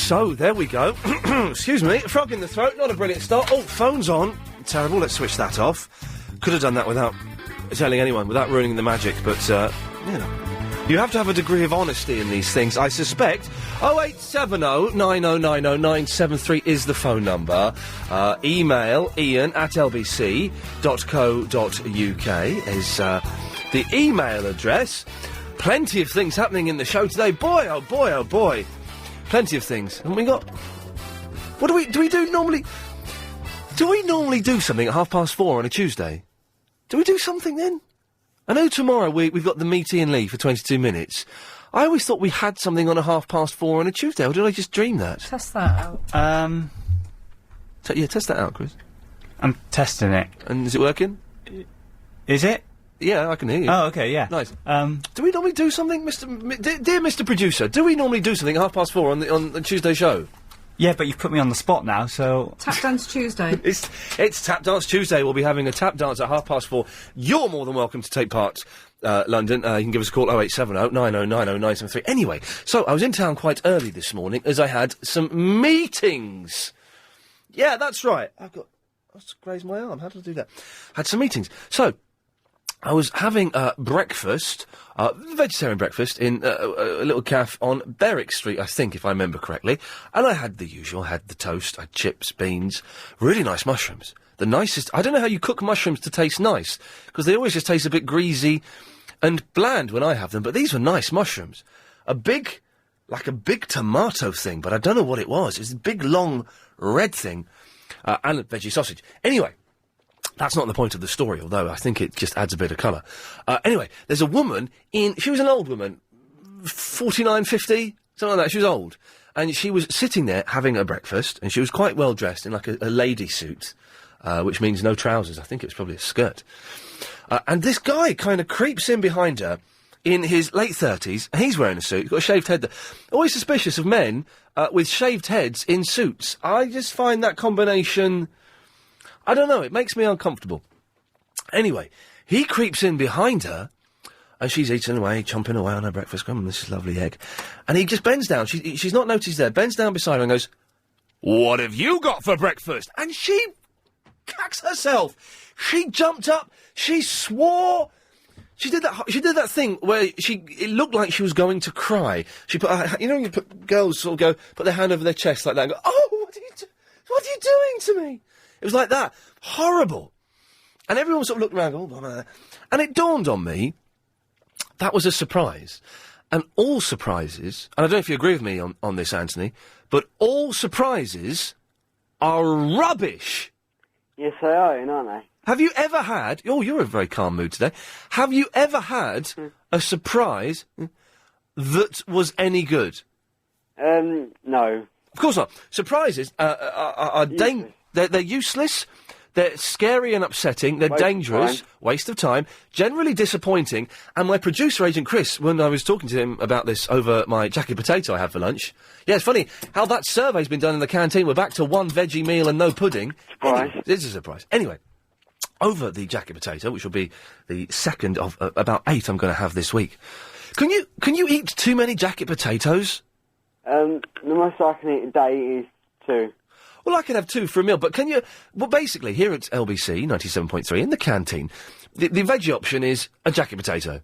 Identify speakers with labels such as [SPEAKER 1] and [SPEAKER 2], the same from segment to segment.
[SPEAKER 1] So, there we go. Excuse me, frog in the throat, not a brilliant start. Oh, phone's on. Terrible, let's switch that off. Could have done that without telling anyone, without ruining the magic, but, you know. You have to have a degree of honesty in these things, I suspect. 0870 9090 973 is the phone number. Email iain@lbc.co.uk is the email address. Plenty of things happening in the show today. Boy, oh boy, oh boy. Plenty of things. Haven't we got... What do we do normally... Do we normally do something at 4:30 on a Tuesday? Do we do something then? I know tomorrow we've got the Meet Ian Lee for 22 minutes. I always thought we had something on a 4:30 on a Tuesday, or did I just dream that?
[SPEAKER 2] Test that out.
[SPEAKER 1] Yeah, test that out, Chris.
[SPEAKER 3] I'm testing it.
[SPEAKER 1] And is it working?
[SPEAKER 3] Is it?
[SPEAKER 1] Yeah, I can hear you.
[SPEAKER 3] Oh, okay, yeah.
[SPEAKER 1] Nice. Do we normally do something, dear Mr. Producer, do we normally do something at 4:30 on the Tuesday show?
[SPEAKER 3] Yeah, but you've put me on the spot now, so...
[SPEAKER 2] Tap Dance Tuesday.
[SPEAKER 1] It's Tap Dance Tuesday. We'll be having a tap dance at 4:30. You're more than welcome to take part, London. You can give us a call, 0870 9090 973. Anyway, so I was in town quite early this morning as I had some meetings. Yeah, that's right. I've grazed my arm. How did I do that? Had some meetings. So... I was having breakfast, vegetarian breakfast, in a little cafe on Berwick Street, I think, if I remember correctly. And I had the usual, I had the toast, I had chips, beans, really nice mushrooms. The nicest... I don't know how you cook mushrooms to taste nice, because they always just taste a bit greasy and bland when I have them, but these were nice mushrooms. Like a big tomato thing, but I don't know what it was. It was a big, long, red thing, and a veggie sausage. Anyway... That's not the point of the story, although I think it just adds a bit of colour. Anyway, there's a woman she was an old woman, 49, 50, something like that, she was old. And she was sitting there having her breakfast, and she was quite well dressed in like a lady suit, which means no trousers, I think it was probably a skirt. And this guy kind of creeps in behind her in his late 30s, and he's wearing a suit, got a shaved head. Always suspicious of men with shaved heads in suits. I just find that combination... I don't know, it makes me uncomfortable. Anyway, he creeps in behind her, and she's eating away, chomping away on her breakfast. This is lovely egg. And he just bends down, she's not noticed there, bends down beside her and goes, "What have you got for breakfast?" And she cacks herself. She jumped up, she swore... She did that thing where it looked like she was going to cry. She put her, you know when you girls sort of put their hand over their chest like that and go, "Oh, what are you doing to me?" It was like that. Horrible. And everyone sort of looked around, and it dawned on me, that was a surprise. And all surprises, and I don't know if you agree with me on this, Anthony, but all surprises are rubbish.
[SPEAKER 4] Yes, they are, aren't they?
[SPEAKER 1] Have you ever had... Oh, you're in a very calm mood today. Have you ever had a surprise that was any good?
[SPEAKER 4] No.
[SPEAKER 1] Of course not. Surprises are dangerous. They're useless, they're scary and upsetting, they're dangerous, waste of time, generally disappointing, and my producer agent Chris, when I was talking to him about this over my jacket potato I had for lunch, yeah, it's funny how that survey's been done in the canteen, we're back to one veggie meal and no pudding.
[SPEAKER 4] Surprise.
[SPEAKER 1] This is a surprise. Anyway, over the jacket potato, which will be the second of about 8 I'm going to have this week, can you eat too many jacket potatoes?
[SPEAKER 4] The most I can eat a day is 2.
[SPEAKER 1] Well, I can have 2 for a meal, but can you... Well, basically, here at LBC 97.3, in the canteen, the veggie option is a jacket potato.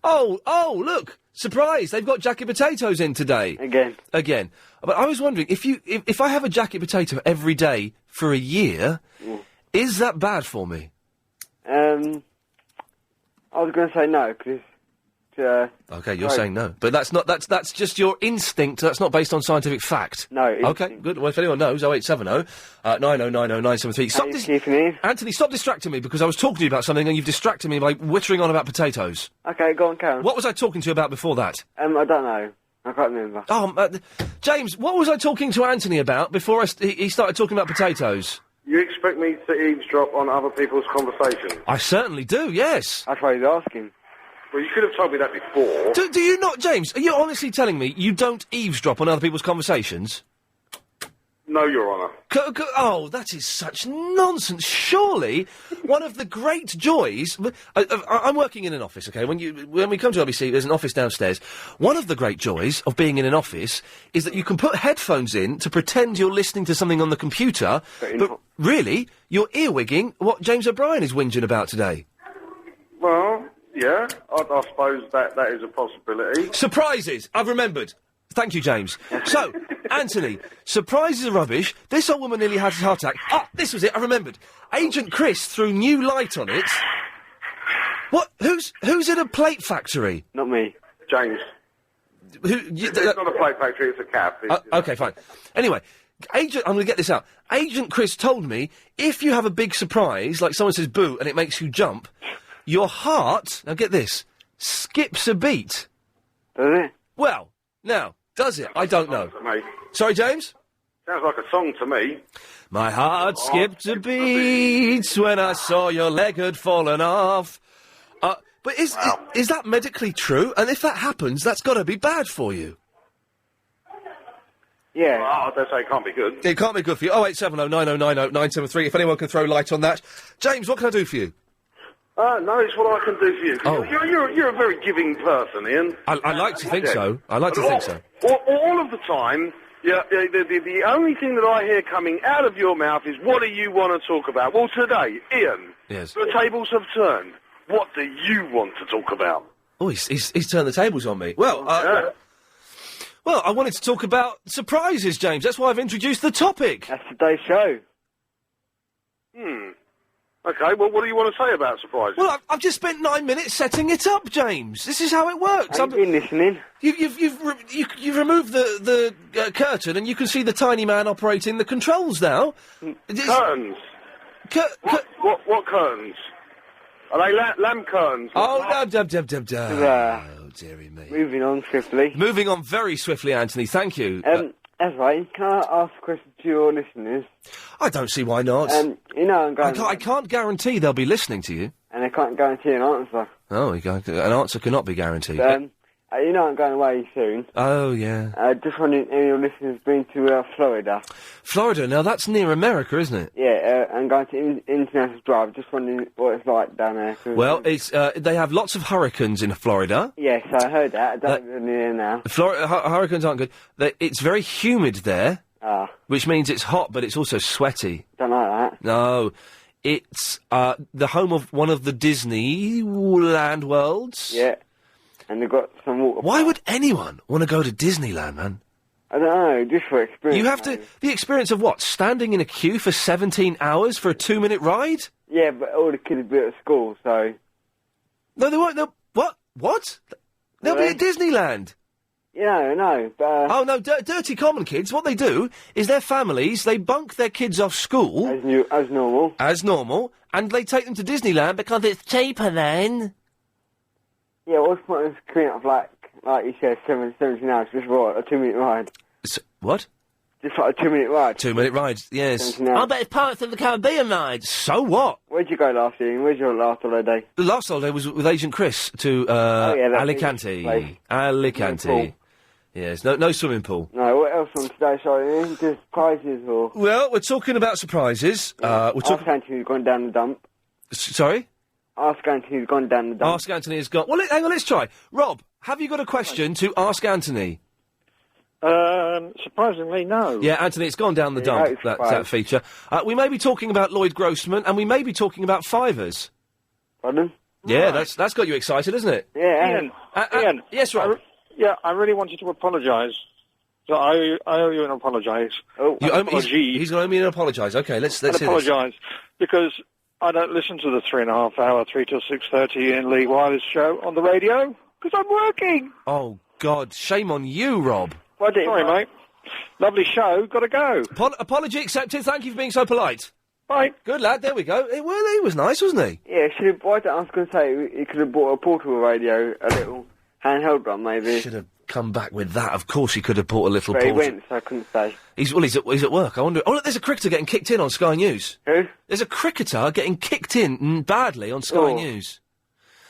[SPEAKER 1] Oh, look! Surprise! They've got jacket potatoes in today. Again. But I was wondering, if I have a jacket potato every day for a year, is that bad for me?
[SPEAKER 4] I was going to say no, because...
[SPEAKER 1] Okay, you're saying no. But that's just your instinct, that's not based on scientific fact.
[SPEAKER 4] No.
[SPEAKER 1] Okay, good. Well, if anyone knows, 0870 9090 973. Anthony, stop distracting me, because I was talking to you about something and you've distracted me by whittering on about potatoes.
[SPEAKER 4] Okay, go on, Karen.
[SPEAKER 1] What was I talking to you about before that?
[SPEAKER 4] I don't know. I can't remember.
[SPEAKER 1] James, what was I talking to Anthony about before he started talking about potatoes?
[SPEAKER 5] You expect me to eavesdrop on other people's conversations?
[SPEAKER 1] I certainly do, yes.
[SPEAKER 4] That's why he's asking.
[SPEAKER 5] Well, you could have told me that before.
[SPEAKER 1] Do you not, James? Are you honestly telling me you don't eavesdrop on other people's conversations?
[SPEAKER 5] No, No, Your Honour.
[SPEAKER 1] Oh, that is such nonsense. Surely, one of the great joys... I'm working in an office, OK? When we come to LBC, there's an office downstairs. One of the great joys of being in an office is that you can put headphones in to pretend you're listening to something on the computer, but really, you're earwigging what James O'Brien is whinging about today.
[SPEAKER 5] Well, yeah, I suppose that is a possibility.
[SPEAKER 1] Surprises! I've remembered. Thank you, James. So, Anthony, surprises are rubbish. This old woman nearly had a heart attack. Ah, this was it, I remembered. Agent Chris threw new light on it. What? Who's at a plate factory?
[SPEAKER 4] Not me.
[SPEAKER 5] James. It's not a plate factory, it's a cab.
[SPEAKER 1] OK, fine. Anyway, I'm going to get this out. Agent Chris told me, if you have a big surprise, like someone says boo, and it makes you jump, your heart, now get this, skips a beat.
[SPEAKER 4] Does it?
[SPEAKER 1] Well, now... Does it? I don't know. Sorry, James?
[SPEAKER 5] Sounds like a song to me.
[SPEAKER 1] My heart skipped a beat when I saw your leg had fallen off. But is that medically true? And if that happens, that's got to be bad for you.
[SPEAKER 4] Yeah.
[SPEAKER 5] Well, I dare say it can't be good.
[SPEAKER 1] It can't be good for you. 0870 9090 973. If anyone can throw light on that. James, what can I do for you?
[SPEAKER 5] No, it's what I can do for you.
[SPEAKER 1] Oh.
[SPEAKER 5] You're a very giving person, Ian.
[SPEAKER 1] I like to think so. I like to think so.
[SPEAKER 5] All of the time, the only thing that I hear coming out of your mouth is, what do you want to talk about? Well, today, Ian,
[SPEAKER 1] yes.
[SPEAKER 5] The tables have turned. What do you want to talk about?
[SPEAKER 1] Oh, he's turned the tables on me. Well, well, I wanted to talk about surprises, James. That's why I've introduced the topic.
[SPEAKER 4] That's today's show.
[SPEAKER 5] OK, well, what do you want to say about surprises?
[SPEAKER 1] Well, I've just spent 9 minutes setting it up, James. This is how it works.
[SPEAKER 4] I've been listening.
[SPEAKER 1] You've removed the curtain and you can see the tiny man operating the controls now.
[SPEAKER 5] Curtains? What curtains? Are they lamp curtains?
[SPEAKER 1] Oh, oh, dearie me.
[SPEAKER 4] Moving on swiftly.
[SPEAKER 1] Moving on very swiftly, Anthony. Thank you.
[SPEAKER 4] That's right. Can I ask a question to your listeners?
[SPEAKER 1] I don't see why not.
[SPEAKER 4] You know,
[SPEAKER 1] I can't guarantee they'll be listening to you.
[SPEAKER 4] And I can't guarantee an answer.
[SPEAKER 1] Oh, an answer cannot be guaranteed.
[SPEAKER 4] You know I'm going away soon.
[SPEAKER 1] Oh, yeah.
[SPEAKER 4] Just wondering if any of your listeners have been to Florida.
[SPEAKER 1] Florida? Now, that's near America, isn't it?
[SPEAKER 4] Yeah, I'm going to International Drive. Just wondering what it's like down there.
[SPEAKER 1] Well, it's they have lots of hurricanes in Florida.
[SPEAKER 4] Yes, I heard that. I don't live near now.
[SPEAKER 1] Hurricanes aren't good. It's very humid there, which means it's hot, but it's also sweaty.
[SPEAKER 4] Don't like that.
[SPEAKER 1] No. It's the home of one of the DisneyLandWorlds.
[SPEAKER 4] Yeah. And they've got some water.
[SPEAKER 1] Why would anyone want to go to Disneyland, man?
[SPEAKER 4] I don't know, just for experience.
[SPEAKER 1] You have to... The experience of what? Standing in a queue for 17 hours for a 2-minute ride?
[SPEAKER 4] Yeah, but all the kids will be at school, so...
[SPEAKER 1] No, they won't. What? They'll be at Disneyland.
[SPEAKER 4] Yeah, no, but...
[SPEAKER 1] Oh, no, dirty common kids, what they do is their families, they bunk their kids off school...
[SPEAKER 4] As normal.
[SPEAKER 1] As normal, and they take them to Disneyland because it's cheaper then.
[SPEAKER 4] Yeah, what's the point of queuing up, like you said, 17 hours just for a 2-minute ride?
[SPEAKER 1] What?
[SPEAKER 4] Just like a 2-minute ride.
[SPEAKER 1] 2-minute rides, yes. I bet it's Pirates of the Caribbean rides. So what?
[SPEAKER 4] Where'd you go last year? Where's your last holiday?
[SPEAKER 1] The last holiday was with Agent Chris to Alicante. Alicante. Yes, no swimming pool.
[SPEAKER 4] No, what else on today's show? Just surprises or...
[SPEAKER 1] Well, we're talking about surprises.
[SPEAKER 4] Ask Anthony who's gone down the dump.
[SPEAKER 1] Sorry?
[SPEAKER 4] Ask Anthony who's gone down the dump.
[SPEAKER 1] Ask Anthony has gone... Well, hang on, let's try. Rob, have you got a question to Ask Anthony?
[SPEAKER 2] Surprisingly, no.
[SPEAKER 1] Yeah, Anthony, it's gone down the dump, that feature. We may be talking about Lloyd Grossman, and we may be talking about fivers.
[SPEAKER 4] Pardon?
[SPEAKER 1] Yeah, that's got you excited, isn't it?
[SPEAKER 4] Yeah.
[SPEAKER 2] Ian.
[SPEAKER 1] Yes, Rob.
[SPEAKER 2] I really wanted to apologise. So I owe you an apologise.
[SPEAKER 1] Oh, he's going to owe me an apologise. Okay, let's hear this.
[SPEAKER 2] Apologise, because I don't listen to the 3.5 hour, 3 till 6:30 Ian Lee Wireless show on the radio, because I'm working.
[SPEAKER 1] Oh, God, shame on you, Rob.
[SPEAKER 2] Sorry, mate. Lovely show, gotta go.
[SPEAKER 1] Apology accepted, thank you for being so polite.
[SPEAKER 2] Bye.
[SPEAKER 1] Good lad, there we go. He was nice, wasn't he?
[SPEAKER 4] Yeah, I was going to say, he could have bought a portable radio, a little handheld one, maybe.
[SPEAKER 1] Should have come back with that. Of course he could have bought a little
[SPEAKER 4] portable.
[SPEAKER 1] But
[SPEAKER 4] he went, so I couldn't say.
[SPEAKER 1] He's at work, I wonder... Oh, look, there's a cricketer getting kicked in on Sky News.
[SPEAKER 4] Who?
[SPEAKER 1] There's a cricketer getting kicked in badly on Sky News.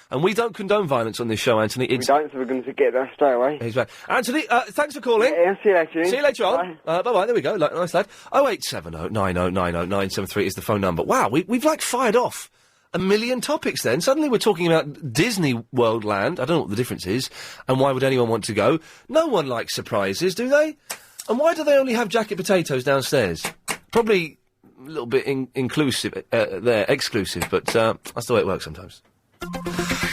[SPEAKER 1] And we don't condone violence on this show, Anthony.
[SPEAKER 4] We don't, so we're going to get that straight away.
[SPEAKER 1] He's back. Anthony, thanks for calling.
[SPEAKER 4] Yeah, see you later.
[SPEAKER 1] See you later on. Bye-bye. There we go. Nice lad. 0870 90 90 973 is the phone number. Wow, we've like fired off a million topics then. Suddenly we're talking about Disney World Land. I don't know what the difference is. And why would anyone want to go? No one likes surprises, do they? And why do they only have jacket potatoes downstairs? Probably a little bit exclusive, but that's the way it works sometimes.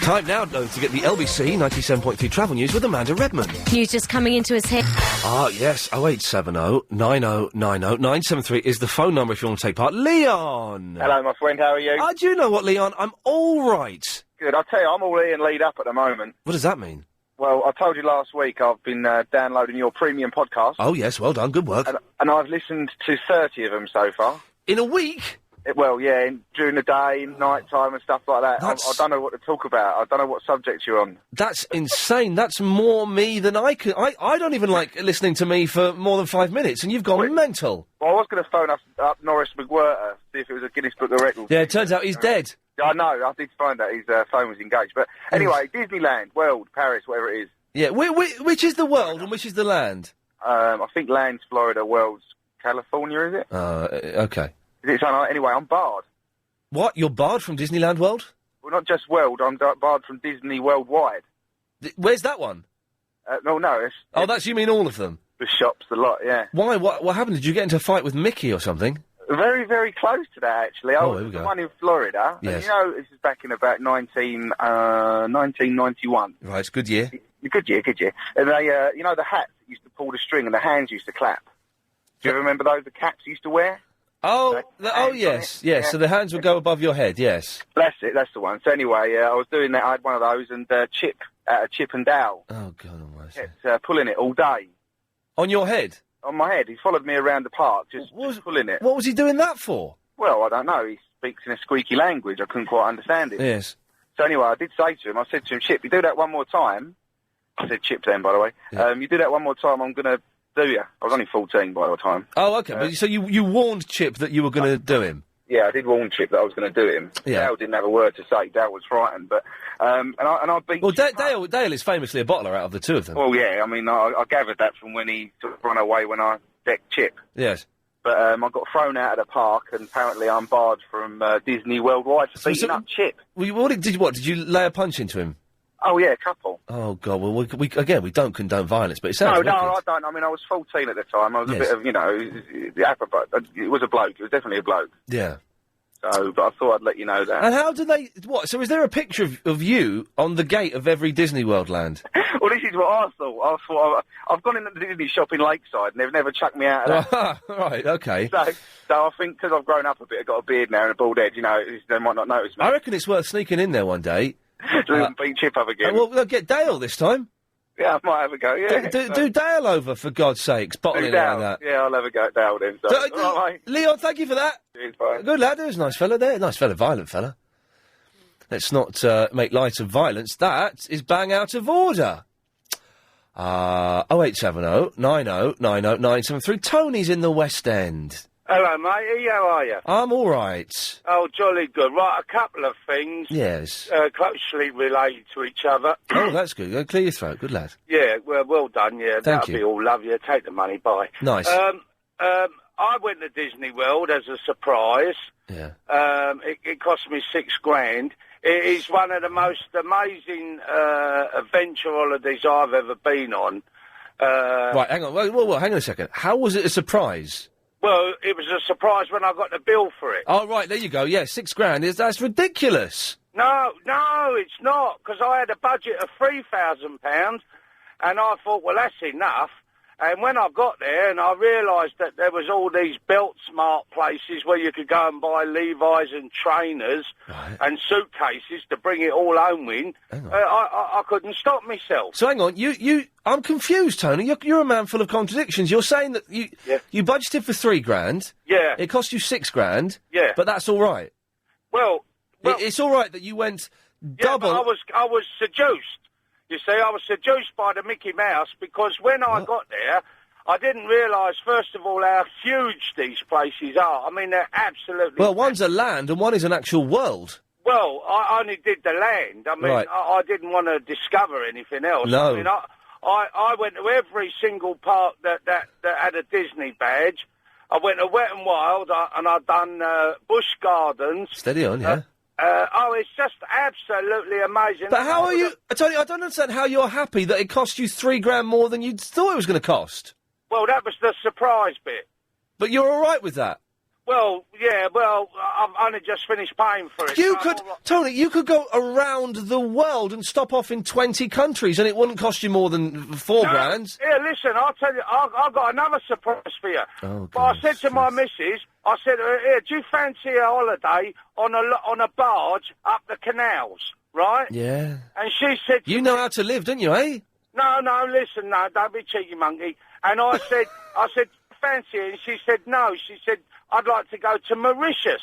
[SPEAKER 1] Time now, though, to get the LBC 97.3 travel news with Amanda Redmond.
[SPEAKER 6] News just coming into his head.
[SPEAKER 1] Ah, yes, 0870 9090 973 is the phone number if you want to take part. Leon!
[SPEAKER 7] Hello, my friend, how are you?
[SPEAKER 1] Do you know what, Leon? I'm all right.
[SPEAKER 7] Good, I'll tell you, I'm all Ian lead up at the moment.
[SPEAKER 1] What does that mean?
[SPEAKER 7] Well, I told you last week I've been downloading your premium podcast.
[SPEAKER 1] Oh, yes, well done, good work.
[SPEAKER 7] And I've listened to 30 of them so far.
[SPEAKER 1] In a week?
[SPEAKER 7] Well, yeah, during the day, night time and stuff like that. I don't know what to talk about. I don't know what subject you're on.
[SPEAKER 1] That's insane. That's more me than I could. I don't even like listening to me for more than 5 minutes, and you've gone mental.
[SPEAKER 7] Well, I was going to phone up Norris McWhirter, see if it was a Guinness Book of Records.
[SPEAKER 1] Yeah, it turns out he's dead.
[SPEAKER 7] I know, I did find that his phone was engaged. But anyway, Disneyland, World, Paris, whatever it is.
[SPEAKER 1] Yeah, which is the world and which is the land?
[SPEAKER 7] I think land's Florida, world's California, is it?
[SPEAKER 1] Okay.
[SPEAKER 7] Anyway, I'm barred.
[SPEAKER 1] What? You're barred from Disneyland World?
[SPEAKER 7] Well, not just World, I'm barred from Disney Worldwide.
[SPEAKER 1] Where's that one?
[SPEAKER 7] No.
[SPEAKER 1] That's you mean all of them?
[SPEAKER 7] The shops, the lot, yeah.
[SPEAKER 1] Why? What happened? Did you get into a fight with Mickey or something?
[SPEAKER 7] Very, very close to that, actually.
[SPEAKER 1] Here we go.
[SPEAKER 7] The one in Florida.
[SPEAKER 1] Yes.
[SPEAKER 7] And, this is back in about 1991.
[SPEAKER 1] Right, it's a good year.
[SPEAKER 7] Good year. And they, the hats that used to pull the string and the hands used to clap. Do you ever remember those, the caps used to wear?
[SPEAKER 1] Yes. Yeah. So the hands would go above your head, yes.
[SPEAKER 7] That's it, that's the one. So anyway, I was doing that, I had one of those, and Chip and Dale.
[SPEAKER 1] Oh, God almighty.
[SPEAKER 7] Kept pulling it all day.
[SPEAKER 1] On your head?
[SPEAKER 7] On my head. He followed me around the park, just pulling it.
[SPEAKER 1] What was he doing that for?
[SPEAKER 7] Well, I don't know. He speaks in a squeaky language. I couldn't quite understand it.
[SPEAKER 1] Yes.
[SPEAKER 7] So anyway, I did say to him, I said to him, Chip, you do that one more time. I said Chip then, by the way.
[SPEAKER 1] Yeah.
[SPEAKER 7] You do that one more time, I'm going to do you. I was only 14 by the time.
[SPEAKER 1] Oh, okay. But so you warned Chip that you were going to do him?
[SPEAKER 7] Yeah, I did warn Chip that I was going to do him.
[SPEAKER 1] Yeah.
[SPEAKER 7] Dale didn't have a word to say. Dale was frightened, but and I beat.
[SPEAKER 1] Well, Dale is famously a bottler out of the two of them.
[SPEAKER 7] Well, yeah. I mean, I gathered that from when he sort of ran away when I decked Chip.
[SPEAKER 1] Yes.
[SPEAKER 7] But I got thrown out of the park, and apparently I'm barred from Disney Worldwide for beating up Chip.
[SPEAKER 1] Well, did you lay a punch into him?
[SPEAKER 7] Oh yeah, a couple.
[SPEAKER 1] Oh God! Well, we don't condone violence, but it sounds wicked.
[SPEAKER 7] No, I don't. I mean, I was 14 at the time. I was a bit of, it was a bloke. It was definitely a bloke.
[SPEAKER 1] Yeah.
[SPEAKER 7] So, but I thought I'd let you know that.
[SPEAKER 1] And how do they? What? So, is there a picture of you on the gate of every Disney World land?
[SPEAKER 7] Well, this is what I thought. I've gone into the Disney shop in Lakeside, and they've never chucked me out of that.
[SPEAKER 1] Right. Okay.
[SPEAKER 7] So I think because I've grown up a bit, I've got a beard now and a bald head. They might not notice me.
[SPEAKER 1] I reckon it's worth sneaking in there one day.
[SPEAKER 7] Beat Chip up again.
[SPEAKER 1] Well, get Dale this time.
[SPEAKER 7] Yeah, I might have a go, yeah.
[SPEAKER 1] Do Dale over, for God's sakes, bottling it like that.
[SPEAKER 7] Yeah, I'll have a go at Dale then. So. All right,
[SPEAKER 1] Leon, thank you for that.
[SPEAKER 7] Cheers, bye.
[SPEAKER 1] Good lad, there's a nice fella there. Nice fella, violent fella. Let's not make light of violence. That is bang out of order. 0870 90 90 973. Tony's in the West End.
[SPEAKER 8] Hello, matey. How are you?
[SPEAKER 1] I'm all right.
[SPEAKER 8] Oh, jolly good. Right, a couple of things.
[SPEAKER 1] Yes.
[SPEAKER 8] Closely related to each other.
[SPEAKER 1] Oh, that's good. Go clear your throat. Good lad.
[SPEAKER 8] Yeah, well done. Yeah,
[SPEAKER 1] Thank
[SPEAKER 8] that'll
[SPEAKER 1] you.
[SPEAKER 8] be all love. Yeah, take the money. Bye.
[SPEAKER 1] Nice.
[SPEAKER 8] I went to Disney World as a surprise.
[SPEAKER 1] Yeah.
[SPEAKER 8] It cost me $6,000. It is one of the most amazing adventure holidays I've ever been on.
[SPEAKER 1] Right, hang on. Well, hang on a second. How was it a surprise?
[SPEAKER 8] Well, it was a surprise when I got the bill for it.
[SPEAKER 1] Oh, right, there you go. Yeah, $6,000. That's ridiculous.
[SPEAKER 8] No, it's not, because I had a budget of £3,000, and I thought, well, that's enough. And when I got there, and I realised that there was all these belt smart places where you could go and buy Levi's and trainers and suitcases to bring it all home in, I couldn't stop myself.
[SPEAKER 1] So hang on, I'm confused, Tony. You're a man full of contradictions. You're saying that you budgeted for $3,000.
[SPEAKER 8] Yeah.
[SPEAKER 1] It cost you $6,000.
[SPEAKER 8] Yeah.
[SPEAKER 1] But that's all right.
[SPEAKER 8] Well,
[SPEAKER 1] it's all right that you went double.
[SPEAKER 8] Yeah, but I was seduced. You see, I was seduced by the Mickey Mouse because when I got there, I didn't realise, first of all, how huge these places are. I mean, they're absolutely...
[SPEAKER 1] Well, one's a land and one is an actual world.
[SPEAKER 8] Well, I only did the land. I mean,
[SPEAKER 1] Right.
[SPEAKER 8] I didn't want to discover anything else.
[SPEAKER 1] No.
[SPEAKER 8] I mean, I went to every single park that had a Disney badge. I went to Wet and Wild, and I've done Busch Gardens.
[SPEAKER 1] Steady on, yeah.
[SPEAKER 8] It's just absolutely amazing.
[SPEAKER 1] But how are you... I tell you, I don't understand how you're happy that it cost you £3 more than you thought it was going to cost.
[SPEAKER 8] Well, that was the surprise bit.
[SPEAKER 1] But you're all right with that?
[SPEAKER 8] Well, yeah, I've only just finished paying for it.
[SPEAKER 1] You could... Tony, you could go around the world and stop off in 20 countries and it wouldn't cost you more than £4
[SPEAKER 8] Here, listen, I'll tell you, I've got another surprise for you.
[SPEAKER 1] Oh,
[SPEAKER 8] but I said to my missus, I said, here, do you fancy a holiday on a barge up the canals, right?
[SPEAKER 1] Yeah.
[SPEAKER 8] And she said...
[SPEAKER 1] You know how to live, don't you, eh?
[SPEAKER 8] No, listen, no, don't be cheeky, monkey. And I said, fancy it? And she said, no. She said, I'd like to go to Mauritius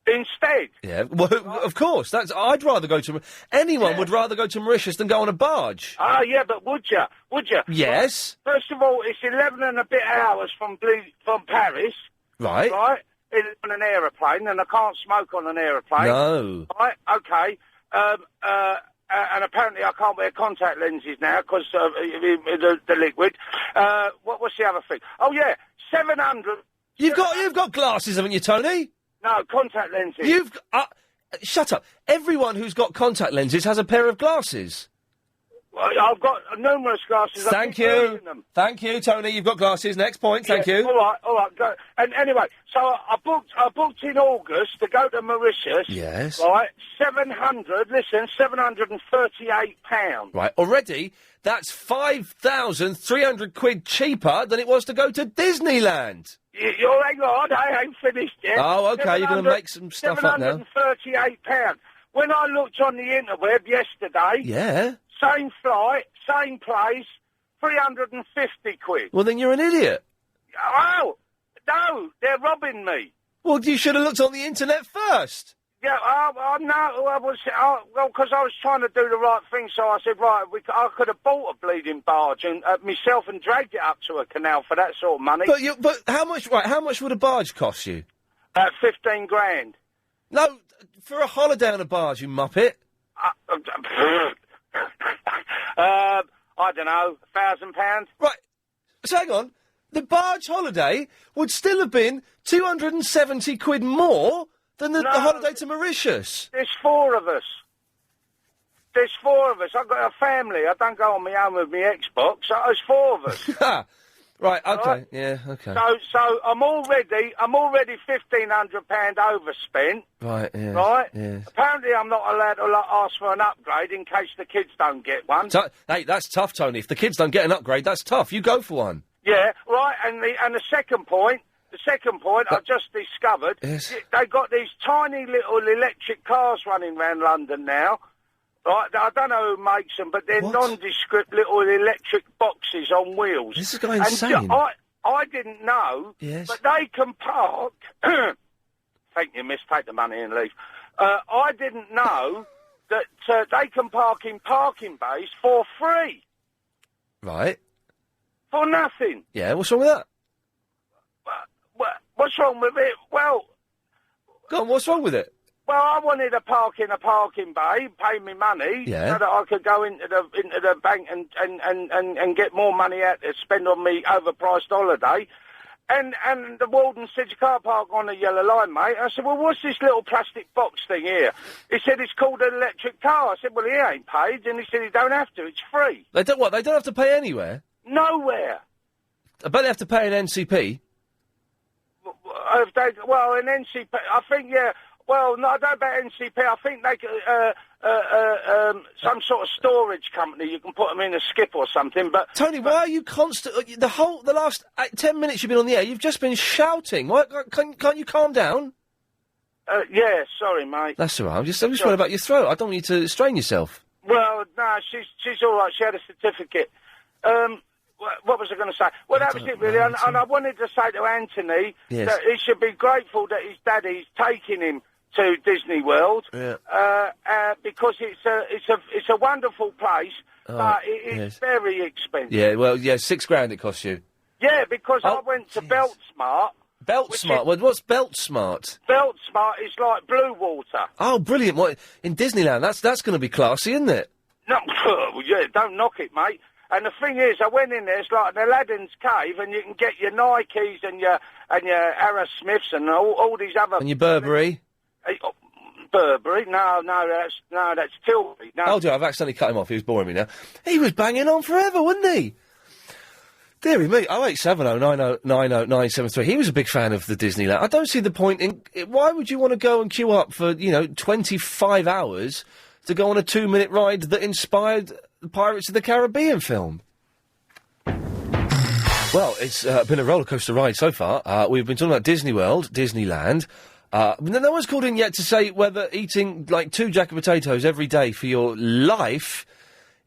[SPEAKER 8] instead.
[SPEAKER 1] Yeah, well, of course. I'd rather go to... Anyone would rather go to Mauritius than go on a barge.
[SPEAKER 8] Oh, yeah, but would you? Would you?
[SPEAKER 1] Yes.
[SPEAKER 8] First of all, it's 11 and a bit hours from Paris.
[SPEAKER 1] Right.
[SPEAKER 8] Right? On an aeroplane, and I can't smoke on an aeroplane.
[SPEAKER 1] No.
[SPEAKER 8] Right, okay. And apparently I can't wear contact lenses now because the liquid. What's the other thing? Oh, yeah, 700...
[SPEAKER 1] You've got glasses, haven't you, Tony?
[SPEAKER 8] No, contact lenses.
[SPEAKER 1] Shut up. Everyone who's got contact lenses has a pair of glasses.
[SPEAKER 8] Well, I've got numerous glasses.
[SPEAKER 1] Thank you. Thank you, Tony. You've got glasses. Next point. Thank you.
[SPEAKER 8] All right. Go. And anyway, so I booked in August to go to Mauritius.
[SPEAKER 1] Yes.
[SPEAKER 8] Right, £738.
[SPEAKER 1] Right, already that's £5,300 cheaper than it was to go to Disneyland.
[SPEAKER 8] You're hang on, I ain't finished yet.
[SPEAKER 1] Oh, okay, you're going to make some stuff up now.
[SPEAKER 8] £738. When I looked on the interweb yesterday,
[SPEAKER 1] Yeah.
[SPEAKER 8] same flight, same place, £350.
[SPEAKER 1] Well, then you're an idiot.
[SPEAKER 8] Oh, no, they're robbing me.
[SPEAKER 1] Well, you should have looked on the internet first.
[SPEAKER 8] Yeah, because I was trying to do the right thing, so I said, right, I could have bought a bleeding barge and myself and dragged it up to a canal for that sort of money.
[SPEAKER 1] But how much? Right, how much would a barge cost you?
[SPEAKER 8] 15 grand.
[SPEAKER 1] No, for a holiday on a barge, you muppet.
[SPEAKER 8] I don't know, £1,000.
[SPEAKER 1] Right. So hang on. The barge holiday would still have been £270 more than the holiday to Mauritius.
[SPEAKER 8] There's four of us. I've got a family. I don't go on my own with my Xbox. So there's four of us.
[SPEAKER 1] Right, okay.
[SPEAKER 8] Right?
[SPEAKER 1] Yeah, okay.
[SPEAKER 8] So I'm already £1,500 overspent.
[SPEAKER 1] Right, yeah.
[SPEAKER 8] Right?
[SPEAKER 1] Yeah.
[SPEAKER 8] Apparently I'm not allowed to ask for an upgrade in case the kids don't get one.
[SPEAKER 1] Hey, that's tough, Tony. If the kids don't get an upgrade, that's tough. You go for one.
[SPEAKER 8] Yeah, right, and the second point I've just discovered,
[SPEAKER 1] yes.
[SPEAKER 8] They got these tiny little electric cars running around London now. Right, I don't know who makes them, but they're nondescript little electric boxes on wheels.
[SPEAKER 1] This is going insane.
[SPEAKER 8] And I didn't know, but they can park... Thank you, miss, take the money and leave. I didn't know that they can park in parking bays for free.
[SPEAKER 1] Right.
[SPEAKER 8] For nothing.
[SPEAKER 1] Yeah, what's wrong with that?
[SPEAKER 8] What's wrong with it? Well...
[SPEAKER 1] Go on, what's wrong with it?
[SPEAKER 8] Well, I wanted to park in a parking bay, pay me money, so that I could go into the bank and get more money out to spend on me overpriced holiday. And the warden said, you can't park on the yellow line, mate. I said, well, what's this little plastic box thing here? He said, it's called an electric car. I said, well, he ain't paid. And he said, you don't have to. It's free.
[SPEAKER 1] They don't what? They don't have to pay anywhere?
[SPEAKER 8] Nowhere.
[SPEAKER 1] I bet they have to pay an NCP.
[SPEAKER 8] Well, an NCP, I think, yeah. Well, no, I don't know about NCP. I think they some sort of storage company. You can put them in a skip or something. But
[SPEAKER 1] Tony, why are you constant? The last 10 minutes you've been on the air, you've just been shouting. Why can't you calm down?
[SPEAKER 8] Yeah, sorry, mate.
[SPEAKER 1] That's all right. I'm just worried about your throat. I don't want you to strain yourself.
[SPEAKER 8] Well, no, she's all right. She had a certificate. What was I going to say? Well, that was it, really. And I wanted to say to Anthony that he should be grateful that his daddy's taking him to Disney World, because it's a wonderful place, but it's very expensive.
[SPEAKER 1] Yeah, well, yeah, £6,000 it costs you.
[SPEAKER 8] Yeah, because I went to Beltsmart,
[SPEAKER 1] Belt Smart. What's Belt Smart?
[SPEAKER 8] Belt Smart is like blue water.
[SPEAKER 1] Oh, brilliant! What in Disneyland? That's going to be classy, isn't it?
[SPEAKER 8] No, yeah, don't knock it, mate. And the thing is, I went in there. It's like an Aladdin's cave, and you can get your Nikes and your Aerosmiths and all these other.
[SPEAKER 1] And your Burberry.
[SPEAKER 8] Burberry? No, that's Tilbury. No.
[SPEAKER 1] Oh, dear, I've accidentally cut him off. He was boring me now. He was banging on forever, wasn't he? Deary me, 08709090973. He was a big fan of the Disneyland. I don't see the point in... Why would you want to go and queue up for, 25 hours to go on a 2-minute ride that inspired the Pirates of the Caribbean film? Well, it's been a rollercoaster ride so far. We've been talking about Disney World, Disneyland. But no one's called in yet to say whether eating, 2 jacket potatoes every day for your life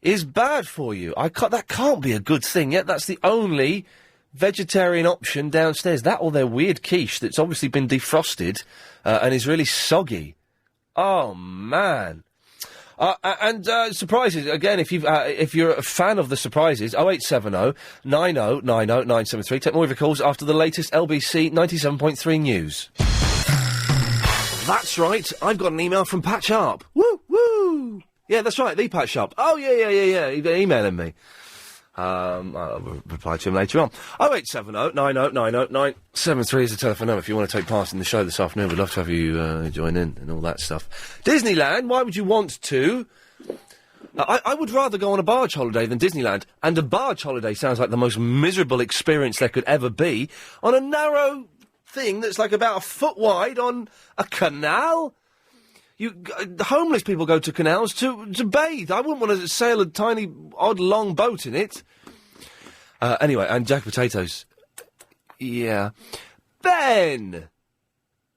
[SPEAKER 1] is bad for you. That can't be a good thing, yet that's the only vegetarian option downstairs. That or their weird quiche that's obviously been defrosted and is really soggy. Oh, man. And surprises, again, if you're a fan of the surprises, 0870 90 90 973. Take more of your calls after the latest LBC 97.3 news. That's right, I've got an email from Pat Sharp. Woo, woo! Yeah, that's right, the Pat Sharp. Oh, yeah, he's emailing me. I'll reply to him later on. 0870 90 90 973 is the telephone number if you want to take part in the show this afternoon. We'd love to have you join in and all that stuff. Disneyland, why would you want to? I would rather go on a barge holiday than Disneyland, and a barge holiday sounds like the most miserable experience there could ever be, on a narrow thing that's like about a foot wide on a canal. Homeless people go to canals to bathe. I wouldn't want to sail a tiny, odd, long boat in it. Anyway, and jacket potatoes. Yeah. Ben!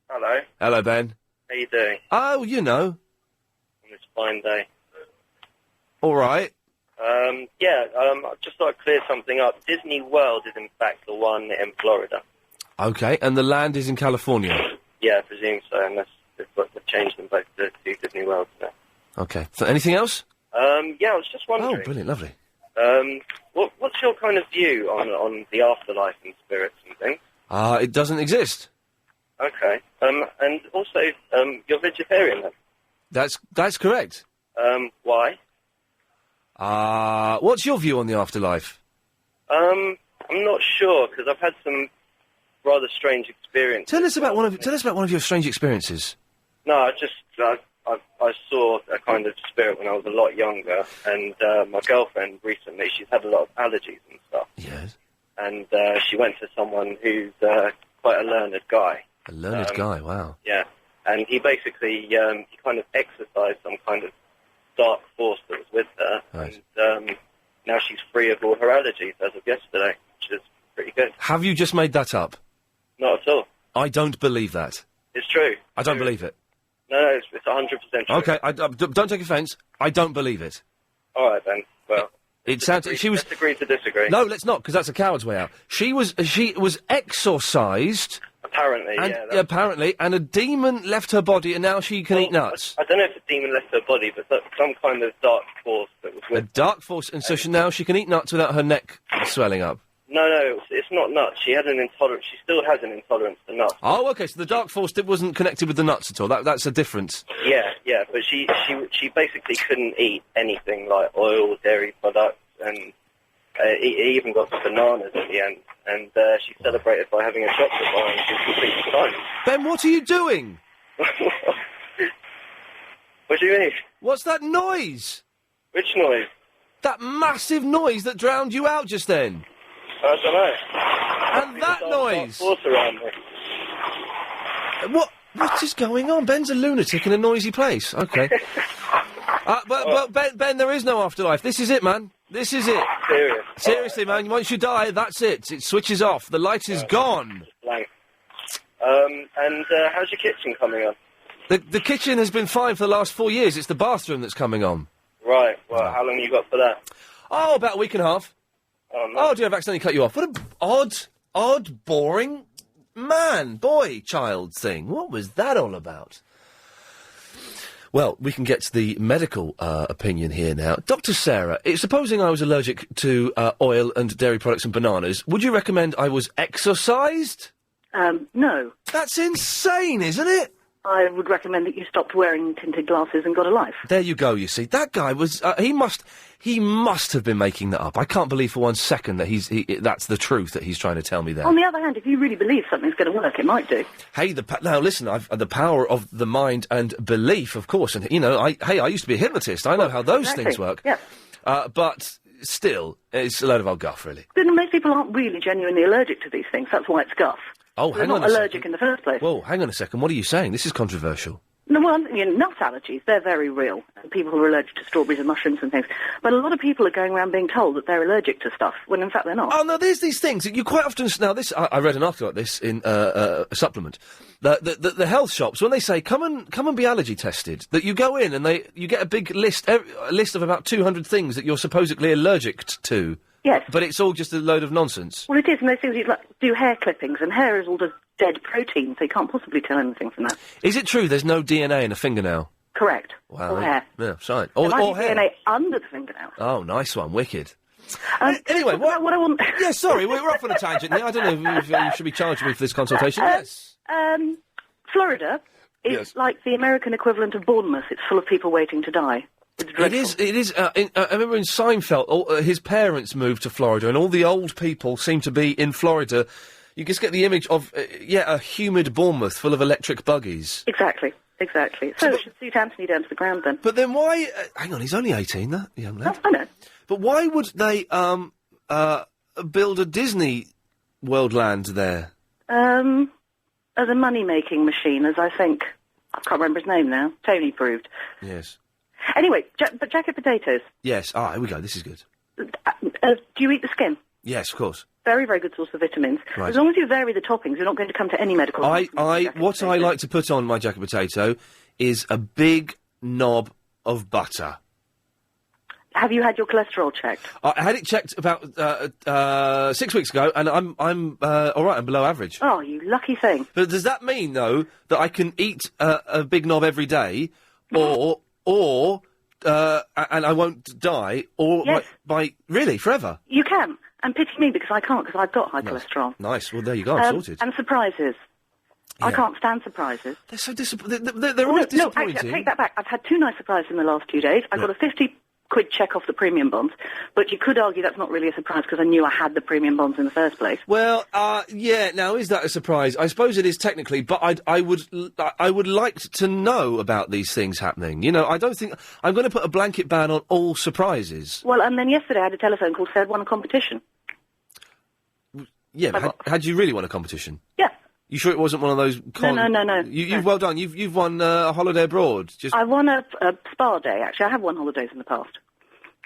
[SPEAKER 9] Hello.
[SPEAKER 1] Hello, Ben.
[SPEAKER 9] How you doing?
[SPEAKER 1] Oh,
[SPEAKER 9] On this fine day.
[SPEAKER 1] All right.
[SPEAKER 9] I just thought I'd clear something up. Disney World is in fact the one in Florida.
[SPEAKER 1] Okay, and the land is in California?
[SPEAKER 9] Yeah, I presume so, unless they've changed them both to Disney World now.
[SPEAKER 1] Okay. So anything else?
[SPEAKER 9] I was just wondering.
[SPEAKER 1] Oh, brilliant, lovely.
[SPEAKER 9] What's your kind of view on the afterlife and spirits and things?
[SPEAKER 1] It doesn't exist.
[SPEAKER 9] Okay. And also, you're vegetarian then?
[SPEAKER 1] That's correct.
[SPEAKER 9] Why?
[SPEAKER 1] What's your view on the afterlife?
[SPEAKER 9] I'm not sure, because I've had some rather strange experiences.
[SPEAKER 1] Tell us about one of your strange experiences.
[SPEAKER 9] No, I saw a kind of spirit when I was a lot younger, and my girlfriend recently, she's had a lot of allergies and stuff.
[SPEAKER 1] Yes.
[SPEAKER 9] And she went to someone who's quite a learned guy.
[SPEAKER 1] A learned guy, wow.
[SPEAKER 9] Yeah. And he basically, he kind of exorcised some kind of dark force that was with her.
[SPEAKER 1] Right.
[SPEAKER 9] And now she's free of all her allergies as of yesterday, which is pretty good.
[SPEAKER 1] Have you just made that up?
[SPEAKER 9] Not at all.
[SPEAKER 1] I don't believe that.
[SPEAKER 9] It's true.
[SPEAKER 1] I don't believe it.
[SPEAKER 9] No, it's 100% true.
[SPEAKER 1] Okay, don't take offence. I don't believe it.
[SPEAKER 9] All right, then. Well,
[SPEAKER 1] it sounds...
[SPEAKER 9] Let's agree to disagree.
[SPEAKER 1] No, let's not, because that's a coward's way out. She was exorcised...
[SPEAKER 9] Apparently,
[SPEAKER 1] apparently, and a demon left her body, and now she can eat nuts.
[SPEAKER 9] I don't know if a demon left her body, but some kind of dark force that was with
[SPEAKER 1] her. A dark force, and so now she can eat nuts without her neck swelling up.
[SPEAKER 9] No, it's not nuts. She had an intolerance. She still has an intolerance to nuts.
[SPEAKER 1] Oh, okay. So the dark force wasn't connected with the nuts at all. That's a difference.
[SPEAKER 9] Yeah. But she basically couldn't eat anything like oil, dairy products, and he even got the bananas at the end. And she celebrated by having a chocolate bar, and she was completely fine.
[SPEAKER 1] Ben, what are you doing?
[SPEAKER 9] What do you mean?
[SPEAKER 1] What's that noise?
[SPEAKER 9] Which noise?
[SPEAKER 1] That massive noise that drowned you out just then.
[SPEAKER 9] I don't know.
[SPEAKER 1] And that noise.
[SPEAKER 9] Force around me.
[SPEAKER 1] What is going on? Ben's a lunatic in a noisy place. Okay. But Ben, there is no afterlife. This is it, man. This is it.
[SPEAKER 9] Serious.
[SPEAKER 1] Seriously, man. Once you die, that's it. It switches off. The light is gone.
[SPEAKER 9] Blank. And how's your kitchen coming on?
[SPEAKER 1] The kitchen has been fine for the last 4 years. It's the bathroom that's coming on.
[SPEAKER 9] Right. Well, how long you got for that?
[SPEAKER 1] Oh, about a week and a half.
[SPEAKER 9] Oh, no.
[SPEAKER 1] Oh, dear, I've accidentally cut you off. What an odd, boring child thing. What was that all about? Well, we can get to the medical opinion here now. Dr. Sarah, supposing I was allergic to oil and dairy products and bananas, would you recommend I was exorcised?
[SPEAKER 10] No.
[SPEAKER 1] That's insane, isn't it?
[SPEAKER 10] I would recommend that you stopped wearing tinted glasses and got a life.
[SPEAKER 1] There you go, you see. That guy was... he must have been making that up. I can't believe for one second that that's the truth that he's trying to tell me there.
[SPEAKER 10] On the other hand, if you really believe something's going to work, it might do.
[SPEAKER 1] Hey, now listen, the power of the mind and belief, of course, and, you know, I used to be a hypnotist. I know how those things work.
[SPEAKER 10] Yeah.
[SPEAKER 1] But still, it's a load of old guff, really.
[SPEAKER 10] But most people aren't really genuinely allergic to these things. That's why it's guff.
[SPEAKER 1] Oh,
[SPEAKER 10] They're
[SPEAKER 1] hang on
[SPEAKER 10] not
[SPEAKER 1] a
[SPEAKER 10] allergic
[SPEAKER 1] second.
[SPEAKER 10] in the first place.
[SPEAKER 1] Whoa, hang on a second. What are you saying? This is controversial.
[SPEAKER 10] No, well, nut allergies, they're very real. People who are allergic to strawberries and mushrooms and things. But a lot of people are going around being told that they're allergic to stuff, when in fact they're not.
[SPEAKER 1] Oh, no, there's these things. You quite often... Now, I read an article like this in a supplement. The health shops, when they say, come and be allergy tested, that you go in and you get a big list, a list of about 200 things that you're supposedly allergic to.
[SPEAKER 10] Yes.
[SPEAKER 1] But it's all just a load of nonsense.
[SPEAKER 10] Well, it is, and those things you do hair clippings, and hair is all just dead protein, so you can't possibly tell anything from that.
[SPEAKER 1] Is it true there's no DNA in a fingernail?
[SPEAKER 10] Correct.
[SPEAKER 1] Wow.
[SPEAKER 10] Or hair.
[SPEAKER 1] Yeah, fine.
[SPEAKER 10] There might
[SPEAKER 1] Or
[SPEAKER 10] be
[SPEAKER 1] hair.
[SPEAKER 10] DNA under the fingernail.
[SPEAKER 1] Oh, nice one. Wicked.
[SPEAKER 10] Anyway, what I want...
[SPEAKER 1] Yeah, sorry, we're off on a tangent here. I don't know if you should be charging me for this consultation. Yes.
[SPEAKER 10] Florida is like the American equivalent of Bournemouth. It's full of people waiting to die.
[SPEAKER 1] It is. I remember in Seinfeld, his parents moved to Florida, and all the old people seem to be in Florida. You just get the image of, a humid Bournemouth full of electric buggies.
[SPEAKER 10] Exactly. So it should suit Anthony down to the ground, then.
[SPEAKER 1] But then why... hang on, he's only 18, that young lad.
[SPEAKER 10] I know.
[SPEAKER 1] But why would they build a Disney World land there?
[SPEAKER 10] As a money-making machine, as I think... I can't remember his name now. Tony proved.
[SPEAKER 1] Yes.
[SPEAKER 10] Anyway, but jacket potatoes.
[SPEAKER 1] Yes. Ah, here we go. This is good.
[SPEAKER 10] Do you eat the skin?
[SPEAKER 1] Yes, of course.
[SPEAKER 10] Very, very good source of vitamins.
[SPEAKER 1] Right.
[SPEAKER 10] As long as you vary the toppings, you're not going to come to any medical...
[SPEAKER 1] I like to put on my jacket potato is a big knob of butter.
[SPEAKER 10] Have you had your cholesterol checked?
[SPEAKER 1] I had it checked about 6 weeks ago, and I'm all right. I'm below average.
[SPEAKER 10] Oh, you lucky thing.
[SPEAKER 1] But does that mean though that I can eat a big knob every day, or and I won't die, or
[SPEAKER 10] yes.
[SPEAKER 1] by really forever?
[SPEAKER 10] You can, and pity me because I can't because I've got high cholesterol.
[SPEAKER 1] Nice. Well, there you go. I'm sorted.
[SPEAKER 10] And surprises. Yeah. I can't stand surprises.
[SPEAKER 1] They're so they're always disappointing.
[SPEAKER 10] No, actually, I take that back. I've had 2 nice surprises in the last 2 days. I got a 50 quid check off the premium bonds, but you could argue that's not really a surprise because I knew I had the premium bonds in the first place.
[SPEAKER 1] Well, yeah. Now, is that a surprise? I suppose it is technically, but I would like to know about these things happening. You know, I don't think I'm going to put a blanket ban on all surprises.
[SPEAKER 10] Well, and then yesterday I had a telephone call said won a competition.
[SPEAKER 1] Yeah, but had you really won a competition?
[SPEAKER 10] Yeah.
[SPEAKER 1] You sure it wasn't one of those...
[SPEAKER 10] No.
[SPEAKER 1] You've well done. You've won a holiday abroad.
[SPEAKER 10] I won a spa day, actually. I have won holidays in the past.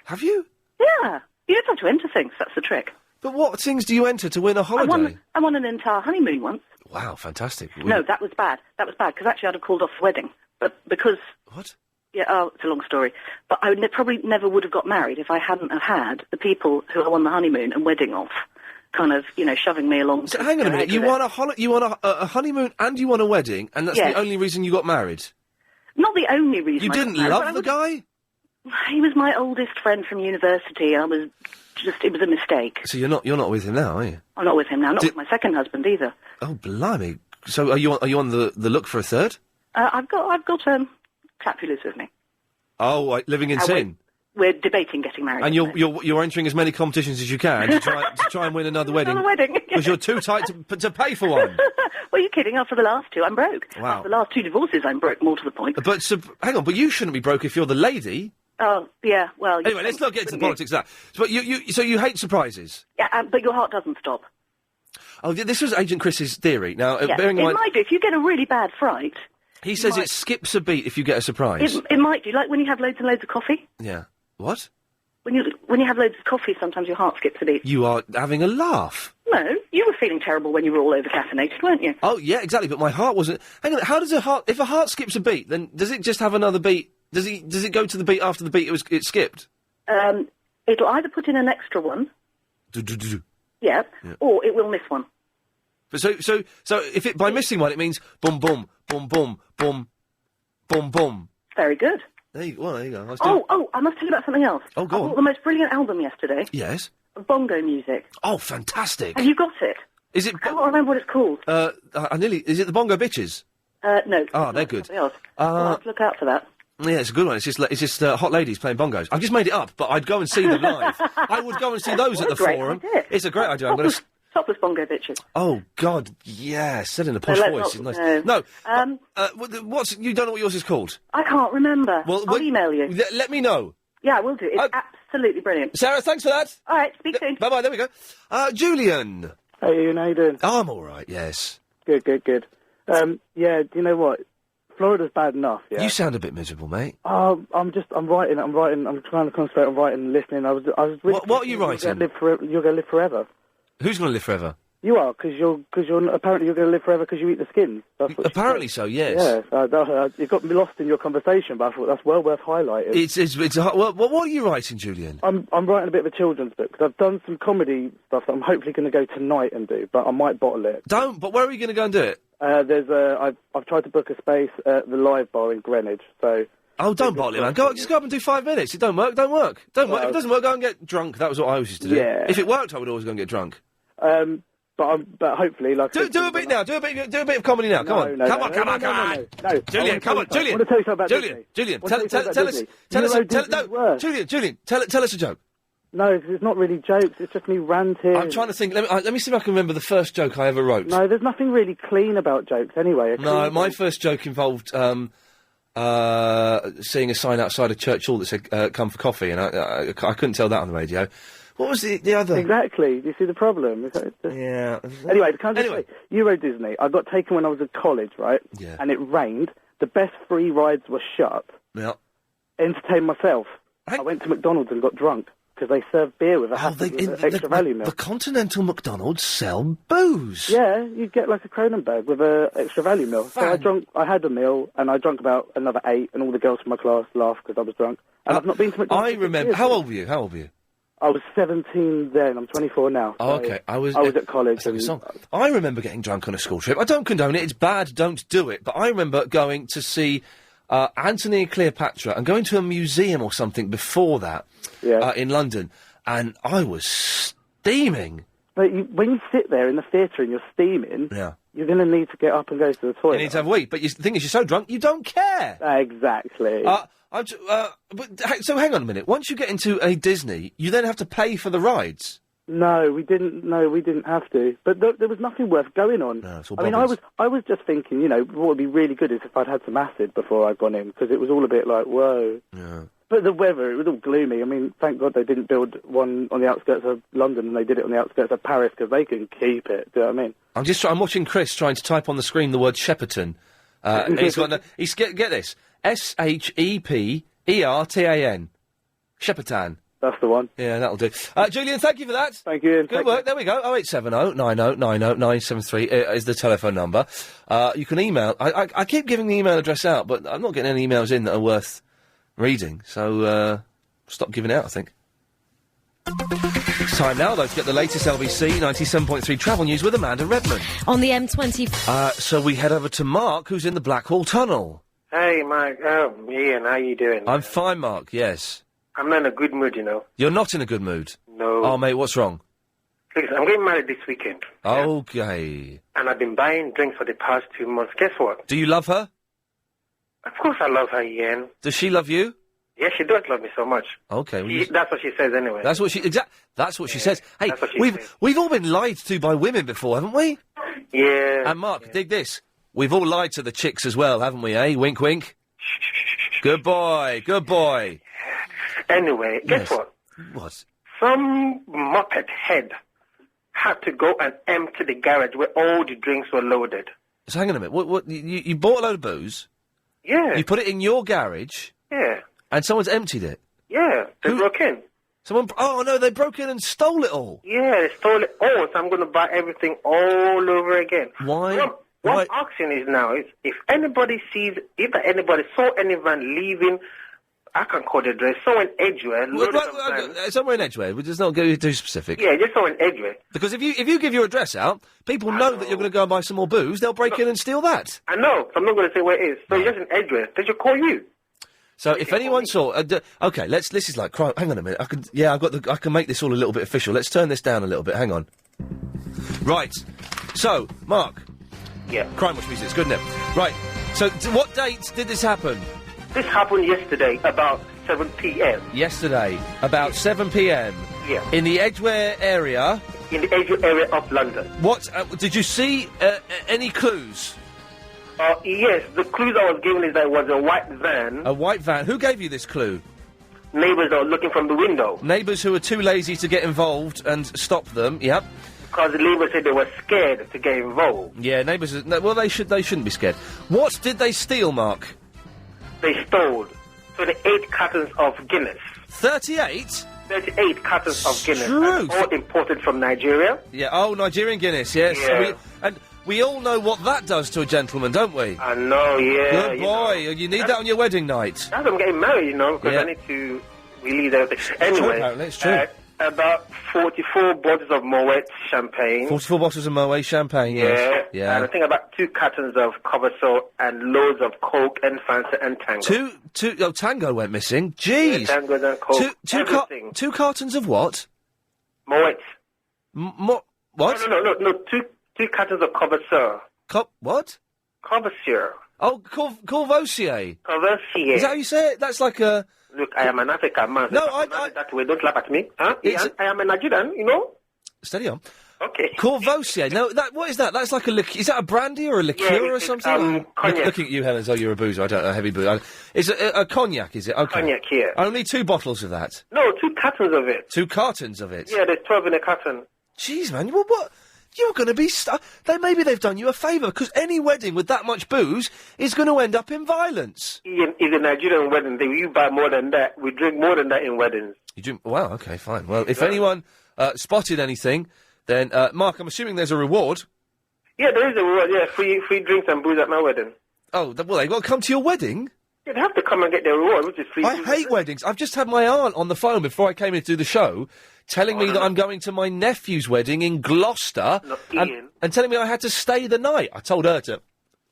[SPEAKER 1] Have you?
[SPEAKER 10] Yeah. You don't have to enter things. That's the trick.
[SPEAKER 1] But what things do you enter to win a holiday?
[SPEAKER 10] I won an entire honeymoon once.
[SPEAKER 1] Wow, fantastic.
[SPEAKER 10] No, that was bad. Because actually I'd have called off the wedding. But because...
[SPEAKER 1] What?
[SPEAKER 10] Yeah, it's a long story. But I probably never would have got married if I hadn't have had the people who I won the honeymoon and wedding off kind of, shoving me along.
[SPEAKER 1] So hang on a minute. You won a honeymoon and you won a wedding, and that's the only reason you got married?
[SPEAKER 10] Not the only reason.
[SPEAKER 1] You didn't love the guy?
[SPEAKER 10] He was my oldest friend from university. It was a mistake.
[SPEAKER 1] So you're not with him now, are you?
[SPEAKER 10] I'm not with him now. Not with my second husband either.
[SPEAKER 1] Oh, blimey. So are you on the look for a third?
[SPEAKER 10] I've got chap who lives with me.
[SPEAKER 1] Oh, living in sin.
[SPEAKER 10] We're debating getting married.
[SPEAKER 1] And you're entering as many competitions as you can to try and win another wedding.
[SPEAKER 10] Another wedding.
[SPEAKER 1] Because you're too tight to pay for one.
[SPEAKER 10] Well, you're kidding. After the last 2, I'm broke.
[SPEAKER 1] Wow.
[SPEAKER 10] After the last 2 divorces, I'm broke, more to the point.
[SPEAKER 1] But, hang on, but you shouldn't be broke if you're the lady.
[SPEAKER 10] Oh, yeah, well...
[SPEAKER 1] Anyway, let's not get into the politics of that. But so you hate surprises?
[SPEAKER 10] Yeah, but your heart doesn't stop.
[SPEAKER 1] Oh, this was Agent Chris's theory. Now, bearing in mind...
[SPEAKER 10] It might do. If you get a really bad fright...
[SPEAKER 1] He says it skips a beat if you get a surprise.
[SPEAKER 10] It might do. Like when you have loads and loads of coffee.
[SPEAKER 1] Yeah. What?
[SPEAKER 10] When you have loads of coffee, sometimes your heart skips a beat.
[SPEAKER 1] You are having a laugh.
[SPEAKER 10] No, you were feeling terrible when you were all over caffeinated, weren't you?
[SPEAKER 1] Oh, yeah, exactly, but my heart wasn't... Hang on, how does if a heart skips a beat, then does it just have another beat? Does it go to the beat after the beat it skipped?
[SPEAKER 10] It'll either put in an extra one... Yeah, or it will miss one.
[SPEAKER 1] But so if it, by missing one, it means boom, boom, boom, boom, boom, boom, boom.
[SPEAKER 10] Very good.
[SPEAKER 1] There you go.
[SPEAKER 10] I must tell you about something else.
[SPEAKER 1] Oh, go on.
[SPEAKER 10] I bought the most brilliant album yesterday.
[SPEAKER 1] Yes.
[SPEAKER 10] Of bongo music.
[SPEAKER 1] Oh, fantastic.
[SPEAKER 10] Have you got it?
[SPEAKER 1] Is it?
[SPEAKER 10] I can't remember what it's called.
[SPEAKER 1] Is it the Bongo Bitches?
[SPEAKER 10] No.
[SPEAKER 1] Oh, they're good.
[SPEAKER 10] I'll have to look out for that.
[SPEAKER 1] Yeah, it's a good one. It's just hot ladies playing bongos. I've just made it up, but I'd go and see them live. I would go and see those at the Forum.
[SPEAKER 10] Idea.
[SPEAKER 1] It's a great idea. I'm going to.
[SPEAKER 10] Topless Bongo Bitches.
[SPEAKER 1] Oh God, yeah, said in a posh voice. It's nice. No. What's you don't know what yours is called?
[SPEAKER 10] I can't remember.
[SPEAKER 1] Well,
[SPEAKER 10] I'll email you.
[SPEAKER 1] Let me know.
[SPEAKER 10] Yeah, I will do. It's absolutely brilliant.
[SPEAKER 1] Sarah, thanks for that.
[SPEAKER 10] All right, speak soon.
[SPEAKER 1] Bye bye. There we go. Julian.
[SPEAKER 11] Hey, Ian, how you doing?
[SPEAKER 1] I'm all right. Yes.
[SPEAKER 11] Good. Yeah, do you know what? Florida's bad enough, yeah?
[SPEAKER 1] You sound a bit miserable, mate.
[SPEAKER 11] I'm writing, I'm trying to concentrate on writing and listening. I was really
[SPEAKER 1] what are you writing?
[SPEAKER 11] You're going to live forever.
[SPEAKER 1] Who's going to live forever?
[SPEAKER 11] You are, because apparently you're going to live forever because you eat the skins.
[SPEAKER 1] Apparently so, yes.
[SPEAKER 11] Yeah, you got me lost in your conversation, but I thought that's well worth highlighting.
[SPEAKER 1] What are you writing, Julian?
[SPEAKER 11] I'm writing a bit of a children's book, because I've done some comedy stuff that I'm hopefully going to go tonight and do, but I might bottle it.
[SPEAKER 1] But where are you going to go and do it?
[SPEAKER 11] I've tried to book a space at the Live Bar in Greenwich, so...
[SPEAKER 1] Oh, don't bottle it, man. Just go up and do 5 minutes. It don't work. Don't work. If it doesn't work, go and get drunk. That was what I always used to do.
[SPEAKER 11] Yeah.
[SPEAKER 1] If it worked, I would always go and get drunk.
[SPEAKER 11] But hopefully, like...
[SPEAKER 1] Do a bit now. Do a bit of comedy now. Come on. Come on.
[SPEAKER 11] No.
[SPEAKER 1] Julian, come on. Julian.
[SPEAKER 11] I want to tell you something about Disney.
[SPEAKER 1] Julian, tell us a joke.
[SPEAKER 11] No, it's not really jokes. It's just me ranting.
[SPEAKER 1] I'm trying to think. Let me see if I can remember the first joke I ever wrote.
[SPEAKER 11] No, there's nothing really clean about jokes anyway.
[SPEAKER 1] No, my first joke involved seeing a sign outside a church hall that said "Come for coffee," and I couldn't tell that on the radio. What was the other?
[SPEAKER 11] Exactly. Do you see the problem?
[SPEAKER 1] Yeah.
[SPEAKER 11] Anyway, say, Euro Disney. I got taken when I was at college, right?
[SPEAKER 1] Yeah.
[SPEAKER 11] And it rained. The best free rides were shut.
[SPEAKER 1] Yeah.
[SPEAKER 11] Entertained myself. I went to McDonald's and got drunk. Because they serve beer with extra value milk.
[SPEAKER 1] The Continental McDonald's sell booze.
[SPEAKER 11] Yeah, you get like a Kronenberg with extra value milk. So I had a meal, and I drank about another 8, and all the girls from my class laughed because I was drunk. And I've not been to McDonald's.
[SPEAKER 1] I remember. How old were you?
[SPEAKER 11] I was 17 then. I'm 24 now.
[SPEAKER 1] Oh, okay. I was
[SPEAKER 11] at college.
[SPEAKER 1] I remember getting drunk on a school trip. I don't condone it. It's bad. Don't do it. But I remember going to see Antony and Cleopatra and going to a museum or something before that in London, and I was steaming.
[SPEAKER 11] But when you sit there in the theatre and you're steaming, you're going to need to get up and go to the toilet.
[SPEAKER 1] You need to have a wee, but the thing is, you're so drunk, you don't care.
[SPEAKER 11] Exactly.
[SPEAKER 1] So hang on a minute. Once you get into a Disney, you then have to pay for the rides.
[SPEAKER 11] No, we didn't have to. But there was nothing worth going on.
[SPEAKER 1] No, it's all
[SPEAKER 11] I was just thinking, what would be really good is if I'd had some acid before I'd gone in, because it was all a bit like, whoa.
[SPEAKER 1] Yeah.
[SPEAKER 11] But the weather, it was all gloomy. I mean, thank God they didn't build one on the outskirts of London and they did it on the outskirts of Paris, because they can keep it. Do you know what I mean?
[SPEAKER 1] I'm watching Chris trying to type on the screen the word Shepperton. He's got get this. Sheppertan. Shepperton.
[SPEAKER 11] That's the one.
[SPEAKER 1] Yeah, that'll do. Julian, thank you for that.
[SPEAKER 11] Thank you.
[SPEAKER 1] Good work. There we go. 0870 90 90 973 is the telephone number. You can email. I keep giving the email address out, but I'm not getting any emails in that are worth reading. So stop giving it out, I think. It's time now, though, to get the latest LBC 97.3 travel news with Amanda Redman.
[SPEAKER 6] On the M20...
[SPEAKER 1] So we head over to Mark, who's in the Blackwall Tunnel.
[SPEAKER 12] Hey, Mark. Ian, how you doing?
[SPEAKER 1] I'm fine, Mark, yes.
[SPEAKER 12] I'm not in a good mood,
[SPEAKER 1] You're not in a good mood?
[SPEAKER 12] No.
[SPEAKER 1] Oh, mate, what's wrong?
[SPEAKER 12] Listen, I'm getting married this weekend.
[SPEAKER 1] Okay.
[SPEAKER 12] And I've been buying drinks for the past 2 months. Guess what?
[SPEAKER 1] Do you love her?
[SPEAKER 12] Of course I love her, Ian.
[SPEAKER 1] Does she love you?
[SPEAKER 12] Yeah, she does love me so much.
[SPEAKER 1] Okay. Well,
[SPEAKER 12] that's what she says anyway.
[SPEAKER 1] That's what she says. Hey, we've all been lied to by women before, haven't we?
[SPEAKER 12] Yeah.
[SPEAKER 1] And Mark, dig this. We've all lied to the chicks as well, haven't we, eh? Wink, wink. Good boy.
[SPEAKER 12] Anyway, guess what?
[SPEAKER 1] What?
[SPEAKER 12] Some muppet head had to go and empty the garage where all the drinks were loaded.
[SPEAKER 1] So hang on a minute. What? You bought a load of booze?
[SPEAKER 12] Yeah.
[SPEAKER 1] You put it in your garage?
[SPEAKER 12] Yeah.
[SPEAKER 1] And someone's emptied it?
[SPEAKER 12] Yeah. They broke in.
[SPEAKER 1] Oh, no, they broke in and stole it all?
[SPEAKER 12] Yeah, they stole it all, so I'm going to buy everything all over again.
[SPEAKER 1] Why?
[SPEAKER 12] What I'm asking is now is if anybody saw any van leaving, I can call the address, somewhere in Edgware.
[SPEAKER 1] Somewhere in Edgware. We'll just not go too specific.
[SPEAKER 12] Yeah, just somewhere in Edgware.
[SPEAKER 1] Because if you give your address out, people know that you're going to go and buy some more booze, they'll break in and steal that.
[SPEAKER 12] I know, so I'm not going to say where it is. So it's just in Edgware. They should call you.
[SPEAKER 1] So if anyone saw... okay, this is like... Hang on a minute. I can make this all a little bit official. Let's turn this down a little bit. Hang on. Right. So, Mark.
[SPEAKER 12] Yeah.
[SPEAKER 1] Crime Watch Music, it's good, isn't it? Right. So, what date did this happen?
[SPEAKER 12] This happened yesterday about 7 p.m.
[SPEAKER 1] Yesterday, about 7 p.m.
[SPEAKER 12] Yeah.
[SPEAKER 1] In the Edgware area.
[SPEAKER 12] In the Edgware area of London.
[SPEAKER 1] What, did you see any clues?
[SPEAKER 12] Yes, the clues I was given is that it was a white van.
[SPEAKER 1] A white van. Who gave you this clue?
[SPEAKER 12] Neighbours that were looking from the window.
[SPEAKER 1] Neighbours who were too lazy to get involved and stop them, yep.
[SPEAKER 12] Because the neighbours said they were scared to get involved.
[SPEAKER 1] Yeah, neighbours... well, they shouldn't be scared. What did they steal, Mark?
[SPEAKER 12] They stole 28 cartons of Guinness.
[SPEAKER 1] 38?
[SPEAKER 12] 38 cartons of Guinness.
[SPEAKER 1] Truth.
[SPEAKER 12] All imported from Nigeria.
[SPEAKER 1] Yeah, oh, Nigerian Guinness, yes.
[SPEAKER 12] Yeah.
[SPEAKER 1] We all know what that does to a gentleman, don't we?
[SPEAKER 12] I know, yeah.
[SPEAKER 1] Good boy. You need that on your wedding night.
[SPEAKER 12] As I'm getting married, because I need to release everything. Anyway,
[SPEAKER 1] apparently, it's true.
[SPEAKER 12] About 44 bottles of Moet champagne.
[SPEAKER 1] 44 bottles of Moet champagne, yes. Yeah.
[SPEAKER 12] And I think about 2 cartons of Coverso and loads of Coke and Fanta and Tango.
[SPEAKER 1] Tango went missing. Jeez.
[SPEAKER 12] Yeah, Tango and Coke.
[SPEAKER 1] Two cartons of what?
[SPEAKER 12] Moet.
[SPEAKER 1] What?
[SPEAKER 12] No. 2 cartons of Coverso.
[SPEAKER 1] What?
[SPEAKER 12] Coversier.
[SPEAKER 1] Oh, Courvoisier.
[SPEAKER 12] Courvoisier.
[SPEAKER 1] Is that how you say it? That's like a...
[SPEAKER 12] Look, I am an African man.
[SPEAKER 1] No,
[SPEAKER 12] that way, don't laugh at me. Huh? I am a Nigerian, you know?
[SPEAKER 1] Steady on.
[SPEAKER 12] Okay.
[SPEAKER 1] Courvoisier. No, what is that? That's like a liqueur. Is that a brandy or a liqueur or something?
[SPEAKER 12] Cognac.
[SPEAKER 1] Looking at you, Helen, as though you're a boozer. I don't know, heavy boozer. It's a cognac, is it? Okay.
[SPEAKER 12] Cognac, yeah.
[SPEAKER 1] Only 2 bottles of that?
[SPEAKER 12] No, 2 cartons of it.
[SPEAKER 1] 2 cartons of it?
[SPEAKER 12] Yeah, there's 12 in a carton.
[SPEAKER 1] Jeez, man. Well, what? You're going to be... maybe they've done you a favour, because any wedding with that much booze is going to end up in violence.
[SPEAKER 12] It's a Nigerian wedding. You buy more than that. We drink more than that in weddings.
[SPEAKER 1] You drink... Wow, okay, fine. Well, if anyone spotted anything, then, Mark, I'm assuming there's a reward.
[SPEAKER 12] Yeah, there is a reward, yeah. Free drinks and booze at my wedding.
[SPEAKER 1] Oh, well, they've got to come to your wedding?
[SPEAKER 12] Yeah, they have to come and get their reward, which is free.
[SPEAKER 1] I hate weddings. I've just had my aunt on the phone before I came in to do the show, telling me that I'm going to my nephew's wedding in Gloucester, and telling me I had to stay the night. I told her to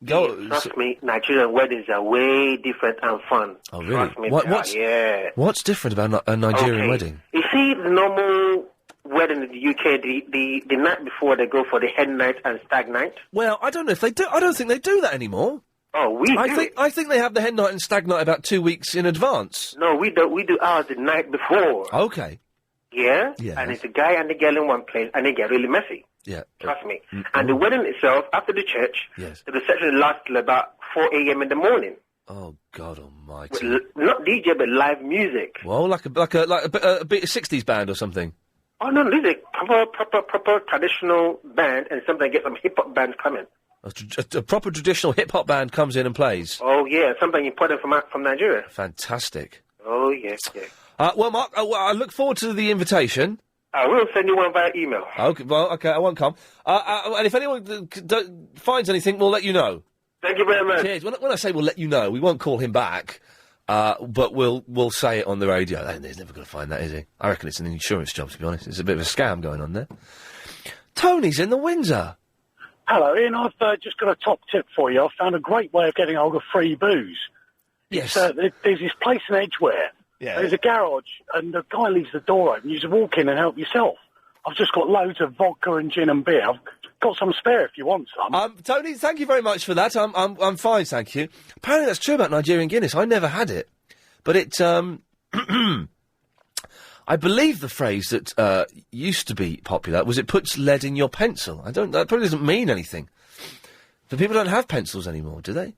[SPEAKER 1] go.
[SPEAKER 12] Yeah, trust me, Nigerian weddings are way different and fun.
[SPEAKER 1] Oh, really?
[SPEAKER 12] Trust me, yeah.
[SPEAKER 1] What's different about a Nigerian wedding?
[SPEAKER 12] You see, the normal wedding in the UK, the night before they go for the hen night and stag night.
[SPEAKER 1] Well, I don't know if they do. I don't think they do that anymore.
[SPEAKER 12] Oh,
[SPEAKER 1] I think they have the hen night and stag night about 2 weeks in advance.
[SPEAKER 12] No, we do ours the night before.
[SPEAKER 1] Okay.
[SPEAKER 12] Yeah?
[SPEAKER 1] Yeah.
[SPEAKER 12] And it's a guy and a girl in one place, and they get really messy.
[SPEAKER 1] Yeah.
[SPEAKER 12] Trust me. And the wedding itself, after the church, the reception lasts till about 4 a.m. in the morning.
[SPEAKER 1] Oh, God almighty.
[SPEAKER 12] Not DJ, but live music.
[SPEAKER 1] Well, like a bit of 60s band or something.
[SPEAKER 12] Oh, no, this is a proper traditional band, and sometimes get some hip-hop bands coming.
[SPEAKER 1] A proper traditional hip-hop band comes in and plays?
[SPEAKER 12] Oh, yeah, something important from Nigeria.
[SPEAKER 1] Fantastic.
[SPEAKER 12] Oh, yes, yes.
[SPEAKER 1] Well, Mark, I look forward to the invitation.
[SPEAKER 12] I will send you one via email.
[SPEAKER 1] Okay, well, okay, I won't come. And if anyone finds anything, we'll let you know.
[SPEAKER 12] Thank you very much.
[SPEAKER 1] Cheers. When I say we'll let you know, we won't call him back, but we'll say it on the radio. He's never going to find that, is he? I reckon it's an insurance job, to be honest. It's a bit of a scam going on there. Tony's in the Windsor.
[SPEAKER 13] Hello, Ian. I've just got a top tip for you. I've found a great way of getting hold of free booze.
[SPEAKER 1] Yes.
[SPEAKER 13] There's this place in Edgware.
[SPEAKER 1] Yeah.
[SPEAKER 13] There's a garage, and the guy leaves the door open. You just walk in and help yourself. I've just got loads of vodka and gin and beer. I've got some spare if you want some.
[SPEAKER 1] Tony, thank you very much for that. I'm fine, thank you. Apparently that's true about Nigerian Guinness. I never had it. But it, I believe the phrase that used to be popular was it puts lead in your pencil. That probably doesn't mean anything. But people don't have pencils anymore, do they?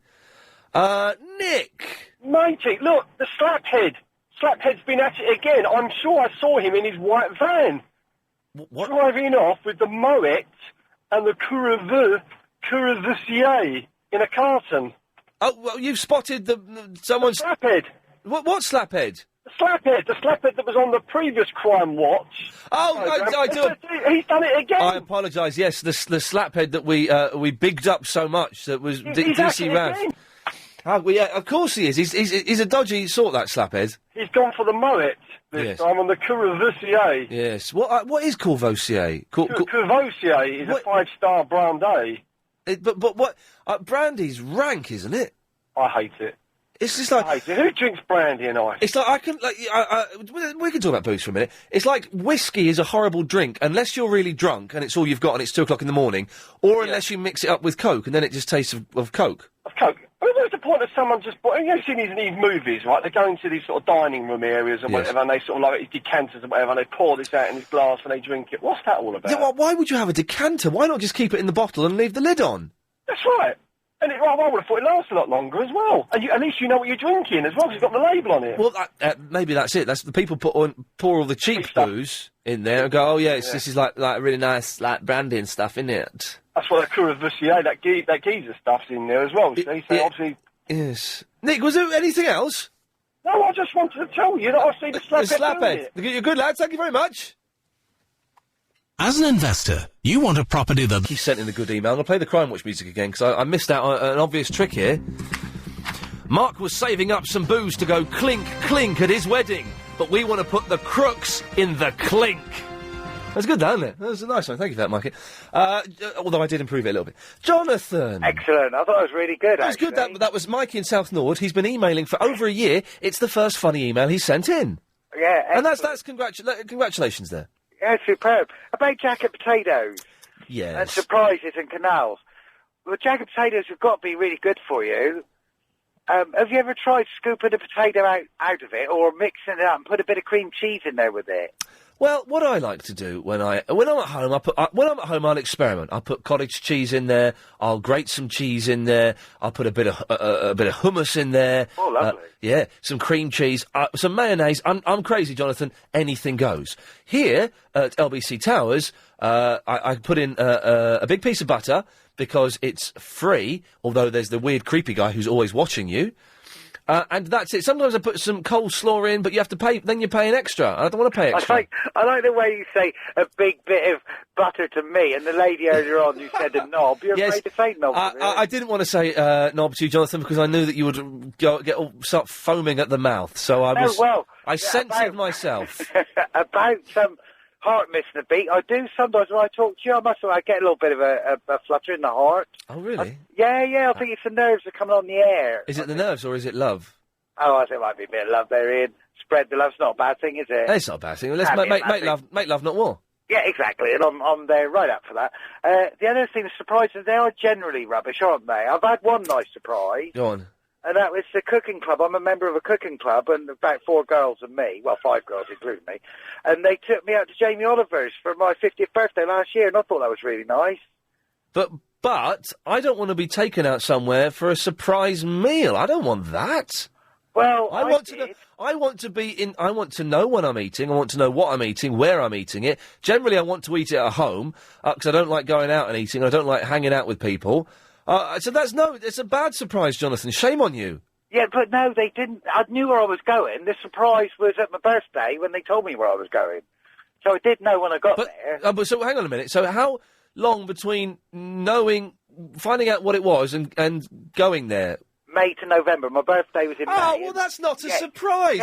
[SPEAKER 1] Nick!
[SPEAKER 14] Matey, look, the Slaphead. Slaphead's been at it again. I'm sure I saw him in his white van.
[SPEAKER 1] What?
[SPEAKER 14] Driving off with the Moet and the Courvoisier in a carton.
[SPEAKER 1] Oh, well, you've spotted someone's...
[SPEAKER 14] Slaphead.
[SPEAKER 1] What Slaphead?
[SPEAKER 14] The Slaphead that was on the previous Crime Watch.
[SPEAKER 1] Oh, I do.
[SPEAKER 14] He's done it again.
[SPEAKER 1] I apologise. Yes, the Slaphead that we bigged up so much that was DC Rav. Oh, well, yeah, of course he is. He's a dodgy sort, that Slaphead.
[SPEAKER 14] He's gone for the Moet this time on the Courvoisier.
[SPEAKER 1] Yes. What is Courvoisier?
[SPEAKER 14] Courvoisier is a 5-star brandy.
[SPEAKER 1] But what? Brandy's rank, isn't it?
[SPEAKER 14] I hate it.
[SPEAKER 1] It's just like...
[SPEAKER 14] Who drinks brandy and ice?
[SPEAKER 1] It's like, I can, like, we can talk about booze for a minute. It's like whiskey is a horrible drink unless you're really drunk and it's all you've got and it's 2 o'clock in the morning, or unless you mix it up with Coke and then it just tastes of Coke.
[SPEAKER 14] Of Coke? I mean, what's the point of someone just... You've seen these movies, right? They go into these sort of dining room areas and whatever, and they sort of like these decanters and whatever, and they pour this out in this glass and they drink it. What's that all about?
[SPEAKER 1] Yeah, well, why would you have a decanter? Why not just keep it in the bottle and leave the lid on?
[SPEAKER 14] That's right. And I would have thought it lasts a lot longer as well. And at least you know what you're drinking as well, because it's got the label on it.
[SPEAKER 1] Well, maybe that's it. That's the people pour all the cheap booze in there and go, oh yeah, this is like really nice, like brandy and stuff, isn't it?
[SPEAKER 14] That's what the Courvoisier, that geezer stuff's in there as well, see? So obviously...
[SPEAKER 1] Yes. Nick, was there anything else?
[SPEAKER 14] No, I just wanted to tell you that I see the slaphead.
[SPEAKER 1] You're good, lads. Thank you very much.
[SPEAKER 15] As an investor, you want a property that...
[SPEAKER 1] He sent in a good email. I'm going to play the Crime Watch music again, because I missed out on an obvious trick here. Mark was saving up some booze to go clink, clink at his wedding, but we want to put the crooks in the clink. That's good, isn't it? That was a nice one. Thank you for that, Mikey. Although I did improve it a little bit. Jonathan!
[SPEAKER 16] Excellent. I thought it was really good,
[SPEAKER 1] That was good. That was Mikey in South Nord. He's been emailing for over a year. It's the first funny email he's sent in.
[SPEAKER 16] Yeah,
[SPEAKER 1] and that's congratulations there.
[SPEAKER 16] Yeah, superb. About jacket potatoes.
[SPEAKER 1] Yes.
[SPEAKER 16] And surprises and canals. Well, jacket potatoes have got to be really good for you. Have you ever tried scooping a potato out of it, or mixing it up and put a bit of cream cheese in there with it?
[SPEAKER 1] Well, what I like to do when I'm at home, I'll experiment. I'll put cottage cheese in there. I'll grate some cheese in there. I'll put a bit of hummus in there.
[SPEAKER 16] Oh, lovely.
[SPEAKER 1] Yeah, some cream cheese, some mayonnaise. I'm crazy, Jonathan. Anything goes. Here at LBC Towers, I put in a big piece of butter because it's free. Although there's the weird, creepy guy who's always watching you. And that's it. Sometimes I put some coleslaw in, but you have to pay. Then you're paying extra. I don't want to pay extra.
[SPEAKER 16] I like the way you say a big bit of butter to me, and the lady earlier on who said a knob. You're afraid to say knob.
[SPEAKER 1] I didn't want to say knob to you, Jonathan, because I knew that you would start foaming at the mouth. So I censored myself.
[SPEAKER 16] About some heart missing a beat. I do sometimes when I talk to you. I get a little bit of a flutter in the heart.
[SPEAKER 1] Oh, really?
[SPEAKER 16] I think it's the nerves that are coming on the air.
[SPEAKER 1] Is it the nerves or is it love?
[SPEAKER 16] Oh, I think it might be a bit of love there, Ian. Spread the love's not a bad thing, is it?
[SPEAKER 1] It's not a bad thing. Let's make love, not war.
[SPEAKER 16] Yeah, exactly, and I'm there right up for that. The other thing, the surprises, they are generally rubbish, aren't they? I've had one nice surprise.
[SPEAKER 1] Go on.
[SPEAKER 16] And that was the cooking club. I'm a member of a cooking club, and about 4 girls and me, well, 5 girls including me, and they took me out to Jamie Oliver's for my 50th birthday last year, and I thought that was really nice.
[SPEAKER 1] But I don't want to be taken out somewhere for a surprise meal. I don't want that.
[SPEAKER 16] Well,
[SPEAKER 1] I want to know when I'm eating. I want to know what I'm eating, where I'm eating it. Generally, I want to eat it at home because I don't like going out and eating. I don't like hanging out with people. So it's a bad surprise, Jonathan. Shame on you.
[SPEAKER 16] Yeah, but no, they didn't. I knew where I was going. The surprise was at my birthday when they told me where I was going. So I did know when I got there.
[SPEAKER 1] But so hang on a minute. So how long between finding out what it was and going there?
[SPEAKER 16] May to November. My birthday was in May.
[SPEAKER 1] Oh, well, that's not a surprise.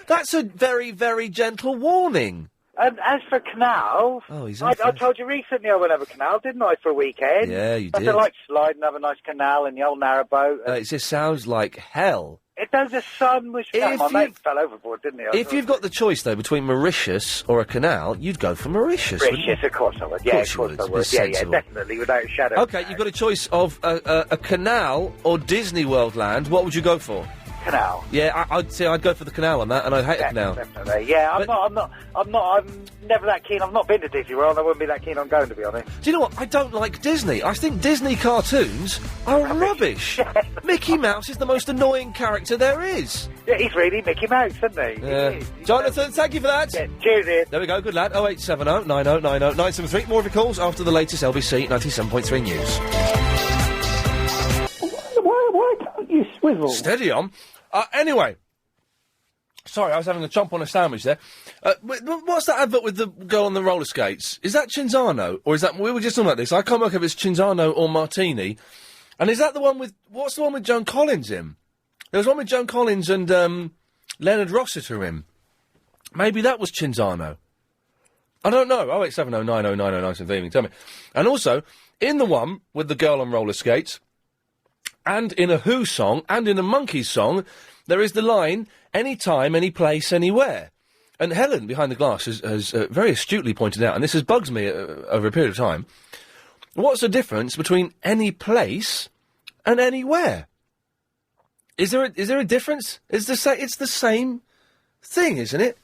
[SPEAKER 1] That's a very, very gentle warning.
[SPEAKER 16] And as for canals, I told you recently I went over a canal, didn't I, for a weekend?
[SPEAKER 1] Yeah, you did.
[SPEAKER 16] I like sliding over a nice canal in the old narrowboat.
[SPEAKER 1] It just sounds like hell.
[SPEAKER 16] It does. The sun was... My mate fell overboard, didn't he?
[SPEAKER 1] If you've got the choice, though, between Mauritius or a canal, you'd go for Mauritius,
[SPEAKER 16] Mauritius, of course I would. Yeah, of course I would. Yeah, definitely, without a shadow.
[SPEAKER 1] OK, you've got a choice of a canal or Disney World land. What would you go for?
[SPEAKER 16] Canal.
[SPEAKER 1] Yeah, I'd say I'd go for the canal on that, and I'd hate a canal.
[SPEAKER 16] Definitely. Yeah, I'm never that keen. I've not been to Disney World. I wouldn't be that keen on going, to be honest.
[SPEAKER 1] Do you know what? I don't like Disney. I think Disney cartoons are rubbish. Mickey Mouse is the most annoying character there is.
[SPEAKER 16] Yeah, he's really Mickey Mouse, isn't he?
[SPEAKER 1] Yeah. Jonathan, thank you for that.
[SPEAKER 16] Yeah, cheers, Ian.
[SPEAKER 1] There we go. Good lad. 0870 90 90 973. More of your calls after the latest LBC 97.3 news.
[SPEAKER 11] Why don't you swivel?
[SPEAKER 1] Steady on. Anyway, sorry, I was having a chomp on a sandwich there. What's that advert with the girl on the roller skates? Is that Cinzano? Or is that... We were just talking about this. I can't work if it's Cinzano or Martini. And is that the one with... What's the one with Joan Collins in? There was one with Joan Collins and Leonard Rossiter in. Maybe that was Cinzano. I don't know. 0870 90 90 973. Tell me. And also, in the one with the girl on roller skates... and in a Who song, and in a Monkees song, there is the line, anytime, any place, anywhere. And Helen, behind the glass, has very astutely pointed out, and this has bugged me over a period of time, what's the difference between any place and anywhere? Is there a difference? It's the same thing, isn't it?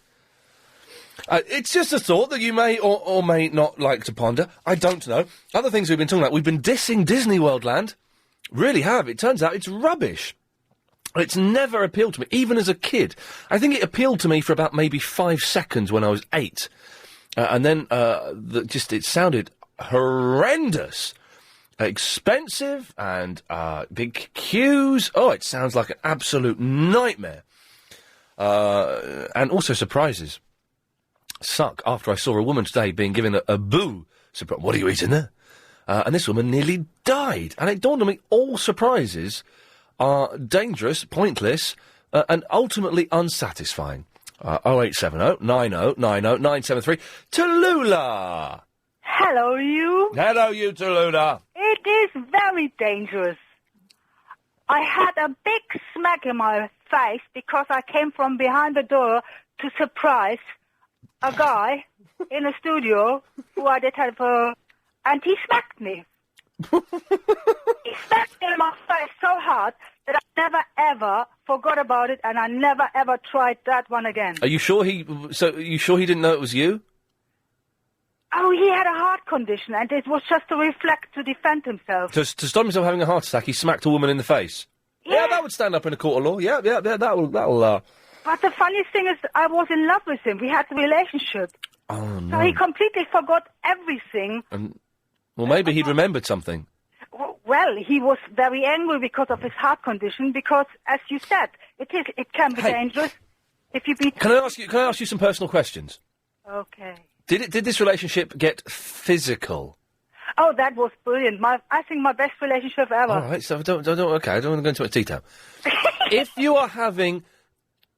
[SPEAKER 1] It's just a thought that you may or may not like to ponder. I don't know. Other things we've been talking about. We've been dissing DisneyWorld Land. Really have. It turns out it's rubbish. It's never appealed to me, even as a kid. I think it appealed to me for about maybe 5 seconds when I was 8. And then it sounded horrendous. Expensive and big queues. Oh, it sounds like an absolute nightmare. And also surprises. Suck after I saw a woman today being given a boo surprise. What are you eating there? And this woman nearly died. And it dawned on me, all surprises are dangerous, pointless, and ultimately unsatisfying. 0870 90 90 973. Tallulah!
[SPEAKER 17] Hello, you.
[SPEAKER 1] Hello, you, Tallulah.
[SPEAKER 17] It is very dangerous. I had a big smack in my face because I came from behind the door to surprise a guy in a studio who I did have and he smacked me. He smacked me in my face so hard that I never ever forgot about it, and I never ever tried that one again.
[SPEAKER 1] Are you sure he didn't know it was you?
[SPEAKER 17] Oh, he had a heart condition, and it was just a reflex to defend himself.
[SPEAKER 1] To stop himself having a heart attack, he smacked a woman in the face. Yeah, that would stand up in a court of law. Yeah, that'll.
[SPEAKER 17] But the funniest thing is, I was in love with him. We had a relationship.
[SPEAKER 1] Oh no.
[SPEAKER 17] So he completely forgot everything.
[SPEAKER 1] Well, maybe he'd remembered something.
[SPEAKER 17] Well, he was very angry because of his heart condition. Because, as you said, it can be dangerous if you beat.
[SPEAKER 1] Can I ask you some personal questions?
[SPEAKER 17] Okay.
[SPEAKER 1] Did this relationship get physical?
[SPEAKER 17] Oh, that was brilliant. I think my best relationship ever.
[SPEAKER 1] All right, so I don't want to go into much detail. If you are having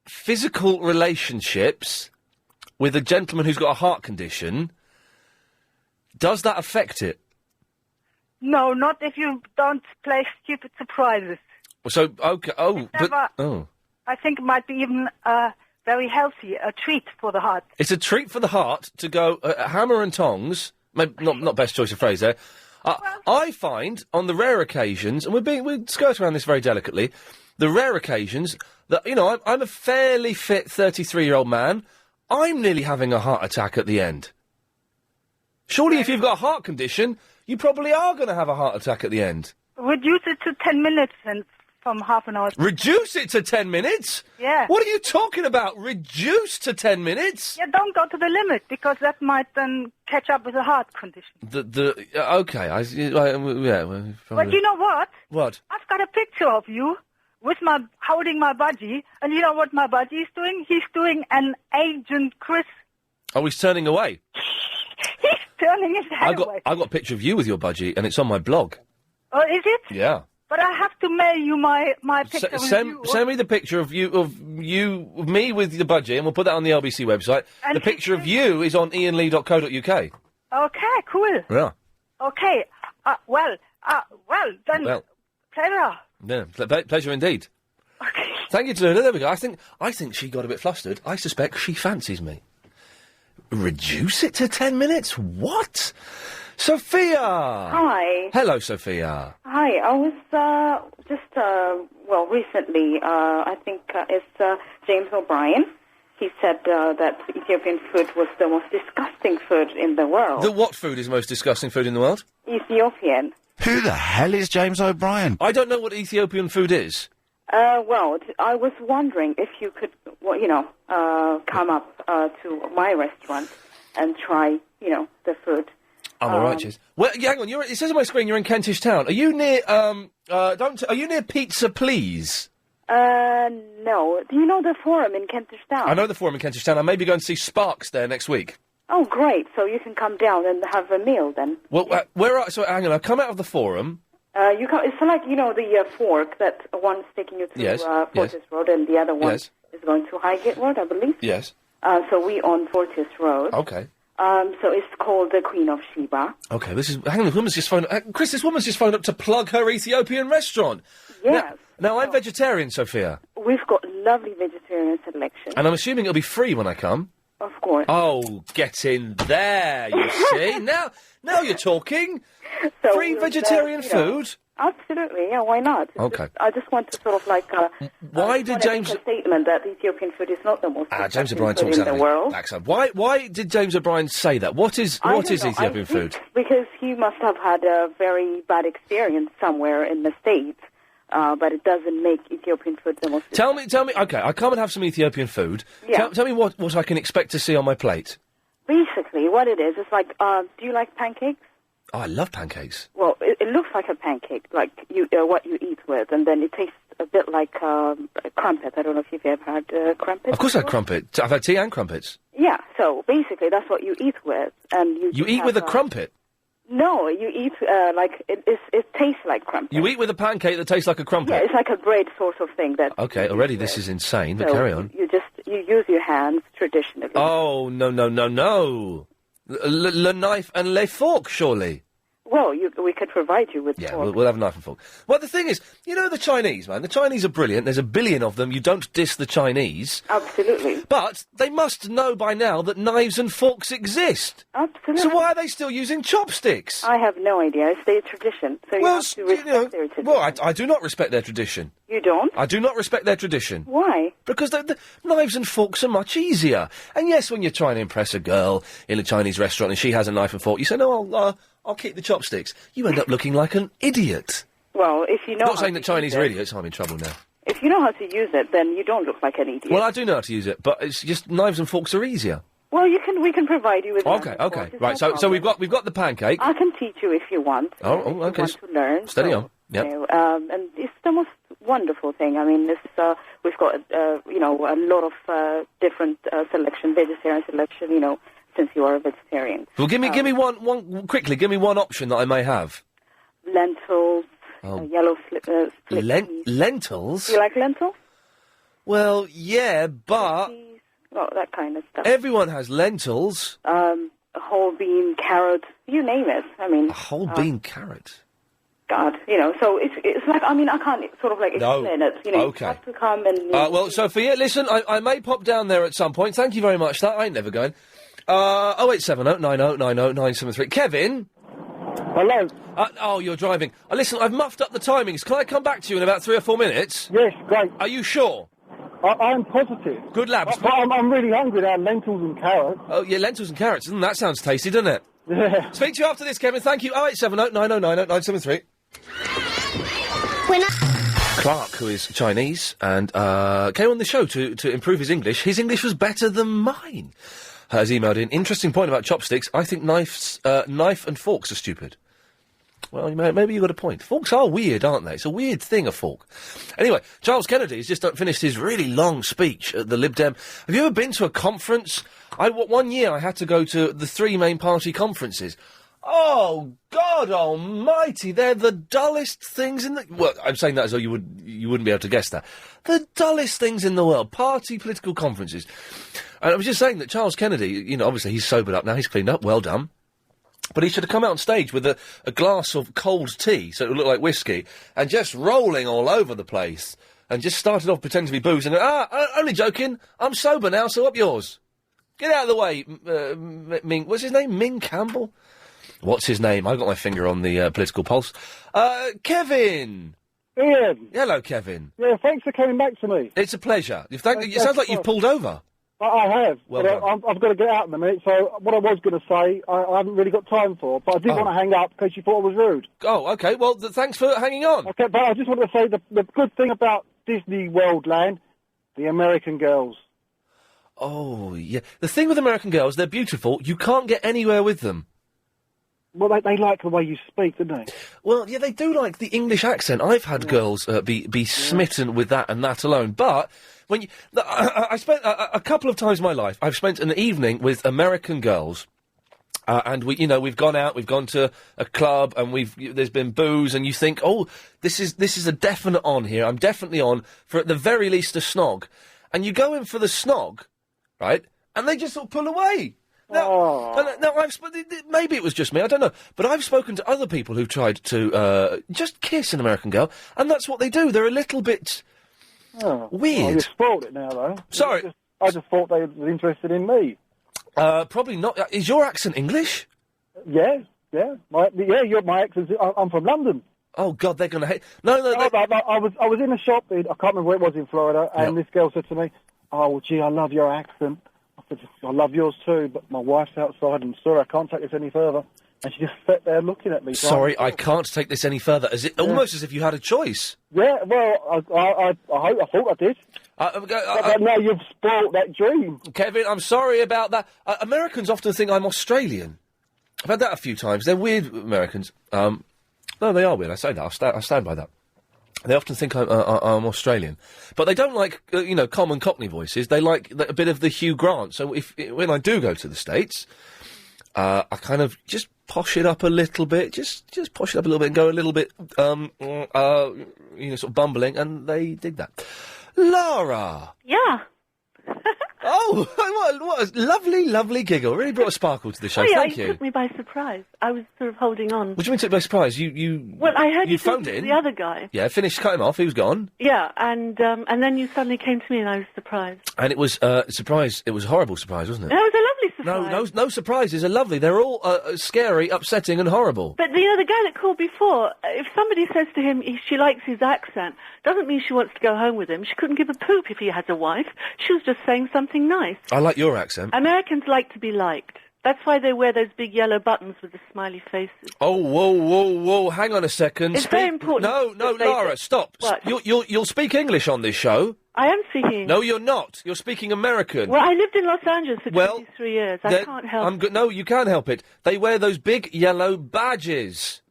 [SPEAKER 1] physical relationships with a gentleman who's got a heart condition, does that affect it?
[SPEAKER 17] No, not if you don't play stupid surprises.
[SPEAKER 1] So, okay,
[SPEAKER 17] I think it might be even very healthy, a treat for the heart.
[SPEAKER 1] It's a treat for the heart to go hammer and tongs. Maybe not best choice of phrase there. I find on the rare occasions, and we skirt around this very delicately, the rare occasions that I'm a fairly fit 33-year-old man. I'm nearly having a heart attack at the end. Surely, if you've got a heart condition, you probably are going to have a heart attack at the end.
[SPEAKER 17] Reduce it to 10 minutes and from half an hour.
[SPEAKER 1] Reduce it to 10 minutes?
[SPEAKER 17] Yeah.
[SPEAKER 1] What are you talking about? Reduce to 10 minutes?
[SPEAKER 17] Yeah, don't go to the limit, because that might then catch up with a heart condition.
[SPEAKER 1] Okay, yeah.
[SPEAKER 17] But you know what?
[SPEAKER 1] What?
[SPEAKER 17] I've got a picture of you with holding my budgie, and you know what my budgie is doing? He's doing an Agent Chris.
[SPEAKER 1] Oh, he's turning away?
[SPEAKER 17] He's turning his head away.
[SPEAKER 1] I've got a picture of you with your budgie, and it's on my blog.
[SPEAKER 17] Oh, is it?
[SPEAKER 1] Yeah.
[SPEAKER 17] But I have to mail you my picture
[SPEAKER 1] Send me the picture of me with the budgie, and we'll put that on the LBC website. And the picture of you is on iainlee.co.uk.
[SPEAKER 17] Okay, cool.
[SPEAKER 1] Yeah.
[SPEAKER 17] Okay. Then. Pleasure.
[SPEAKER 1] Yeah, pleasure indeed.
[SPEAKER 17] Okay.
[SPEAKER 1] Thank you, Tallulah. There we go. I think she got a bit flustered. I suspect she fancies me. Reduce it to 10 minutes? What? Sophia!
[SPEAKER 18] Hi.
[SPEAKER 1] Hello, Sophia.
[SPEAKER 18] Hi. I was recently, I think it's James O'Brien. He said that Ethiopian food was the most disgusting food in the world.
[SPEAKER 1] The what food is the most disgusting food in the world?
[SPEAKER 18] Ethiopian.
[SPEAKER 19] Who the hell is James O'Brien?
[SPEAKER 1] I don't know what Ethiopian food is.
[SPEAKER 18] I was wondering if you could, come up to my restaurant and try, the food.
[SPEAKER 1] I'm all right, cheers. Well, hang on. It says on my screen you're in Kentish Town. Are you near? Are you near Pizza Please?
[SPEAKER 18] No. Do you know the Forum in Kentish Town?
[SPEAKER 1] I know the Forum in Kentish Town. I may be going to see Sparks there next week.
[SPEAKER 18] Oh, great! So you can come down and have a meal then.
[SPEAKER 1] Well, so hang on. I come out of the Forum.
[SPEAKER 18] It's like the fork that one's taking you through Fortis Road, and the other one is going to Highgate Road, I believe.
[SPEAKER 1] Yes.
[SPEAKER 18] So we on Fortis Road.
[SPEAKER 1] Okay.
[SPEAKER 18] So it's called the Queen of Sheba.
[SPEAKER 1] Okay, hang on, this woman's just phoned Chris, this woman's just phoned up to plug her Ethiopian restaurant.
[SPEAKER 18] Yes.
[SPEAKER 1] Now I'm vegetarian, Sophia.
[SPEAKER 18] We've got lovely vegetarian selection.
[SPEAKER 1] And I'm assuming it'll be free when I come.
[SPEAKER 18] Of course.
[SPEAKER 1] Oh, get in there, you see. Now you're talking.
[SPEAKER 18] So
[SPEAKER 1] free vegetarian food?
[SPEAKER 18] Absolutely, yeah, why not?
[SPEAKER 1] Okay.
[SPEAKER 18] I just want to sort of like...
[SPEAKER 1] why did James...
[SPEAKER 18] make a statement that Ethiopian food is not the most
[SPEAKER 1] James O'Brien
[SPEAKER 18] food
[SPEAKER 1] talks
[SPEAKER 18] in
[SPEAKER 1] out
[SPEAKER 18] the
[SPEAKER 1] of
[SPEAKER 18] world.
[SPEAKER 1] his backside. Why did James O'Brien say that? What is Ethiopian food?
[SPEAKER 18] Because he must have had a very bad experience somewhere in the States, but it doesn't make Ethiopian food the most...
[SPEAKER 1] Tell me, okay, I come and have some Ethiopian food.
[SPEAKER 18] Yeah.
[SPEAKER 1] Tell me what I can expect to see on my plate.
[SPEAKER 18] Basically, what it is like, do you like pancakes?
[SPEAKER 1] Oh, I love pancakes.
[SPEAKER 18] Well, it looks like a pancake, like what you eat with, and then it tastes a bit like a crumpet. I don't know if you've ever had crumpets.
[SPEAKER 1] Of course I had crumpet. I've had tea and crumpets.
[SPEAKER 18] Yeah, so basically that's what you eat with, and
[SPEAKER 1] You eat with a crumpet?
[SPEAKER 18] No, you eat it tastes like crumpet.
[SPEAKER 1] You eat with a pancake that tastes like a crumpet?
[SPEAKER 18] Yeah, it's like a bread sort of thing that...
[SPEAKER 1] Okay, already this is insane, but
[SPEAKER 18] So
[SPEAKER 1] carry on.
[SPEAKER 18] You use your hands traditionally.
[SPEAKER 1] Oh, no. Le knife and le fork, surely.
[SPEAKER 18] Well, we could provide you with
[SPEAKER 1] Yeah,
[SPEAKER 18] fork.
[SPEAKER 1] we'll have a knife and fork. Well, the thing is, the Chinese, man, the Chinese are brilliant. There's a billion of them. You don't diss the Chinese.
[SPEAKER 18] Absolutely.
[SPEAKER 1] But they must know by now that knives and forks exist.
[SPEAKER 18] Absolutely.
[SPEAKER 1] So why are they still using chopsticks?
[SPEAKER 18] I have no idea. It's their tradition, so you have to respect their tradition.
[SPEAKER 1] Well, I do not respect their tradition.
[SPEAKER 18] You don't?
[SPEAKER 1] I do not respect their tradition.
[SPEAKER 18] Why?
[SPEAKER 1] Because the knives and forks are much easier. And yes, when you're trying to impress a girl in a Chinese restaurant and she has a knife and fork, you say, no, I'll keep the chopsticks. You end up looking like an idiot.
[SPEAKER 18] Well, if you know...
[SPEAKER 1] Not saying that Chinese are idiots, I'm in trouble now.
[SPEAKER 18] If you know how to use it, then you don't look like an idiot.
[SPEAKER 1] Well, I do know how to use it, but it's just knives and forks are easier.
[SPEAKER 18] Well, we can provide you with...
[SPEAKER 1] Okay. Right, so we've got the pancake.
[SPEAKER 18] I can teach you if you want.
[SPEAKER 1] Oh,
[SPEAKER 18] if
[SPEAKER 1] okay.
[SPEAKER 18] You want to learn.
[SPEAKER 1] Steady
[SPEAKER 18] so,
[SPEAKER 1] on. Yep.
[SPEAKER 18] And it's the most wonderful thing. I mean, we've got, a lot of different vegetarian selection, since you are a vegetarian.
[SPEAKER 1] Well, give me one quickly. Give me one option that I may have.
[SPEAKER 18] Lentils, yellow split
[SPEAKER 1] lentils.
[SPEAKER 18] Do you like lentils?
[SPEAKER 1] Well, yeah, but
[SPEAKER 18] Well, that kind of stuff.
[SPEAKER 1] everyone has lentils.
[SPEAKER 18] Whole bean, carrot, you name it. I mean,
[SPEAKER 1] A whole bean carrot.
[SPEAKER 18] God, so it's like, I mean, I can't sort of like explain it.
[SPEAKER 1] Okay.
[SPEAKER 18] You have to come and...
[SPEAKER 1] Well, Sophia, listen, I may pop down there at some point. Thank you very much. I ain't never going. 0870 90 90 973. Kevin?
[SPEAKER 20] Hello.
[SPEAKER 1] You're driving. Listen, I've muffed up the timings. Can I come back to you in about 3 or 4 minutes?
[SPEAKER 20] Yes, great.
[SPEAKER 1] Are you sure?
[SPEAKER 20] I'm positive.
[SPEAKER 1] Good lad.
[SPEAKER 20] But I'm really hungry now, lentils and carrots.
[SPEAKER 1] Oh, yeah, lentils and carrots. That sounds tasty, doesn't it?
[SPEAKER 20] Yeah.
[SPEAKER 1] Speak to you after this, Kevin. Thank you. 0870 90 90 973. Clark, who is Chinese, and came on the show to improve his English. His English was better than mine. Has emailed in. Interesting point about chopsticks. I think knife and forks are stupid. Well, maybe you got a point. Forks are weird, aren't they? It's a weird thing, a fork. Anyway, Charles Kennedy has just finished his really long speech at the Lib Dem. Have you ever been to a conference? One year I had to go to the 3 main party conferences. Oh, God almighty, they're the dullest things in the... Well, I'm saying that as though you wouldn't be able to guess that. The dullest things in the world. Party political conferences. And I was just saying that Charles Kennedy, obviously he's sobered up now, he's cleaned up, well done. But he should have come out on stage with a glass of cold tea, so it would look like whiskey, and just rolling all over the place. And just started off pretending to be booze, and only joking, I'm sober now, so up yours. Get out of the way, Ming... What's his name? Ming Campbell? What's his name? I've got my finger on the political pulse. Kevin!
[SPEAKER 20] Ian!
[SPEAKER 1] Hello, Kevin.
[SPEAKER 20] Yeah, thanks for coming back to me.
[SPEAKER 1] It's a pleasure. It sounds like you've pulled over.
[SPEAKER 20] I have.
[SPEAKER 1] Well
[SPEAKER 20] but
[SPEAKER 1] done.
[SPEAKER 20] I've got to get out in a minute, so what I was going to say, I haven't really got time for, but I didn't want to hang up because you thought I was rude.
[SPEAKER 1] Oh, okay. Well, thanks for hanging on.
[SPEAKER 20] Okay, but I just wanted to say the good thing about DisneyWorld Land, the American girls.
[SPEAKER 1] Oh, yeah. The thing with American girls, they're beautiful. You can't get anywhere with them.
[SPEAKER 20] Well, they like the way you speak, don't they?
[SPEAKER 1] Well, yeah, they do like the English accent. I've had girls be smitten with that and that alone. But when you... I spent a couple of times in my life, I've spent an evening with American girls. And we've gone out, we've gone to a club, and there's been booze, and you think, oh, this is a definite on here. I'm definitely on for at the very least a snog. And you go in for the snog, right? And they just sort of pull away. Maybe it was just me, I don't know. But I've spoken to other people who've tried to just kiss an American girl, and that's what they do. They're a little bit weird.
[SPEAKER 20] Well, you've spoiled it now, though.
[SPEAKER 1] Sorry.
[SPEAKER 20] I just thought they were interested in me.
[SPEAKER 1] Probably not. Is your accent English?
[SPEAKER 20] Yeah. My accent. I'm from London.
[SPEAKER 1] Oh God, they're going to hate. No.
[SPEAKER 20] I was in a shop. I can't remember where it was in Florida, and this girl said to me, "Oh, gee, I love your accent." I said, "I love yours too, but my wife's outside, and sorry, I can't take this any further." And she just sat there looking at me.
[SPEAKER 1] Sorry, I can't take this any further. Almost as if you had a choice.
[SPEAKER 20] Yeah, well, I thought I did. But now you've spoilt that dream.
[SPEAKER 1] Kevin, I'm sorry about that. Americans often think I'm Australian. I've had that a few times. They're weird, Americans. No, they are weird. I say that. I stand by that. They often think I'm Australian, but they don't like common Cockney voices. They like a bit of the Hugh Grant. So when I do go to the States, I kind of just posh it up a little bit, just posh it up a little bit and go a little bit, sort of bumbling, and they dig that. Laura.
[SPEAKER 21] Yeah.
[SPEAKER 1] Oh, what a lovely giggle. Really brought a sparkle to the show. Thank you.
[SPEAKER 21] It took me by surprise. I was sort of holding on.
[SPEAKER 1] What do you mean took by surprise?
[SPEAKER 21] Well, I heard you
[SPEAKER 1] phoned
[SPEAKER 21] talking
[SPEAKER 1] in.
[SPEAKER 21] to the other guy.
[SPEAKER 1] Yeah, cut him off. He was gone.
[SPEAKER 21] Yeah, and then you suddenly came to me, and I was surprised.
[SPEAKER 1] And it was a surprise. It was a horrible surprise, wasn't it?
[SPEAKER 21] That was a lovely surprise.
[SPEAKER 1] No surprises are lovely. They're all scary, upsetting, and horrible.
[SPEAKER 21] But the guy that called before, if somebody says to him she likes his accent, doesn't mean she wants to go home with him. She couldn't give a poop if he has a wife. She was just saying something nice.
[SPEAKER 1] I like your accent.
[SPEAKER 21] Americans like to be liked. That's why they wear those big yellow buttons with the smiley faces.
[SPEAKER 1] Oh, whoa! Hang on a second.
[SPEAKER 21] It's very important.
[SPEAKER 1] No, Laura, stop.
[SPEAKER 21] What?
[SPEAKER 1] You'll speak English on this show.
[SPEAKER 21] I am speaking.
[SPEAKER 1] No, you're not. You're speaking American.
[SPEAKER 21] Well, I lived in Los Angeles for 23 years. I can't help it.
[SPEAKER 1] No, you can help it. They wear those big yellow badges.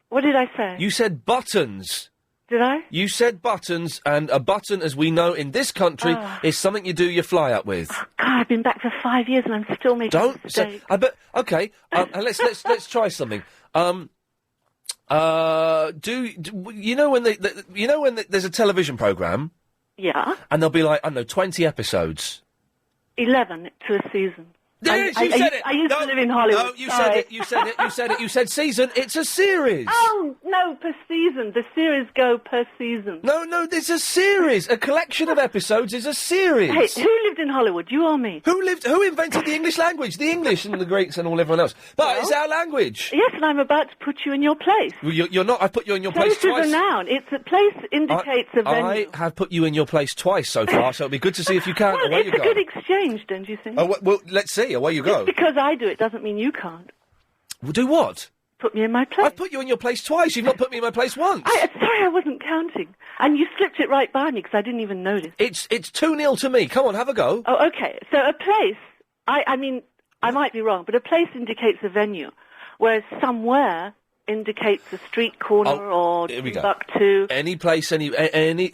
[SPEAKER 21] What did I say?
[SPEAKER 1] You said buttons.
[SPEAKER 21] Did I?
[SPEAKER 1] You said buttons, and a button, as we know in this country, is something you do your fly up with.
[SPEAKER 21] God, I've been back for 5 years and I'm still making mistakes.
[SPEAKER 1] Okay, and let's try something. You know when there's a television program?
[SPEAKER 21] Yeah.
[SPEAKER 1] And there'll be 20 episodes.
[SPEAKER 21] 11 to a season.
[SPEAKER 1] Yes, you said it.
[SPEAKER 21] I used to live in Hollywood.
[SPEAKER 1] No, you said it. You said it. You said season. It's a series.
[SPEAKER 21] Oh, no, per season. The series go per season.
[SPEAKER 1] No, it's a series. A collection of episodes is a series.
[SPEAKER 21] Hey, who lived in Hollywood, you or me?
[SPEAKER 1] Who invented the English language? The English and the Greeks and everyone else. But it's our language.
[SPEAKER 21] Yes, and I'm about to put you in your place.
[SPEAKER 1] Well, you're not. I put you in your place twice.
[SPEAKER 21] Place is a noun. It's a place indicates a venue.
[SPEAKER 1] I have put you in your place twice so far, so it'd be good to see if you can.
[SPEAKER 21] Well,
[SPEAKER 1] away
[SPEAKER 21] it's
[SPEAKER 1] you
[SPEAKER 21] a
[SPEAKER 1] go.
[SPEAKER 21] good exchange, don't you think?
[SPEAKER 1] Oh, well, let's see. Away you go.
[SPEAKER 21] Just because I do it doesn't mean you can't.
[SPEAKER 1] Well, do what?
[SPEAKER 21] Put me in my place.
[SPEAKER 1] I've put you in your place twice. You've not put me in my place once.
[SPEAKER 21] Sorry, I wasn't counting. And you slipped it right by me because I didn't even notice.
[SPEAKER 1] It's 2-0 to me. Come on, have a go.
[SPEAKER 21] Oh, okay. So a place, I mean, I might be wrong, but a place indicates a venue, whereas somewhere indicates a street corner or Timbuktu.
[SPEAKER 1] Any place, any.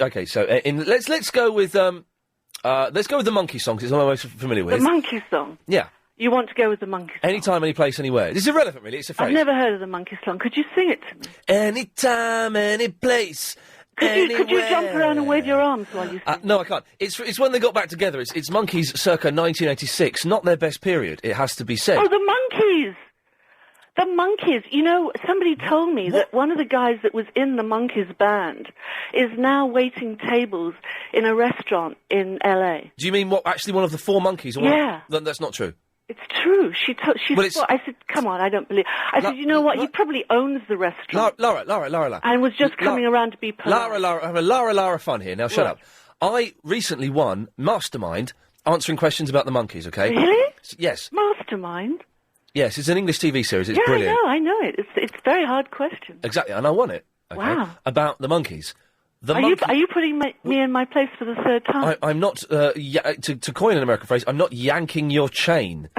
[SPEAKER 1] Okay, so let's go with the Monkey song, 'cause it's the one I'm most familiar with.
[SPEAKER 21] The Monkey song?
[SPEAKER 1] Yeah.
[SPEAKER 21] You want to go with the Monkey song?
[SPEAKER 1] Anytime, any place, anywhere. This is irrelevant, really. It's a phrase.
[SPEAKER 21] I've never heard of the Monkey song. Could you sing it to me?
[SPEAKER 1] Anytime, any place, anywhere.
[SPEAKER 21] Could you jump around and wave your arms while you sing?
[SPEAKER 1] No, I can't. It's when they got back together. It's Monkeys circa 1986. Not their best period, it has to be said.
[SPEAKER 21] Oh, the Monkeys! The Monkeys. You know, somebody told me that one of the guys that was in the Monkeys band is now waiting tables in a restaurant in L.A.
[SPEAKER 1] Do you mean actually one of the four monkeys? Or
[SPEAKER 21] Yeah.
[SPEAKER 1] That's not true.
[SPEAKER 21] It's true. I said, come on, I don't believe. I said, you know what? He probably owns the restaurant.
[SPEAKER 1] Laura.
[SPEAKER 21] And was just coming around to be polite.
[SPEAKER 1] Laura, I'm a Laura fun here. Now, shut up. I recently won Mastermind answering questions about the monkeys, okay?
[SPEAKER 21] Really?
[SPEAKER 1] Yes.
[SPEAKER 21] Mastermind?
[SPEAKER 1] Yes, it's an English TV series. It's brilliant.
[SPEAKER 21] I know it. It's very hard question.
[SPEAKER 1] Exactly, and I won it. Okay?
[SPEAKER 21] Wow.
[SPEAKER 1] About the monkeys.
[SPEAKER 21] Are you putting me in my place for the third time?
[SPEAKER 1] I'm not, to coin an American phrase, I'm not yanking your chain.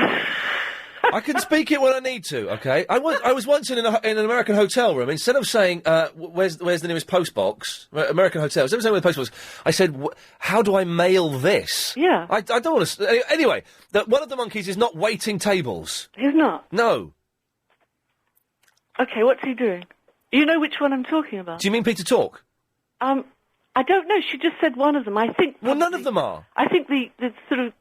[SPEAKER 1] I can speak it when I need to, okay? I was once in an American hotel room. Instead of saying, where's the nearest post box? American hotels. Instead of saying where the post box, I said, how do I mail this?
[SPEAKER 21] Yeah.
[SPEAKER 1] I don't want to... Anyway, one of the monkeys is not waiting tables.
[SPEAKER 21] He's not?
[SPEAKER 1] No.
[SPEAKER 21] Okay, what's he doing? You know which one I'm talking about?
[SPEAKER 1] Do you mean Peter Talk?
[SPEAKER 21] I don't know. She just said one of them. I think...
[SPEAKER 1] Well, none of them are.
[SPEAKER 21] I think the sort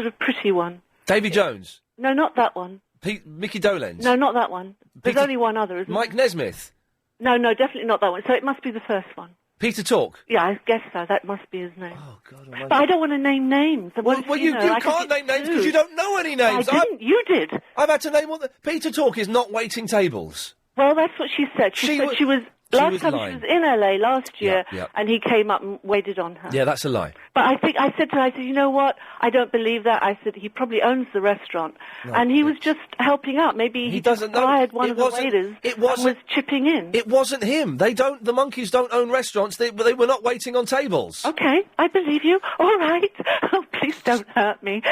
[SPEAKER 21] of pretty one.
[SPEAKER 1] Davy Jones?
[SPEAKER 21] No, not that one.
[SPEAKER 1] Mickey Dolenz?
[SPEAKER 21] No, not that one. There's only one other, isn't
[SPEAKER 1] Mike
[SPEAKER 21] there?
[SPEAKER 1] Nesmith?
[SPEAKER 21] No, definitely not that one. So it must be the first one.
[SPEAKER 1] Peter Talk?
[SPEAKER 21] Yeah, I guess so. That must be his name.
[SPEAKER 1] Oh, God.
[SPEAKER 21] But I don't want to name names.
[SPEAKER 1] Well, you can't name names because you don't know any names.
[SPEAKER 21] I didn't. You did.
[SPEAKER 1] I've had to name all the... Peter Talk is not waiting tables.
[SPEAKER 21] Well, that's what she said. She said she was... Last time
[SPEAKER 1] lying.
[SPEAKER 21] she was in LA last year,
[SPEAKER 1] Yeah.
[SPEAKER 21] and he came up and waited on her.
[SPEAKER 1] Yeah, that's a lie.
[SPEAKER 21] But I said to her, I said, you know what? I don't believe that. I said, he probably owns the restaurant.
[SPEAKER 1] No,
[SPEAKER 21] and he was just helping out. Maybe he just hired one of the waiters and was chipping in.
[SPEAKER 1] It wasn't him. The monkeys don't own restaurants. They were not waiting on tables.
[SPEAKER 21] Okay, I believe you. All right. Oh, please don't hurt me.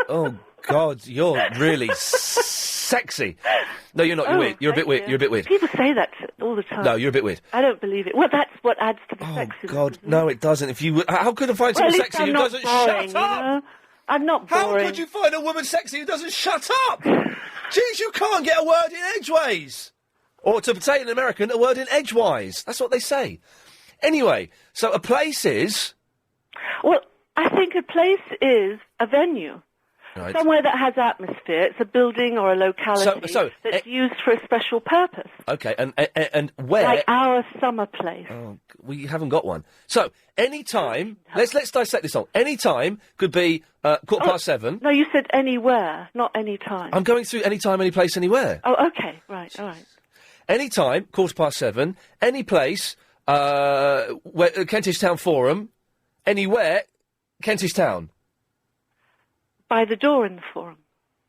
[SPEAKER 1] Oh, God, you're really sexy. No, you're not. You're weird. You're a bit weird. You're a bit weird.
[SPEAKER 21] People say that all the time.
[SPEAKER 1] No, you're a bit weird.
[SPEAKER 21] I don't believe it. Well, that's what adds to the sexiness.
[SPEAKER 1] God, no, it doesn't. If you, how could I find someone sexy who doesn't shut up?
[SPEAKER 21] You know? I'm not boring.
[SPEAKER 1] How could you find a woman sexy who doesn't shut up? Jeez, you can't get a word in edgeways. Or to say in American, a word in edgewise. That's what they say. Anyway, so a place is...
[SPEAKER 21] Well, I think a place is a venue.
[SPEAKER 1] Right.
[SPEAKER 21] Somewhere that has atmosphere. It's a building or a locality that's used for a special purpose.
[SPEAKER 1] Okay, and where...
[SPEAKER 21] Like our summer place.
[SPEAKER 1] Oh, we haven't got one. So, any time... Let's dissect this on. Any time could be 7:15.
[SPEAKER 21] No, you said anywhere, not any time.
[SPEAKER 1] I'm going through any time, any place, anywhere.
[SPEAKER 21] Oh, okay, right, all right.
[SPEAKER 1] Any time, 7:15. Any place, Kentish Town Forum. Anywhere, Kentish Town.
[SPEAKER 21] By the door in the forum.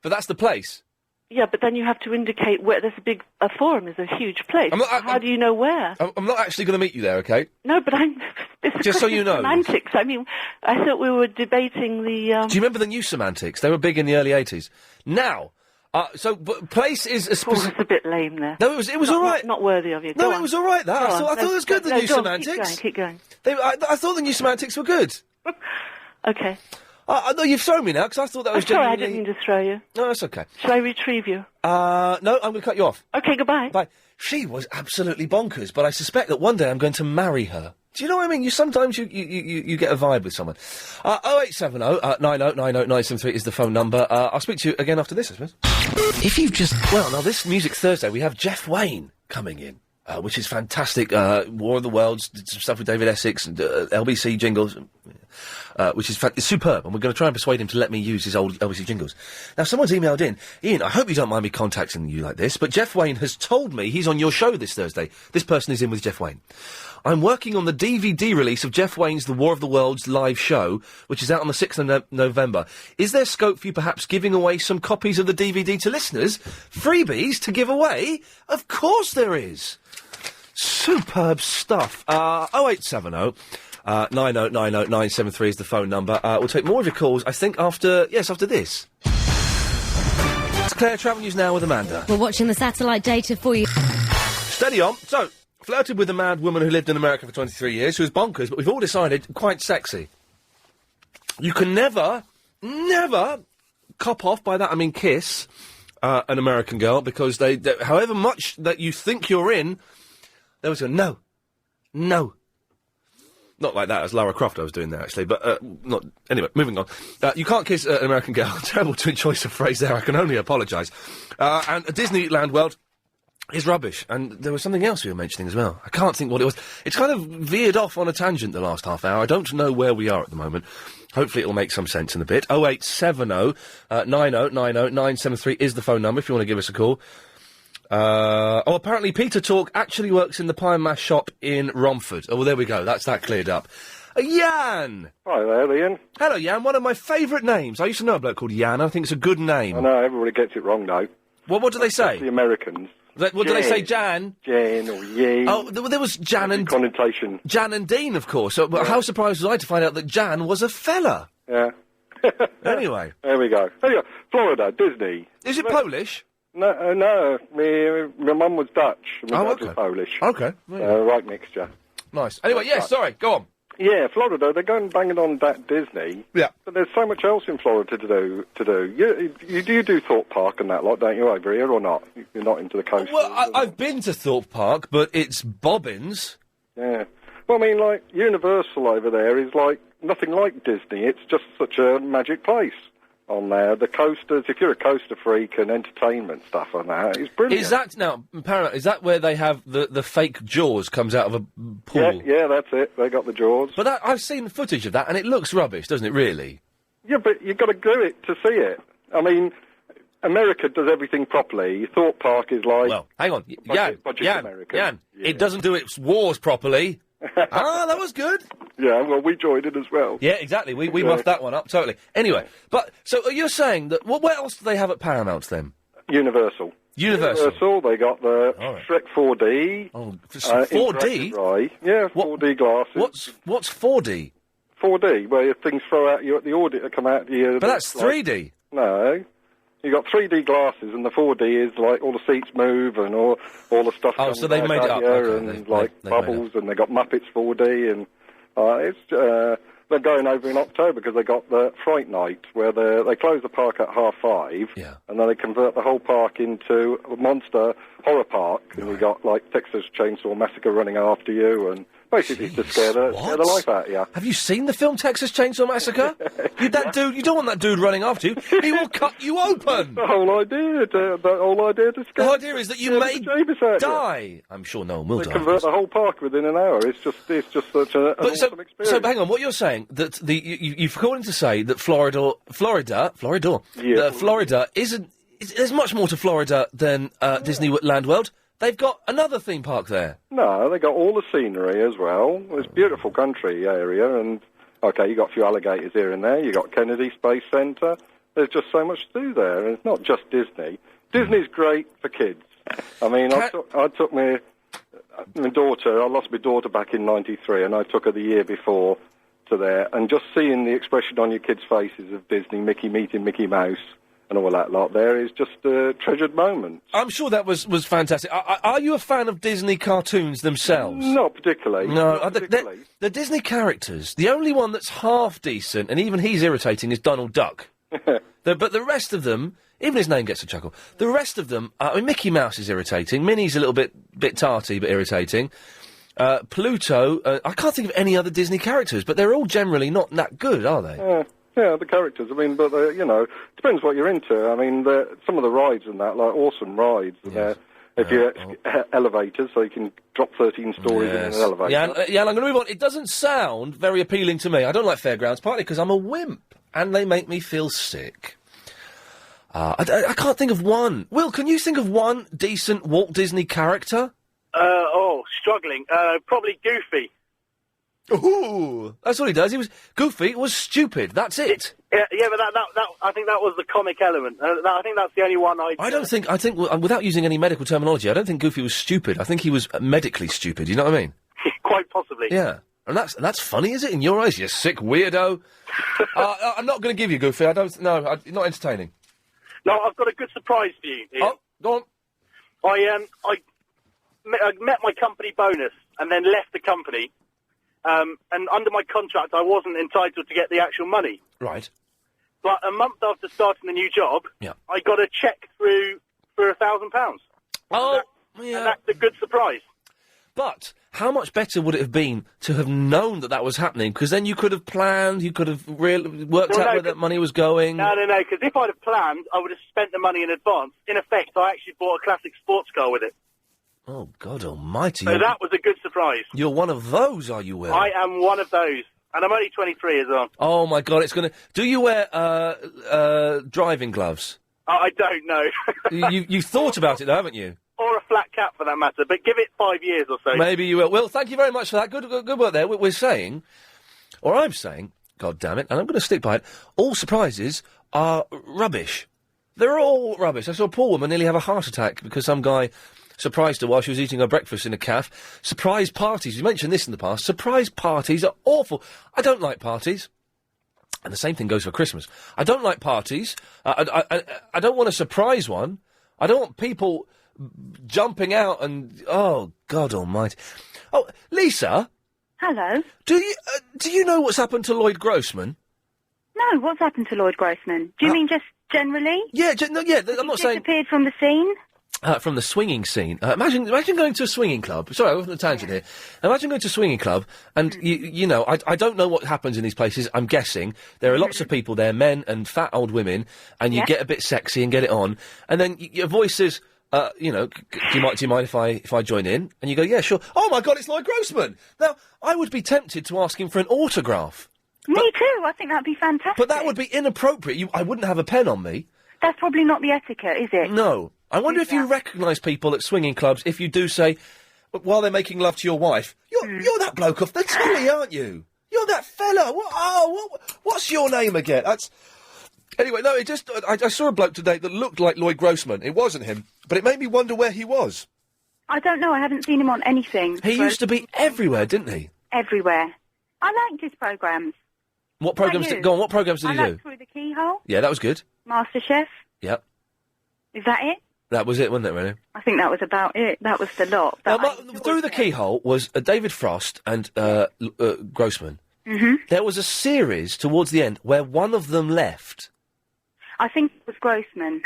[SPEAKER 1] But that's the place.
[SPEAKER 21] Yeah, but then you have to indicate where. There's a forum is a huge place. How do you know where?
[SPEAKER 1] I'm not actually going to meet you there, okay?
[SPEAKER 21] No, but it's
[SPEAKER 1] just so you know.
[SPEAKER 21] Semantics. I mean, I thought we were debating the.
[SPEAKER 1] Do you remember the new semantics? They were big in the early 80s. Now, but place is a specific.
[SPEAKER 21] It's a bit lame there.
[SPEAKER 1] No, it was all right.
[SPEAKER 21] Not worthy of you.
[SPEAKER 1] No,
[SPEAKER 21] Go
[SPEAKER 1] it
[SPEAKER 21] on.
[SPEAKER 1] was all right. That I thought it was good. The new semantics.
[SPEAKER 21] Keep going.
[SPEAKER 1] I thought the new semantics were good.
[SPEAKER 21] Okay.
[SPEAKER 1] No, you've thrown me now, because I thought that was
[SPEAKER 21] sorry,
[SPEAKER 1] genuinely...
[SPEAKER 21] I didn't mean to throw you.
[SPEAKER 1] No, that's okay.
[SPEAKER 21] Shall I retrieve you?
[SPEAKER 1] No, I'm going to cut you off.
[SPEAKER 21] Okay, goodbye.
[SPEAKER 1] Bye. She was absolutely bonkers, but I suspect that one day I'm going to marry her. Do you know what I mean? Sometimes you get a vibe with someone. 0870 9090973 is the phone number. I'll speak to you again after this, I suppose. If you've just... Well, now, this Music Thursday, we have Jeff Wayne coming in. Which is fantastic. War of the Worlds, did some stuff with David Essex and LBC jingles, which is superb. And we're going to try and persuade him to let me use his old LBC jingles. Now, someone's emailed in. Ian, I hope you don't mind me contacting you like this, but Jeff Wayne has told me he's on your show this Thursday. This person is in with Jeff Wayne. I'm working on the DVD release of Jeff Wayne's The War of the Worlds live show, which is out on the 6th of November. Is there scope for you perhaps giving away some copies of the DVD to listeners? Freebies to give away? Of course there is. Superb stuff. 0870 9090973 is the phone number. We'll take more of your calls, I think, after this. It's Claire, Travel News Now with Amanda.
[SPEAKER 6] We're watching the satellite data for you.
[SPEAKER 1] Steady on. So, flirted with a mad woman who lived in America for 23 years, who was bonkers, but we've all decided quite sexy. You can never cop off, by that I mean kiss, an American girl, because they however much that you think you're in, they always go, no. Not like that, as Lara Croft I was doing there, actually, but, not... Anyway, moving on. You can't kiss an American girl. Terrible choice of phrase there, I can only apologise. And DisneyLandWorld is rubbish. And there was something else we were mentioning as well. I can't think what it was. It's kind of veered off on a tangent the last half hour. I don't know where we are at the moment. Hopefully it'll make some sense in a bit. 0870 9090973 is the phone number if you want to give us a call. Apparently Peter Talk actually works in the pie and mash shop in Romford. Oh, well, there we go. That's that cleared up. Iain!
[SPEAKER 3] Hi there, Ian.
[SPEAKER 1] Hello, Iain. One of my favourite names. I used to know a bloke called Iain. I think it's a good name.
[SPEAKER 3] I know, everybody gets it wrong, though.
[SPEAKER 1] What do they say?
[SPEAKER 3] The Americans.
[SPEAKER 1] What do they say, Jan?
[SPEAKER 3] Jan or Ye.
[SPEAKER 1] Oh, there was Jan and...
[SPEAKER 3] Connotation.
[SPEAKER 1] Jan and Dean, of course. So, but how surprised was I to find out that Jan was a fella?
[SPEAKER 3] Yeah.
[SPEAKER 1] Anyway.
[SPEAKER 3] There we go. Anyway, Florida, Disney.
[SPEAKER 1] Is it Polish?
[SPEAKER 3] No, my mum was Dutch, and my dad was Polish.
[SPEAKER 1] Okay.
[SPEAKER 3] Right mixture.
[SPEAKER 1] Nice. Anyway, sorry, go on.
[SPEAKER 3] Yeah, Florida, they're going banging on that Disney.
[SPEAKER 1] Yeah.
[SPEAKER 3] But there's so much else in Florida to do. You do Thorpe Park and that lot, don't you, over here, or not? You're not into the coast.
[SPEAKER 1] Well, I've been to Thorpe Park, but it's bobbins.
[SPEAKER 3] Yeah. Well, I mean, like, Universal over there is, like, nothing like Disney. It's just such a magic place. on there. The coasters, if you're a coaster freak and entertainment stuff on that, it's brilliant.
[SPEAKER 1] Is that, now, Paramount, is that where they have the fake Jaws comes out of a pool?
[SPEAKER 3] Yeah, that's it. They got the Jaws.
[SPEAKER 1] But I've seen footage of that, and it looks rubbish, doesn't it, really?
[SPEAKER 3] Yeah, but you've got to do it to see it. I mean, America does everything properly. Thorpe Park is like...
[SPEAKER 1] Well, hang on.
[SPEAKER 3] Budget American.
[SPEAKER 1] Jan, it doesn't do its wars properly. That was good.
[SPEAKER 3] Yeah, well, we joined it as well.
[SPEAKER 1] Yeah, exactly. We muffed that one up, totally. Anyway, but, so you're saying that, what else do they have at Paramount, then?
[SPEAKER 3] Universal, they got the Shrek 4D.
[SPEAKER 1] Oh, 4D?
[SPEAKER 3] Right. Yeah, 4D glasses.
[SPEAKER 1] What's 4D?
[SPEAKER 3] 4D, where things throw at you at the audit, come out you.
[SPEAKER 1] But that's 3D.
[SPEAKER 3] No. You got 3D glasses, and the 4D is like all the seats move and all the stuff.
[SPEAKER 1] Oh, so they made it up, okay,
[SPEAKER 3] and like bubbles, and they got Muppets 4D, and they're going over in October because they got the Fright Night where they close the park at 5:30, and then they convert the whole park into a monster horror park, and you got like Texas Chainsaw Massacre running after you, and basically to scare the life out of you.
[SPEAKER 1] Have you seen the film Texas Chainsaw Massacre? You don't want that dude running after you. He will cut you open.
[SPEAKER 3] The whole idea. The whole idea to scare.
[SPEAKER 1] The idea is that you may die. I'm sure no one will die.
[SPEAKER 3] They convert the whole park within an hour. It's just such an awesome experience.
[SPEAKER 1] So hang on, what you're saying that you've called him to say that Florida, isn't. There's much more to Florida than DisneyLandWorld. They've got another theme park there.
[SPEAKER 3] No, they got all the scenery as well. It's a beautiful country area, and you got a few alligators here and there. You got Kennedy Space Center. There's just so much to do there, and it's not just Disney. Disney's great for kids. I mean, I took my daughter. I lost my daughter back in '93, and I took her the year before to there, and just seeing the expression on your kids' faces of Disney, Mickey meeting Mickey Mouse, and all that lot there is just a treasured moment.
[SPEAKER 1] I'm sure that was fantastic. Are you a fan of Disney cartoons themselves?
[SPEAKER 3] Not particularly.
[SPEAKER 1] No, the Disney characters, the only one that's half decent, and even he's irritating, is Donald Duck. But the rest of them, even his name gets a chuckle, the rest of them, Mickey Mouse is irritating, Minnie's a little bit tarty but irritating, Pluto, I can't think of any other Disney characters, but they're all generally not that good, are they?
[SPEAKER 3] Yeah, the characters. I mean, but, depends what you're into. I mean, some of the rides and that, like awesome rides. Yes. If you're elevators, so you can drop 13 stories in an elevator.
[SPEAKER 1] Yeah, I'm going to move on. It doesn't sound very appealing to me. I don't like fairgrounds, partly because I'm a wimp, and they make me feel sick. I can't think of one. Will, can you think of one decent Walt Disney character?
[SPEAKER 5] Struggling. Probably Goofy.
[SPEAKER 1] Ooh, that's all he does. He was Goofy was stupid. That's it.
[SPEAKER 5] Yeah, but that I think that was the comic element. I think that's the only one I
[SPEAKER 1] think without using any medical terminology, I don't think Goofy was stupid. I think he was medically stupid. You know what I mean?
[SPEAKER 5] Quite possibly.
[SPEAKER 1] Yeah, and that's funny, is it? In your eyes, you sick weirdo. I'm not going to give you Goofy. Not entertaining.
[SPEAKER 5] No, I've got a good surprise for you, Ian.
[SPEAKER 1] Oh, go on.
[SPEAKER 5] I met my company bonus and then left the company. And under my contract, I wasn't entitled to get the actual money.
[SPEAKER 1] Right.
[SPEAKER 5] But a month after starting the new job, I got a cheque through for £1,000.
[SPEAKER 1] Oh,
[SPEAKER 5] and that's a good surprise.
[SPEAKER 1] But how much better would it have been to have known that was happening? Because then you could have planned, you could have worked out where that money was going.
[SPEAKER 5] No, because if I'd have planned, I would have spent the money in advance. In effect, I actually bought a classic sports car with it.
[SPEAKER 1] Oh, God almighty.
[SPEAKER 5] So that was a good surprise.
[SPEAKER 1] You're one of those, are you, Will?
[SPEAKER 5] I am one of those. And I'm only 23 as well.
[SPEAKER 1] Oh, my God, it's going to... Do you wear, driving gloves?
[SPEAKER 5] I don't know.
[SPEAKER 1] You've thought about it, though, haven't you?
[SPEAKER 5] Or a flat cap, for that matter, but give it 5 years or so.
[SPEAKER 1] Maybe you will. Will, thank you very much for that. Good work there. We're saying, or I'm saying, God damn it, and I'm going to stick by it, all surprises are rubbish. They're all rubbish. I saw a poor woman nearly have a heart attack because some guy... surprised her while she was eating her breakfast in a cafe. Surprise parties. You mentioned this in the past. Surprise parties are awful. I don't like parties. And the same thing goes for Christmas. I don't like parties. I don't want a surprise one. I don't want people jumping out and... Oh, God almighty. Oh, Lisa?
[SPEAKER 17] Hello?
[SPEAKER 1] Do you know what's happened to Lloyd Grossman?
[SPEAKER 17] No, what's happened to Lloyd Grossman? Do you mean just generally?
[SPEAKER 1] Yeah, I'm not saying...
[SPEAKER 17] Disappeared from the scene?
[SPEAKER 1] from the swinging scene. Imagine going to a swinging club. Sorry, I went on a tangent here. Imagine going to a swinging club, and you know, I don't know what happens in these places. I'm guessing there are lots of people there, men and fat old women, and you get a bit sexy and get it on, and then your voice says, you know, do you mind if I join in? And you go, yeah, sure. Oh my God, it's Lloyd Grossman. Now, I would be tempted to ask him for an autograph.
[SPEAKER 17] Me too. I think that'd be fantastic.
[SPEAKER 1] But that would be inappropriate. I wouldn't have a pen on me.
[SPEAKER 17] That's probably not the etiquette, is it?
[SPEAKER 1] No. I wonder if you recognise people at swinging clubs if you do say, while they're making love to your wife, you're that bloke off the telly, aren't you? You're that fella. What's your name again? Anyway, no, I saw a bloke today that looked like Lloyd Grossman. It wasn't him, but it made me wonder where he was.
[SPEAKER 17] I don't know. I haven't seen him on anything.
[SPEAKER 1] He used to be everywhere, didn't he?
[SPEAKER 17] Everywhere. I liked his programmes.
[SPEAKER 1] What programmes what programmes did he do?
[SPEAKER 17] I liked Through the Keyhole.
[SPEAKER 1] Yeah, that was good.
[SPEAKER 17] MasterChef.
[SPEAKER 1] Yep.
[SPEAKER 17] Is that it?
[SPEAKER 1] That was it, wasn't it, really?
[SPEAKER 17] I think that was about it. That was the lot.
[SPEAKER 1] Through the Keyhole was David Frost and Grossman.
[SPEAKER 17] Mm-hmm.
[SPEAKER 1] There was a series towards the end where one of them left.
[SPEAKER 17] I think it was Grossman.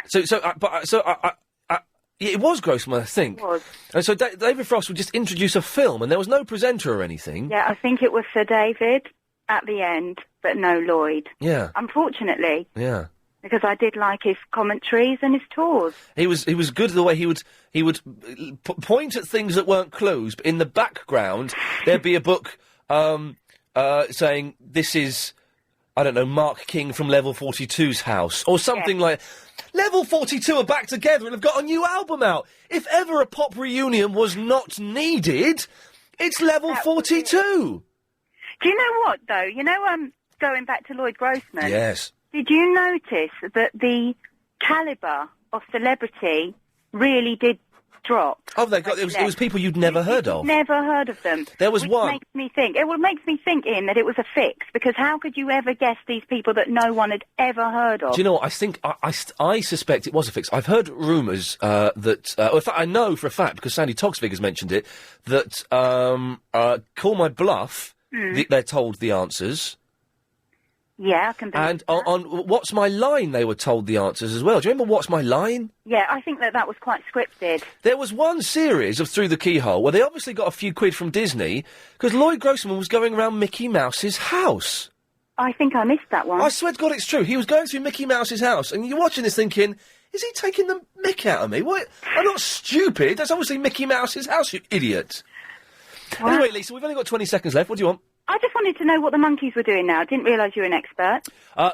[SPEAKER 1] It was Grossman, I think.
[SPEAKER 17] It was.
[SPEAKER 1] And so David Frost would just introduce a film, and there was no presenter or anything.
[SPEAKER 17] Yeah, I think it was Sir David at the end, but no Lloyd.
[SPEAKER 1] Yeah.
[SPEAKER 17] Unfortunately.
[SPEAKER 1] Yeah.
[SPEAKER 17] Because I did like his commentaries and his tours.
[SPEAKER 1] He was good the way he would point at things that weren't clues, but in the background there'd be a book saying this is, I don't know, Mark King from Level 42's house or something like. Level 42 are back together and have got a new album out. If ever a pop reunion was not needed, it's Level 42.
[SPEAKER 17] Do you know what though? You know, going back to Lloyd Grossman.
[SPEAKER 1] Yes.
[SPEAKER 17] Did you notice that the calibre of celebrity really did drop?
[SPEAKER 1] Oh, it was people you'd never heard of.
[SPEAKER 17] Never heard of them.
[SPEAKER 1] There was one.
[SPEAKER 17] Makes me think. It makes me think, Ian, that it was a fix, because how could you ever guess these people that no one had ever heard of?
[SPEAKER 1] Do you know what? I think I suspect it was a fix. I've heard rumours that, in fact, I know for a fact because Sandy Togsvig has mentioned it, that Call My Bluff. They're told the answers.
[SPEAKER 17] Yeah, I can believe
[SPEAKER 1] And on What's My Line, they were told the answers as well. Do you remember What's My Line?
[SPEAKER 17] Yeah, I think that was quite scripted.
[SPEAKER 1] There was one series of Through the Keyhole where they obviously got a few quid from Disney because Lloyd Grossman was going around Mickey Mouse's house.
[SPEAKER 17] I think I missed that one.
[SPEAKER 1] I swear to God it's true. He was going through Mickey Mouse's house and you're watching this thinking, is he taking the mick out of me? What? I'm not stupid. That's obviously Mickey Mouse's house, you idiot. Wow. Anyway, Lisa, we've only got 20 seconds left. What do you want?
[SPEAKER 17] I just wanted to know what the Monkees were doing now. I didn't realise you were an expert.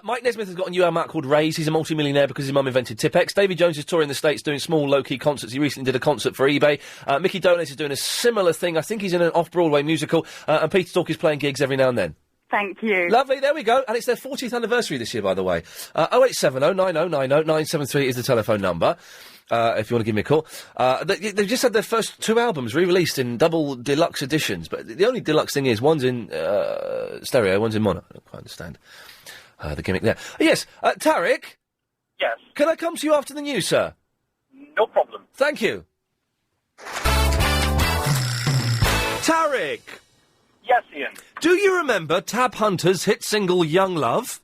[SPEAKER 1] Mike Nesmith has got a new album out called Raise. He's a multi-millionaire because his mum invented Tipex. Davy Jones is touring the States doing small, low-key concerts. He recently did a concert for eBay. Mickey Dolenz is doing a similar thing. I think he's in an off-Broadway musical. And Peter Stork is playing gigs every now and then.
[SPEAKER 17] Thank you.
[SPEAKER 1] Lovely, there we go. And it's their 40th anniversary this year, by the way. 0870 9090 973 is the telephone number. If you want to give me a call. They've just had their first two albums re-released in double deluxe editions, but the only deluxe thing is one's in stereo, one's in mono. I don't quite understand the gimmick there. Yes, Tarek?
[SPEAKER 2] Yes?
[SPEAKER 1] Can I come to you after the news, sir?
[SPEAKER 2] No problem.
[SPEAKER 1] Thank you. Tarek!
[SPEAKER 2] Yes, Ian.
[SPEAKER 1] Do you remember Tab Hunter's hit single Young Love?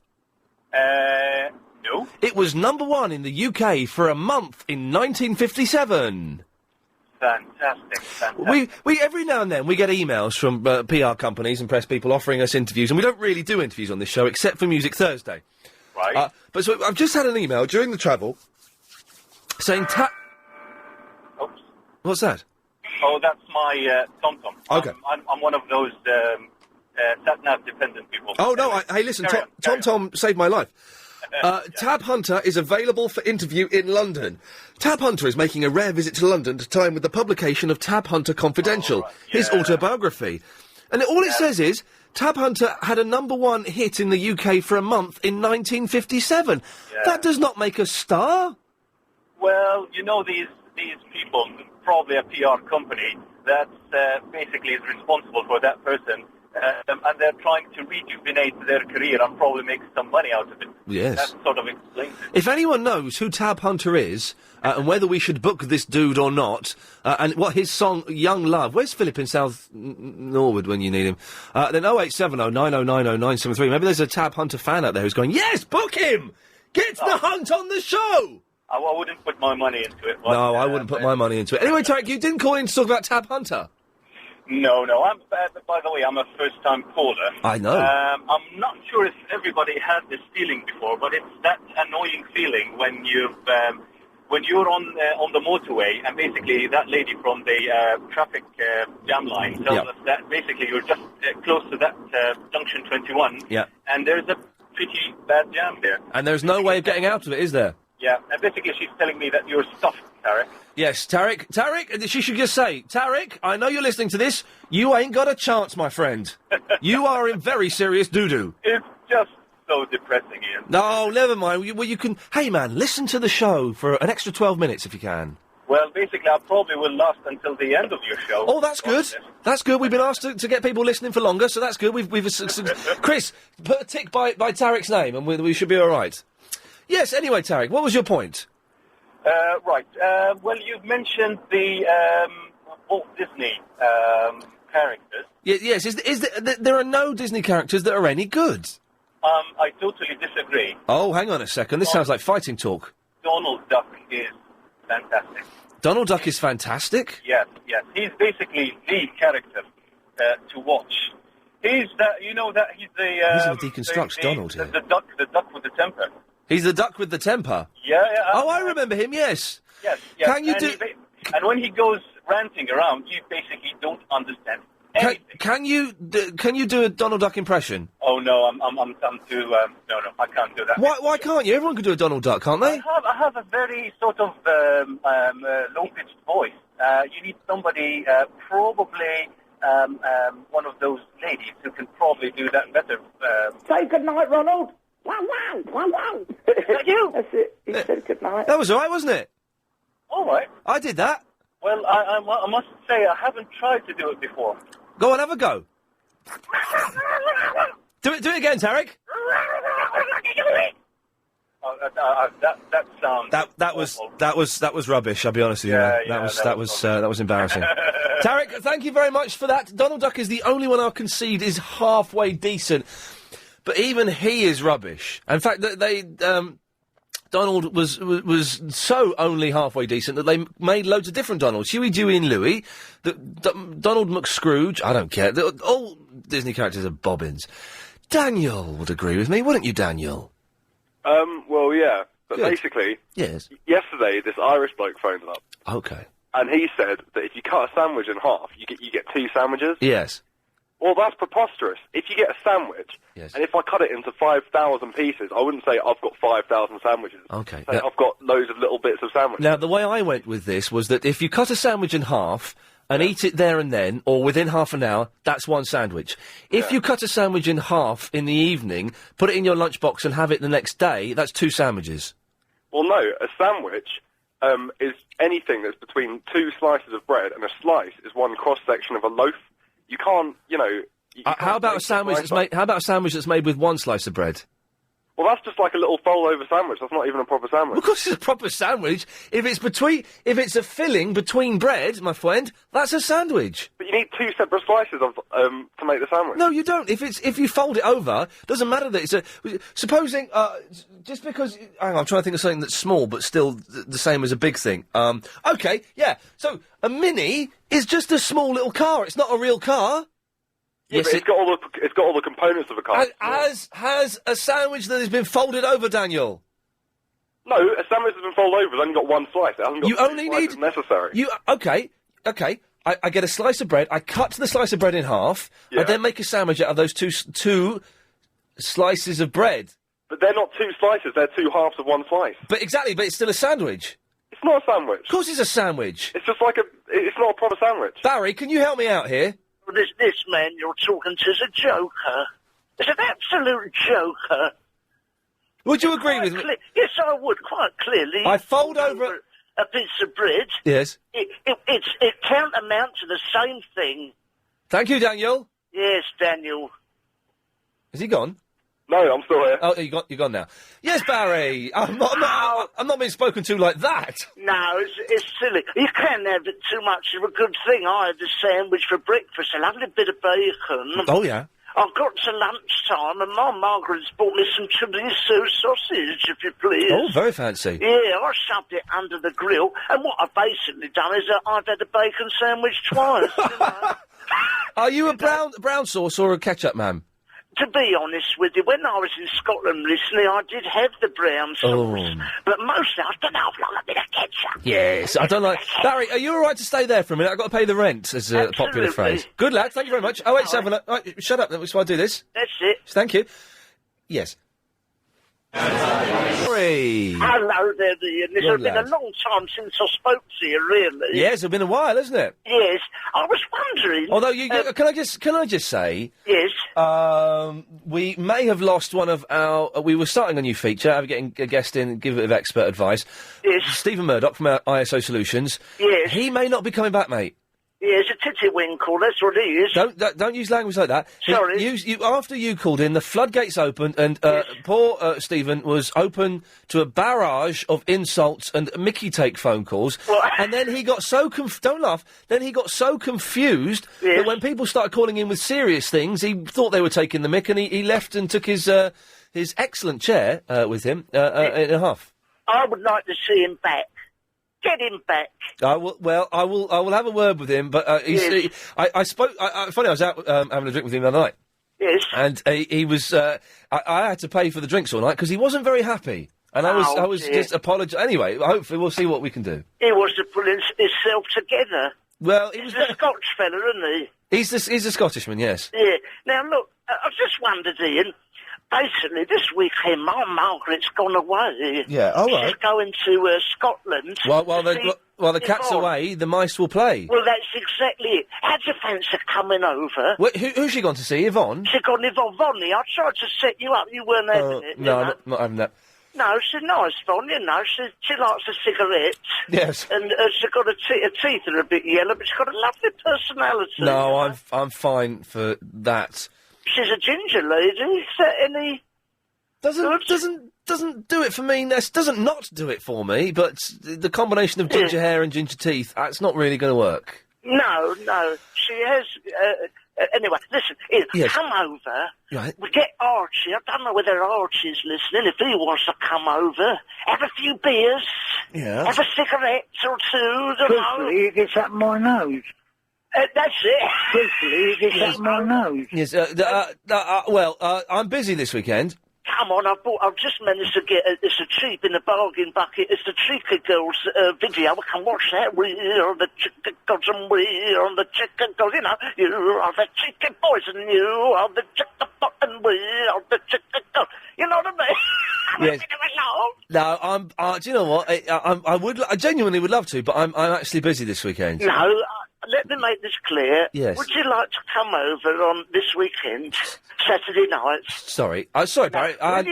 [SPEAKER 2] No.
[SPEAKER 1] It was #1 in the UK for a month in 1957.
[SPEAKER 2] Fantastic.
[SPEAKER 1] We every now and then we get emails from PR companies and press people offering us interviews, and we don't really do interviews on this show except for Music Thursday.
[SPEAKER 2] Right.
[SPEAKER 1] But so I've just had an email during the travel saying
[SPEAKER 2] Oops.
[SPEAKER 1] What's that?
[SPEAKER 2] Oh, that's my TomTom.
[SPEAKER 1] Okay.
[SPEAKER 2] I'm one of those sat-nav dependent people.
[SPEAKER 1] Oh no! Hey, listen, Tom saved my life. Tab Hunter is available for interview in London. Tab Hunter is making a rare visit to London to time with the publication of Tab Hunter Confidential, his autobiography. And all it says is, Tab Hunter had a #1 hit in the UK for a month in 1957.
[SPEAKER 2] Yeah.
[SPEAKER 1] That does not make a star.
[SPEAKER 2] Well, you know, these people, probably a PR company that basically is responsible for that person, and they're trying to rejuvenate their career and probably make some money out of it.
[SPEAKER 1] Yes.
[SPEAKER 2] That sort of explains it.
[SPEAKER 1] If anyone knows who Tab Hunter is, and whether we should book this dude or not, and what his song Young Love, where's Philip in South Norwood when you need him? Then 0870 9090 973. Maybe there's a Tab Hunter fan out there who's going, yes, book him! Get the Hunt on the show!
[SPEAKER 2] I wouldn't put my money into it. But,
[SPEAKER 1] No, I wouldn't put my money into it. Anyway, Tarek, you didn't call in to talk about Tab Hunter.
[SPEAKER 2] No. By the way, I'm a first-time caller.
[SPEAKER 1] I know.
[SPEAKER 2] I'm not sure if everybody had this feeling before, but it's that annoying feeling when you're on the motorway, and basically that lady from the traffic jam line tells us that basically you're just close to that junction 21, and there's a pretty bad jam there.
[SPEAKER 1] And there's no way of getting out of it, is there?
[SPEAKER 2] Yeah, and basically she's telling me that you're stuffed, Tarek.
[SPEAKER 1] Yes, Tarek, she should just say, Tarek, I know you're listening to this, you ain't got a chance, my friend. You are in very serious doo-doo.
[SPEAKER 2] It's just so depressing, Ian.
[SPEAKER 1] No, never mind. You can... Hey, man, listen to the show for an extra 12 minutes if you can.
[SPEAKER 2] Well, basically, I probably will last until the end of your show.
[SPEAKER 1] Oh, that's good. That's good. We've been asked to get people listening for longer, so that's good. Chris, put a tick by Tarek's name, and we should be all right. Yes, anyway, Tarek, what was your point?
[SPEAKER 2] Right. Well, you've mentioned the Walt Disney characters.
[SPEAKER 1] Yes, there are no Disney characters that are any good.
[SPEAKER 2] I totally disagree.
[SPEAKER 1] Oh, hang on a second. This sounds like fighting talk.
[SPEAKER 2] Donald Duck is fantastic.
[SPEAKER 1] Donald Duck is fantastic?
[SPEAKER 2] Yes. He's basically the character to watch. He's that, he's the...
[SPEAKER 1] He's going to deconstruct Donald here.
[SPEAKER 2] The duck with the temper.
[SPEAKER 1] He's the duck with the temper?
[SPEAKER 2] Yeah.
[SPEAKER 1] Oh, I remember him, yes.
[SPEAKER 2] Yes.
[SPEAKER 1] Can you
[SPEAKER 2] and when he goes ranting around, you basically don't understand anything.
[SPEAKER 1] Can you do a Donald Duck impression?
[SPEAKER 2] Oh, no, I'm too... no, I can't do that.
[SPEAKER 1] Why can't you? Everyone can do a Donald Duck, can't they?
[SPEAKER 2] I have a very sort of low-pitched voice. You need somebody, probably one of those ladies who can probably do that better.
[SPEAKER 4] Say good night, Ronald. Wow.
[SPEAKER 2] You?
[SPEAKER 4] That's it. He said good night.
[SPEAKER 1] That was all right, wasn't it?
[SPEAKER 2] All right.
[SPEAKER 1] I did that.
[SPEAKER 2] Well, I must say I haven't tried to do it before.
[SPEAKER 1] Go on, have a go. Do it again, Tarek.
[SPEAKER 2] That sounds
[SPEAKER 1] that was rubbish. I'll be honest with you.
[SPEAKER 2] Yeah,
[SPEAKER 1] man.
[SPEAKER 2] yeah,
[SPEAKER 1] that was embarrassing. Tarek, thank you very much for that. Donald Duck is the only one I'll concede is halfway decent, but even he is rubbish. In fact, Donald was so only halfway decent that they made loads of different Donalds. Huey, Dewey and Louie. Donald McScrooge, I don't care. All Disney characters are bobbins. Daniel would agree with me, wouldn't you, Daniel?
[SPEAKER 22] Well, yeah. But
[SPEAKER 1] Good.
[SPEAKER 22] basically,
[SPEAKER 1] Yes.
[SPEAKER 22] yesterday this Irish bloke phoned up,
[SPEAKER 1] Okay.
[SPEAKER 22] and he said that if you cut a sandwich in half, you get 2 sandwiches.
[SPEAKER 1] Yes.
[SPEAKER 22] Well, that's preposterous. If you get a sandwich, and if I cut it into 5,000 pieces, I wouldn't say I've got 5,000 sandwiches.
[SPEAKER 1] Okay.
[SPEAKER 22] Say I've got loads of little bits of sandwiches.
[SPEAKER 1] Now, the way I went with this was that if you cut a sandwich in half and eat it there and then, or within half an hour, that's one sandwich. If you cut a sandwich in half in the evening, put it in your lunchbox and have it the next day, that's 2 sandwiches.
[SPEAKER 22] Well, no, a sandwich is anything that's between 2 slices of bread, and a slice is one cross-section of a loaf. You can't,
[SPEAKER 1] How about a sandwich that's made? How about a sandwich that's made with 1 slice of bread?
[SPEAKER 22] Well, that's just like a little fold-over sandwich. That's not even a proper sandwich.
[SPEAKER 1] Of course, it's a proper sandwich. If it's a filling between bread, my friend, that's a sandwich.
[SPEAKER 22] But you need 2 separate slices of to make the sandwich.
[SPEAKER 1] No, you don't. If you fold it over, doesn't matter that it's a. Supposing just because hang on, I'm trying to think of something that's small but still the same as a big thing. Okay, yeah. So a Mini is just a small little car. It's not a real car.
[SPEAKER 22] Yeah,
[SPEAKER 1] Yes,
[SPEAKER 22] but it's got all the components of a car.
[SPEAKER 1] Has a sandwich that has been folded over, Daniel?
[SPEAKER 22] No, a sandwich has been folded over. It's only got 1 slice. It hasn't got
[SPEAKER 1] You
[SPEAKER 22] 2
[SPEAKER 1] only
[SPEAKER 22] slices
[SPEAKER 1] need
[SPEAKER 22] necessary.
[SPEAKER 1] Okay. I get a slice of bread. I cut the slice of bread in half. I then make a sandwich out of those two slices of bread.
[SPEAKER 22] But they're not 2 slices. They're 2 halves of 1 slice.
[SPEAKER 1] But it's still a sandwich.
[SPEAKER 22] It's not a sandwich.
[SPEAKER 1] Of course, it's a sandwich.
[SPEAKER 22] It's just like it's not a proper sandwich.
[SPEAKER 1] Barry, can you help me out here?
[SPEAKER 23] Well, this man you're talking to is a joker. It's an absolute joker.
[SPEAKER 1] Would you agree with me?
[SPEAKER 23] Yes, I would, quite clearly.
[SPEAKER 1] I fold over
[SPEAKER 23] a piece of bread.
[SPEAKER 1] Yes.
[SPEAKER 23] It tantamount to the same thing.
[SPEAKER 1] Thank you, Daniel.
[SPEAKER 23] Yes, Daniel.
[SPEAKER 1] Is he gone?
[SPEAKER 22] No, I'm still here.
[SPEAKER 1] Oh, you're gone now. Yes, Barry. I'm not being spoken to like that.
[SPEAKER 23] No, it's silly. You can't have too much of a good thing. I had a sandwich for breakfast, a lovely bit of bacon.
[SPEAKER 1] Oh, yeah.
[SPEAKER 23] I've got to lunchtime and my Margaret's bought me some chorizo sausage, if you please.
[SPEAKER 1] Oh, very fancy.
[SPEAKER 23] Yeah, I shoved it under the grill, and what I've basically done is that I've had a bacon sandwich twice. You know?
[SPEAKER 1] Are you a brown sauce or a ketchup man?
[SPEAKER 23] To be honest with you, when I was in Scotland recently, I did have the brown sauce, but mostly I don't know, I've like a bit of ketchup.
[SPEAKER 1] Yes, I don't like... Barry, are you all right to stay there for a minute? I've got to pay the rent, as a popular
[SPEAKER 23] Absolutely.
[SPEAKER 1] phrase. Good lad, thank you very much. 087... Right, shut up, that's why I do this.
[SPEAKER 23] That's it.
[SPEAKER 1] Thank you. Yes. Sorry.
[SPEAKER 23] Hello there, Ian. It's
[SPEAKER 1] Good
[SPEAKER 23] been a
[SPEAKER 1] lad.
[SPEAKER 23] long time since I spoke to you, really.
[SPEAKER 1] Yes, it's been a while, hasn't it?
[SPEAKER 23] Yes. I was wondering...
[SPEAKER 1] Although, can I just say...
[SPEAKER 23] Yes.
[SPEAKER 1] We may have lost one of our... we were starting a new feature, getting a guest in, give a bit of expert advice.
[SPEAKER 23] Yes.
[SPEAKER 1] Stephen Murdoch from our ISO Solutions.
[SPEAKER 23] Yes.
[SPEAKER 1] He may not be coming back, mate.
[SPEAKER 23] Yeah, it's a titty-winkle, that's what it is.
[SPEAKER 1] Don't use language like that.
[SPEAKER 23] Sorry.
[SPEAKER 1] After you called in, the floodgates opened, and poor Stephen was open to a barrage of insults and Mickey take phone calls. And then he got so don't laugh. Then he got so confused that when people started calling in with serious things, he thought they were taking the mick, and he left and took his excellent chair with him in a huff.
[SPEAKER 23] I would like to see him back. Get him back.
[SPEAKER 1] I will. Well, I will have a word with him. But I spoke. Funny, I was out having a drink with him the other night.
[SPEAKER 23] Yes.
[SPEAKER 1] And he was. I had to pay for the drinks all night because he wasn't very happy. And I was
[SPEAKER 23] dear.
[SPEAKER 1] just apologising. Anyway, hopefully we'll see what we can do.
[SPEAKER 23] He wants to put himself together.
[SPEAKER 1] Well,
[SPEAKER 23] he's a Scotch fella, isn't he?
[SPEAKER 1] He's a Scottishman, yes.
[SPEAKER 23] Yeah. Now, look, I've just wondered, Ian, basically, this weekend, my Margaret's gone away.
[SPEAKER 1] Yeah, all right.
[SPEAKER 23] She's going to Scotland.
[SPEAKER 1] While
[SPEAKER 23] to see
[SPEAKER 1] the cat's
[SPEAKER 23] Yvonne.
[SPEAKER 1] away, the mice will play.
[SPEAKER 23] Well, that's exactly it. How'd you fancy coming over?
[SPEAKER 1] Who's she gone to see? Yvonne?
[SPEAKER 23] She got Yvonne Vonley. I tried to set you up. You weren't having it.
[SPEAKER 1] No,
[SPEAKER 23] you know?
[SPEAKER 1] not having that.
[SPEAKER 23] No, she's nice, Von, you know. She likes a cigarette.
[SPEAKER 1] Yes.
[SPEAKER 23] And she's got her teeth are a bit yellow, but she's got a lovely personality.
[SPEAKER 1] No, I'm fine for that.
[SPEAKER 23] She's a ginger lady. Is that any...
[SPEAKER 1] Doesn't do it for me. Doesn't not do it for me. But the combination of ginger hair and ginger teeth, that's not really going to work.
[SPEAKER 23] No. She has... anyway, listen, Ian,
[SPEAKER 1] Yes.
[SPEAKER 23] come over.
[SPEAKER 1] Right.
[SPEAKER 23] We get Archie. I don't know whether Archie's listening. If he wants to come over, have a few beers.
[SPEAKER 1] Yeah.
[SPEAKER 23] Have a cigarette or two. Truthfully, it gets up my nose. That's it. Truthfully, it gets up my nose.
[SPEAKER 1] Yes. I'm busy this weekend.
[SPEAKER 23] Come on, I've just managed to get it's a cheap in the bargain bucket. It's the Chica Girls video. We can watch that. We are the Chica Girls and we are the Chica Girls. You know, you are the Chica Boys and you are the Chica Boys and we are the Chica Girls. You know what I mean?
[SPEAKER 1] Yes. No, do you know what? I genuinely would love to, but I'm actually busy this weekend.
[SPEAKER 23] No, let me make this clear.
[SPEAKER 1] Yes.
[SPEAKER 23] Would you like to come over on this weekend, Saturday night?
[SPEAKER 1] Sorry, Barry. I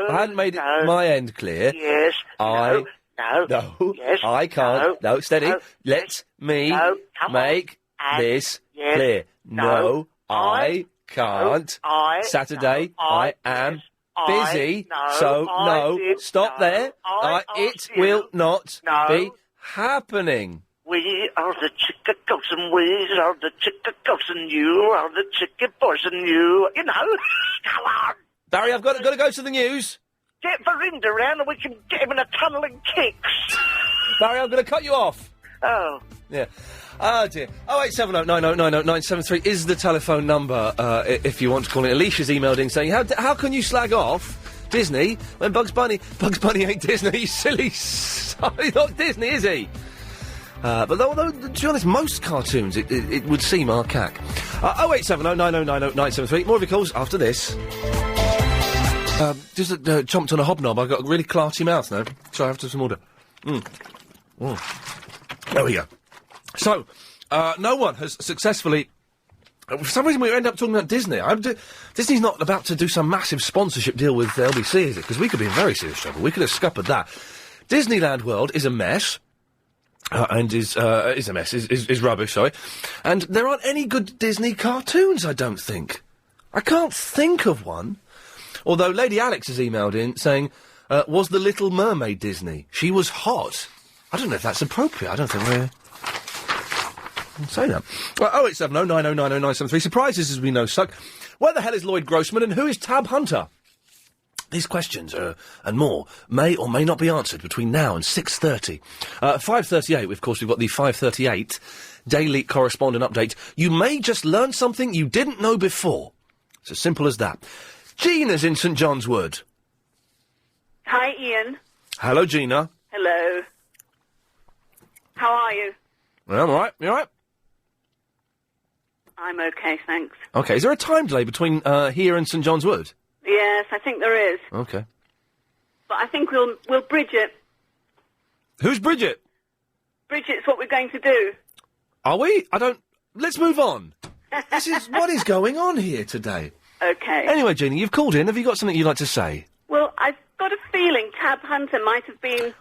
[SPEAKER 1] hadn't made it my end clear.
[SPEAKER 23] Yes.
[SPEAKER 1] No.
[SPEAKER 23] Yes.
[SPEAKER 1] I can't. No, steady.
[SPEAKER 23] No.
[SPEAKER 1] Let me
[SPEAKER 23] Come
[SPEAKER 1] make
[SPEAKER 23] on.
[SPEAKER 1] this
[SPEAKER 23] Yes.
[SPEAKER 1] clear.
[SPEAKER 23] No.
[SPEAKER 1] I can't.
[SPEAKER 23] I.
[SPEAKER 1] Saturday,
[SPEAKER 23] No.
[SPEAKER 1] I am
[SPEAKER 23] I.
[SPEAKER 1] busy.
[SPEAKER 23] No.
[SPEAKER 1] So
[SPEAKER 23] I did.
[SPEAKER 1] stop
[SPEAKER 23] No.
[SPEAKER 1] there.
[SPEAKER 23] I
[SPEAKER 1] It
[SPEAKER 23] asked you.
[SPEAKER 1] will not
[SPEAKER 23] No.
[SPEAKER 1] be happening.
[SPEAKER 23] We are the Chica Girls and we are the Chica Girls and you are the Chica Boys and you know. Come on.
[SPEAKER 1] Barry, I've got to go to the news.
[SPEAKER 23] Get Verinda around and we can get him in a tunnel and kicks.
[SPEAKER 1] Barry, I'm going to cut you off.
[SPEAKER 23] Oh.
[SPEAKER 1] Yeah. Oh, dear. 08709090973 is the telephone number if you want to call it. Alicia's emailed in saying, how can you slag off Disney when Bugs Bunny ain't Disney, you silly... He's not Disney, is he? But though, to be honest, most cartoons, it would seem archaic. 08709090973. More of your calls after this. Just chomped on a hobnob. I've got a really clarty mouth now. So I have to have some order. There we go. So, no one has successfully... For some reason we end up talking about Disney. Disney's not about to do some massive sponsorship deal with LBC, is it? Because we could be in very serious trouble. We could have scuppered that. DisneyLandWorld is a mess. And is a mess, is rubbish, sorry. And there aren't any good Disney cartoons, I don't think. I can't think of one. Although Lady Alex has emailed in saying, was The Little Mermaid Disney? She was hot. I don't know if that's appropriate. I don't think we're... Say that. Well, 0870 9090 973. Surprises, as we know, suck. Where the hell is Lloyd Grossman and who is Tab Hunter? These questions and more may or may not be answered between now and 6:30. 5:38, of course, we've got the 5:38 Daily Correspondent Update. You may just learn something you didn't know before. It's as simple as that. Gina's in St John's Wood.
[SPEAKER 7] Hi, Ian.
[SPEAKER 1] Hello, Gina.
[SPEAKER 7] Hello. How are you?
[SPEAKER 1] Well, I'm all right. You all right?
[SPEAKER 7] I'm okay, thanks.
[SPEAKER 1] OK, is there a time delay between here and St John's Wood?
[SPEAKER 7] Yes, I think there is.
[SPEAKER 1] OK.
[SPEAKER 7] But I think we'll bridge it.
[SPEAKER 1] Who's Bridget?
[SPEAKER 7] Bridget's what we're going to do.
[SPEAKER 1] Are we? Let's move on. What is going on here today?
[SPEAKER 7] Okay.
[SPEAKER 1] Anyway, Gina, you've called in. Have you got something you'd like to say?
[SPEAKER 7] Well, I've got a feeling Tab Hunter might have been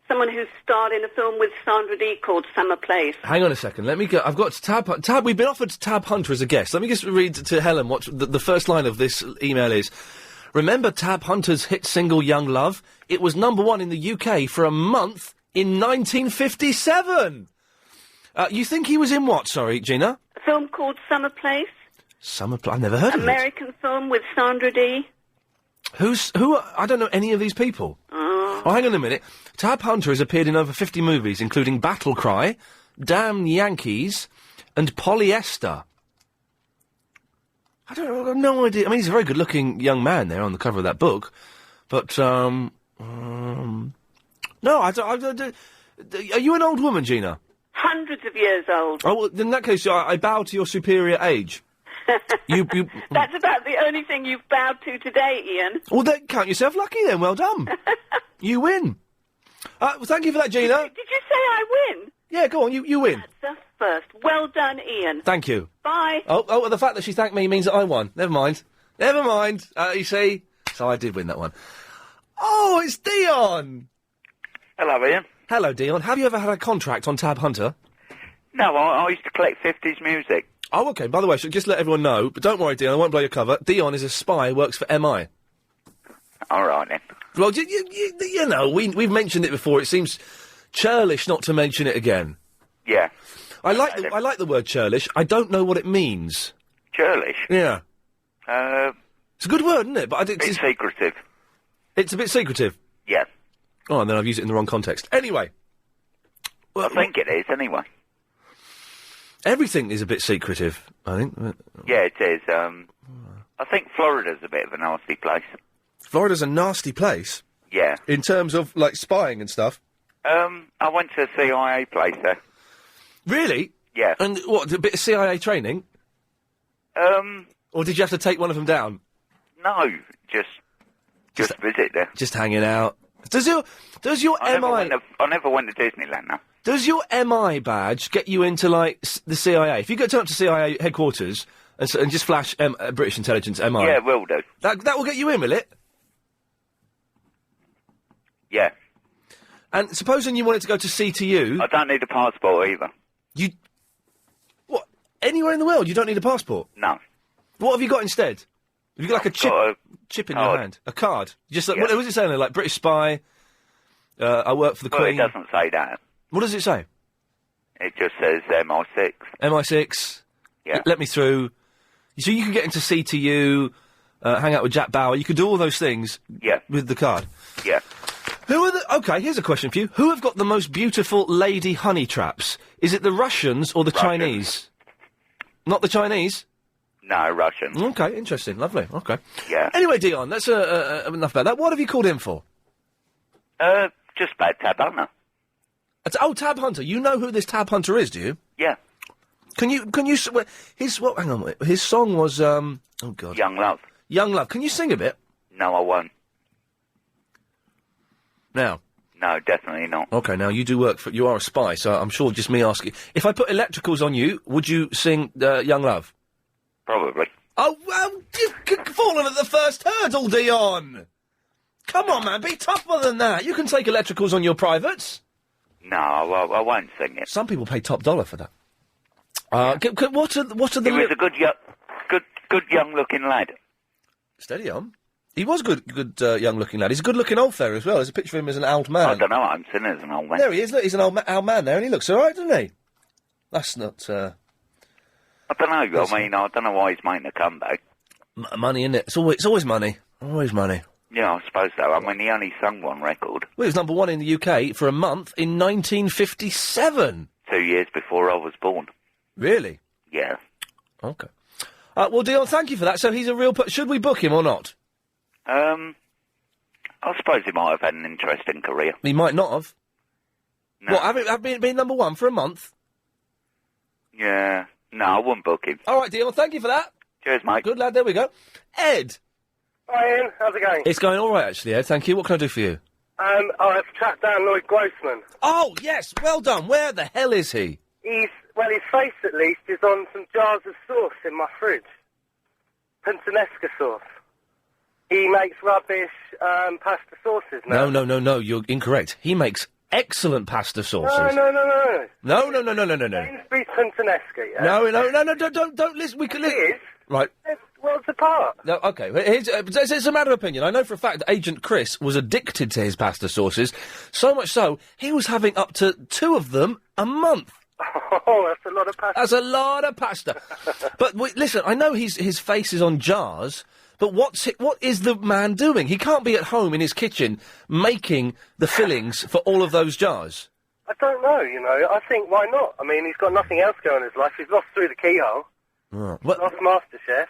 [SPEAKER 7] someone who starred in a film with Sandra Dee called Summer Place.
[SPEAKER 1] Hang on a second. Let me go. I've got Tab. We've been offered Tab Hunter as a guest. Let me just read to Helen what the first line of this email is. Remember Tab Hunter's hit single Young Love? It was #1 in the UK for a month in 1957. You think he was in what, sorry, Gina?
[SPEAKER 7] A film called Summer Place.
[SPEAKER 1] I've never heard of it.
[SPEAKER 7] American film with Sandra Dee.
[SPEAKER 1] I don't know any of these people. Oh, hang on a minute. Tab Hunter has appeared in over 50 movies, including Battle Cry, Damn Yankees, and Polyester. I have no idea. I mean, he's a very good-looking young man there on the cover of that book, but, no, I don't, are you an old woman, Gina?
[SPEAKER 7] Hundreds of years old.
[SPEAKER 1] Oh, well, in that case, I bow to your superior age. you...
[SPEAKER 7] That's about the only thing you've bowed to today, Ian.
[SPEAKER 1] Well, then, count yourself lucky then. Well done. You win. Well, thank you for that, Gina.
[SPEAKER 7] Did you say I win?
[SPEAKER 1] Yeah, go on, you win.
[SPEAKER 7] That's the first. Well done, Ian.
[SPEAKER 1] Thank you.
[SPEAKER 7] Bye.
[SPEAKER 1] Oh, the fact that she thanked me means that I won. Never mind. You see? So I did win that one. Oh, it's Dion!
[SPEAKER 8] Hello, Ian.
[SPEAKER 1] Hello, Dion. Have you ever had a contract on Tab Hunter?
[SPEAKER 8] No, I used to collect 50s music.
[SPEAKER 1] Oh, OK. By the way, I should just let everyone know, but don't worry, Dion, I won't blow your cover. Dion is a spy, works for MI.
[SPEAKER 8] All right, then.
[SPEAKER 1] Well, you know, we've mentioned it before. It seems churlish not to mention it again.
[SPEAKER 8] Yeah.
[SPEAKER 1] I like the word churlish. I don't know what it means.
[SPEAKER 8] Churlish?
[SPEAKER 1] Yeah. It's a good word, isn't it? But
[SPEAKER 8] it's secretive.
[SPEAKER 1] It's a bit secretive?
[SPEAKER 8] Yeah.
[SPEAKER 1] Oh, and then I've used it in the wrong context. Anyway.
[SPEAKER 8] Well, I think it is, anyway.
[SPEAKER 1] Everything is a bit secretive, I think.
[SPEAKER 8] Yeah, it is. I think Florida's a bit of a nasty place.
[SPEAKER 1] Florida's a nasty place?
[SPEAKER 8] Yeah.
[SPEAKER 1] In terms of, like, spying and stuff?
[SPEAKER 8] I went to a CIA place there.
[SPEAKER 1] Really?
[SPEAKER 8] Yeah.
[SPEAKER 1] And what, a bit of CIA training? Or did you have to take one of them down?
[SPEAKER 8] No, just visit there.
[SPEAKER 1] Just hanging out. Does your MI...
[SPEAKER 8] I never went to Disneyland, no.
[SPEAKER 1] Does your MI badge get you into, like, the CIA? If you go turn up to CIA headquarters and just flash British intelligence MI...
[SPEAKER 8] Yeah, will do.
[SPEAKER 1] That will get you in, will it?
[SPEAKER 8] Yeah.
[SPEAKER 1] And supposing you wanted to go to CTU...
[SPEAKER 8] I don't need a passport either.
[SPEAKER 1] What? Anywhere in the world you don't need a passport?
[SPEAKER 8] No.
[SPEAKER 1] What have you got instead? Have you got, like, a chip in your hand? A card? Just like, what was it saying there? Like, British spy, I work for the Queen...
[SPEAKER 8] Well, it doesn't say that.
[SPEAKER 1] What does it say?
[SPEAKER 8] It just says MI6.
[SPEAKER 1] MI6.
[SPEAKER 8] Yeah.
[SPEAKER 1] Let me through. So you can get into CTU, hang out with Jack Bauer. You could do all those things.
[SPEAKER 8] Yeah.
[SPEAKER 1] With the card.
[SPEAKER 8] Yeah.
[SPEAKER 1] Who are the... OK, here's a question for you. Who have got the most beautiful lady honey traps? Is it the Russians or the Chinese? Not the Chinese?
[SPEAKER 8] No, Russian.
[SPEAKER 1] OK, interesting. Lovely. OK.
[SPEAKER 8] Yeah.
[SPEAKER 1] Anyway, Dion, that's enough about that. What have you called in for?
[SPEAKER 8] Just about Tab Hunter.
[SPEAKER 1] Tab Hunter. You know who this Tab Hunter is, do you?
[SPEAKER 8] Yeah.
[SPEAKER 1] Can you hang on, his song was, oh God.
[SPEAKER 8] Young Love.
[SPEAKER 1] Young Love. Can you sing a bit?
[SPEAKER 8] No, I won't.
[SPEAKER 1] Now?
[SPEAKER 8] No, definitely not.
[SPEAKER 1] Okay, now you do work for, you are a spy, so I'm sure just me asking. If I put electricals on you, would you sing, Young Love?
[SPEAKER 8] Probably.
[SPEAKER 1] Oh, well, you've fallen at the first hurdle, Dion! Come on, man, be tougher than that. You can take electricals on your privates.
[SPEAKER 8] No, I won't sing it.
[SPEAKER 1] Some people pay top dollar for that. What are the...
[SPEAKER 8] He was a good young-looking lad.
[SPEAKER 1] Steady on. He was good young-looking lad. He's a good-looking old fella as well. There's a picture of him as an old man.
[SPEAKER 8] I don't know, I'm seen as an old man.
[SPEAKER 1] There he is, look, he's an old man there, and he looks all right, doesn't he? That's not,
[SPEAKER 8] I don't know. I mean, I don't know why he's making a comeback.
[SPEAKER 1] Money, innit? It's always money. Always money.
[SPEAKER 8] Yeah, I suppose so. I mean, he only sung one record.
[SPEAKER 1] Well, he was number one in the UK for a month in 1957.
[SPEAKER 8] 2 years before I was born.
[SPEAKER 1] Really?
[SPEAKER 8] Yeah.
[SPEAKER 1] Okay. Well, Dion, thank you for that. So he's a real... Should we book him or not?
[SPEAKER 8] I suppose he might have had an interesting career.
[SPEAKER 1] He might not have.
[SPEAKER 8] No.
[SPEAKER 1] What, have been number one for a month?
[SPEAKER 8] Yeah. No, I wouldn't book him.
[SPEAKER 1] All right, Dion, thank you for that.
[SPEAKER 8] Cheers, mate.
[SPEAKER 1] Good lad, there we go. Ed.
[SPEAKER 22] Hi, Ian. How's it going?
[SPEAKER 1] It's going all right, actually, Ed. Thank you. What can I do for you?
[SPEAKER 22] I've tracked down Lloyd Grossman.
[SPEAKER 1] Oh, yes. Well done. Where the hell is he?
[SPEAKER 22] His face, at least, is on some jars of sauce in my fridge. Puttanesca sauce. He makes rubbish pasta sauces now.
[SPEAKER 1] No. You're incorrect. He makes excellent pasta sauces.
[SPEAKER 22] No.
[SPEAKER 1] No.
[SPEAKER 22] Sainsbury's Puttanesca, yeah?
[SPEAKER 1] No, don't listen. We can listen.
[SPEAKER 22] It is?
[SPEAKER 1] Right.
[SPEAKER 22] Worlds apart.
[SPEAKER 1] No, okay. It's a matter of opinion. I know for a fact that Agent Chris was addicted to his pasta sauces, so much so, he was having up to 2 of them a month.
[SPEAKER 22] Oh, that's a lot of pasta.
[SPEAKER 1] That's a lot of pasta. But listen, I know his face is on jars, but what is the man doing? He can't be at home in his kitchen making the fillings for all of those jars.
[SPEAKER 22] I don't know, I think, why not? I mean, he's got nothing else going in his life. He's lost through the keyhole.
[SPEAKER 1] Right.
[SPEAKER 22] Lost MasterChef.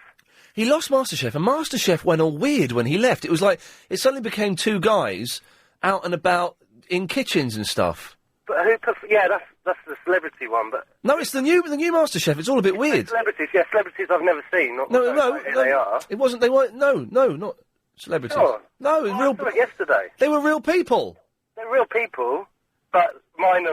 [SPEAKER 1] He lost MasterChef, and MasterChef went all weird when he left. It was like, it suddenly became 2 guys out and about in kitchens and stuff.
[SPEAKER 22] But that's the celebrity one, but...
[SPEAKER 1] No, it's the new MasterChef. It's all a bit weird.
[SPEAKER 22] Celebrities I've never seen. Not
[SPEAKER 1] No,
[SPEAKER 22] who they are.
[SPEAKER 1] It wasn't, not celebrities.
[SPEAKER 22] Sure.
[SPEAKER 1] No, it was real...
[SPEAKER 22] I saw it yesterday.
[SPEAKER 1] They were real people.
[SPEAKER 22] They're real people, but minor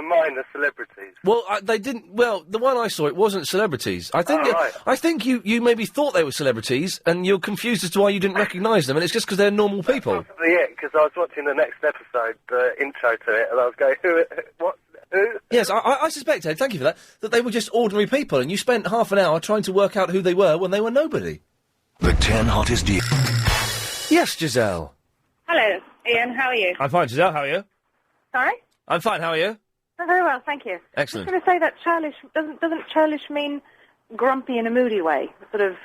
[SPEAKER 22] celebrities.
[SPEAKER 1] Well, they didn't... Well, the one I saw, it wasn't celebrities. I think
[SPEAKER 22] right.
[SPEAKER 1] I think you maybe thought they were celebrities, and you're confused as to why you didn't recognise them, and it's just because they're normal people.
[SPEAKER 22] That's probably it, because I was watching the next episode, the intro to it, and I was going, who?
[SPEAKER 1] Yes, I suspect, Ed, thank you for that they were just ordinary people, and you spent half an hour trying to work out who they were when they were nobody.
[SPEAKER 15] The 10 hottest...
[SPEAKER 1] Yes, Giselle.
[SPEAKER 9] Hello, Ian, how are you?
[SPEAKER 1] I'm fine, Giselle, how are you?
[SPEAKER 9] Sorry?
[SPEAKER 1] I'm fine, how are you?
[SPEAKER 9] Oh, very well, thank you.
[SPEAKER 1] Excellent.
[SPEAKER 9] I was going to say that churlish, doesn't churlish mean grumpy in a moody way? Sort of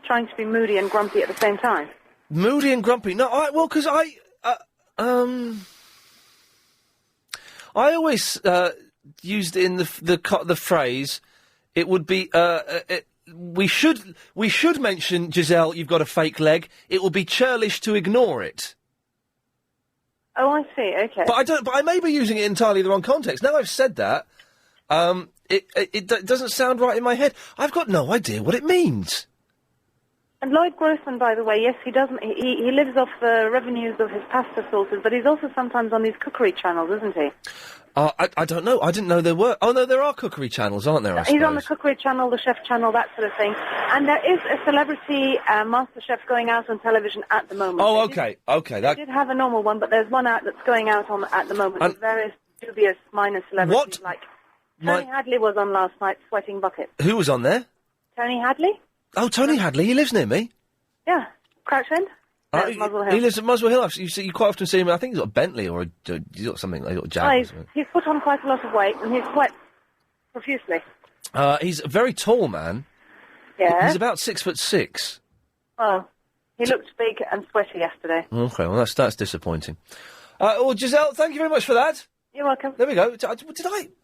[SPEAKER 9] trying to be moody and grumpy at the same time?
[SPEAKER 1] Moody and grumpy? No, because I always used in the phrase, it would be, we should mention, Giselle, you've got a fake leg, it would be churlish to ignore it.
[SPEAKER 9] Oh, I see, okay.
[SPEAKER 1] But I may be using it entirely in the wrong context. Now I've said that, it doesn't sound right in my head. I've got no idea what it means.
[SPEAKER 9] And Lloyd Grossman, by the way, yes, he doesn't. He lives off the revenues of his pasta sauces, but he's also sometimes on these cookery channels, isn't he?
[SPEAKER 1] I don't know. I didn't know there were. Oh no, there are cookery channels, aren't there?
[SPEAKER 9] He's on the cookery channel, the chef channel, that sort of thing. And there is a celebrity master chef going out on television at the moment.
[SPEAKER 1] Oh, okay.
[SPEAKER 9] They did have a normal one, but there's one out that's going out at the moment. With various dubious minor celebrities like Tony Hadley was on last night, sweating buckets.
[SPEAKER 1] Who was on there?
[SPEAKER 9] Tony Hadley.
[SPEAKER 1] Oh, Tony Hadley. He lives near me.
[SPEAKER 9] Yeah, Crouch End. Muswell Hill.
[SPEAKER 1] He lives at Muswell Hill. You quite often see him. I think he's got a Bentley or he's got something. He's got a Jag.
[SPEAKER 9] He's put on quite a lot of weight, and he's sweat profusely.
[SPEAKER 1] He's a very tall man.
[SPEAKER 9] Yeah.
[SPEAKER 1] He's about 6'6".
[SPEAKER 9] Oh, he looked big and sweaty yesterday.
[SPEAKER 1] Okay, well that's disappointing. Well, Giselle, thank you very much for that.
[SPEAKER 9] You're welcome.
[SPEAKER 1] There we go. Have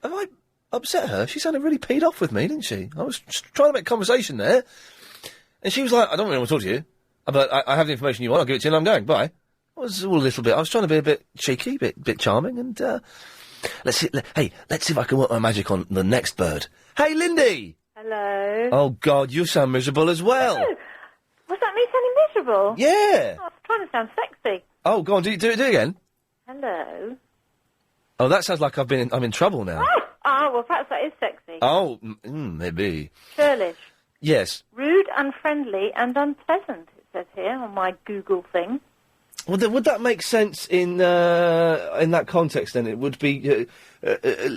[SPEAKER 1] I upset her? She sounded really peed off with me, didn't she? I was just trying to make conversation there, and she was like, "I don't really want to talk to you, but I have the information you want. I'll give it to you, and I'm going. Bye." I was all a little bit. I was trying to be a bit cheeky, bit charming, and let's see if I can work my magic on the next bird. Hey, Lindy.
[SPEAKER 9] Hello.
[SPEAKER 1] Oh God, you sound miserable as well.
[SPEAKER 9] Oh, was that me sounding miserable?
[SPEAKER 1] Yeah.
[SPEAKER 9] Oh, I was trying to sound sexy.
[SPEAKER 1] Oh, go on, do it again.
[SPEAKER 9] Hello.
[SPEAKER 1] Oh, that sounds like I'm in trouble now.
[SPEAKER 9] Oh, well, perhaps that is sexy.
[SPEAKER 1] Oh, maybe.
[SPEAKER 9] Churlish.
[SPEAKER 1] Yes.
[SPEAKER 9] Rude, unfriendly, and unpleasant, it says here on my Google thing.
[SPEAKER 1] Well, would that make sense in that context, then? It would be,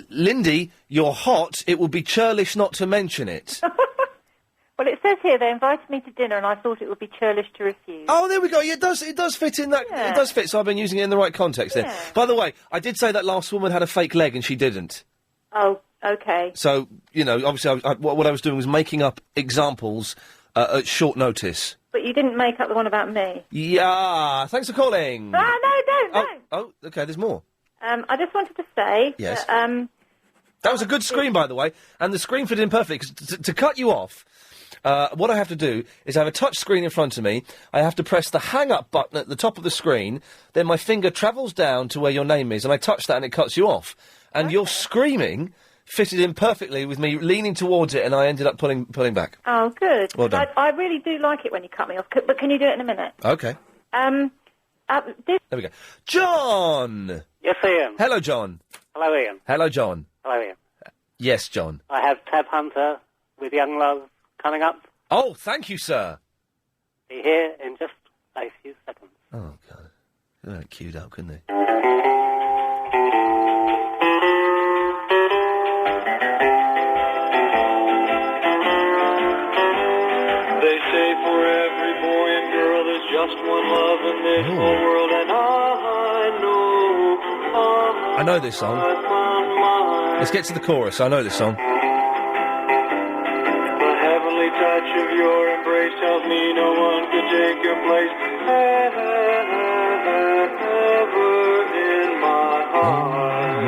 [SPEAKER 1] Lindy, you're hot, it would be churlish not to mention it.
[SPEAKER 9] Well, it says here they invited me to dinner and I thought it would be churlish to refuse.
[SPEAKER 1] Oh, there we go. Yeah, it does fit in that.
[SPEAKER 9] Yeah.
[SPEAKER 1] It does fit, so I've been using it in the right context then.
[SPEAKER 9] Yeah.
[SPEAKER 1] By the way, I did say that last woman had a fake leg and she didn't.
[SPEAKER 9] Oh, Okay.
[SPEAKER 1] So, obviously what I was doing was making up examples at short notice.
[SPEAKER 9] But you didn't make up the one about me.
[SPEAKER 1] Yeah, thanks for calling.
[SPEAKER 9] Ah, no.
[SPEAKER 1] Oh, okay, there's more.
[SPEAKER 9] I just wanted to say
[SPEAKER 1] Yes.
[SPEAKER 9] that,
[SPEAKER 1] That was a good screen, by the way, and the screen fitted in perfect. 'Cause to cut you off, what I have to do is I have a touch screen in front of me. I have to press the hang-up button at the top of the screen. Then my finger travels down to where your name is, and I touch that, and it cuts you off. And your screaming fitted in perfectly with me leaning towards it, and I ended up pulling back.
[SPEAKER 9] Oh, good.
[SPEAKER 1] Well done.
[SPEAKER 9] I really do like it when you cut me off, but can you do it in a minute?
[SPEAKER 1] Okay.
[SPEAKER 9] This...
[SPEAKER 1] There we go. John!
[SPEAKER 10] Yes, Ian.
[SPEAKER 1] Hello, John.
[SPEAKER 10] Hello, Ian.
[SPEAKER 1] Hello, John.
[SPEAKER 10] Hello, Ian.
[SPEAKER 1] Yes, John.
[SPEAKER 10] I have Tab Hunter with Young Love coming up.
[SPEAKER 1] Oh, thank you, sir.
[SPEAKER 10] Be here in just a few seconds.
[SPEAKER 1] Oh, God. They were queued up, couldn't they?
[SPEAKER 12] They say for every boy and girl there's just one love in this whole world, and
[SPEAKER 1] I know this song. Let's get to the chorus. I know this song.
[SPEAKER 12] the heavenly touch of your embrace tells me no one could take your place ever in my heart.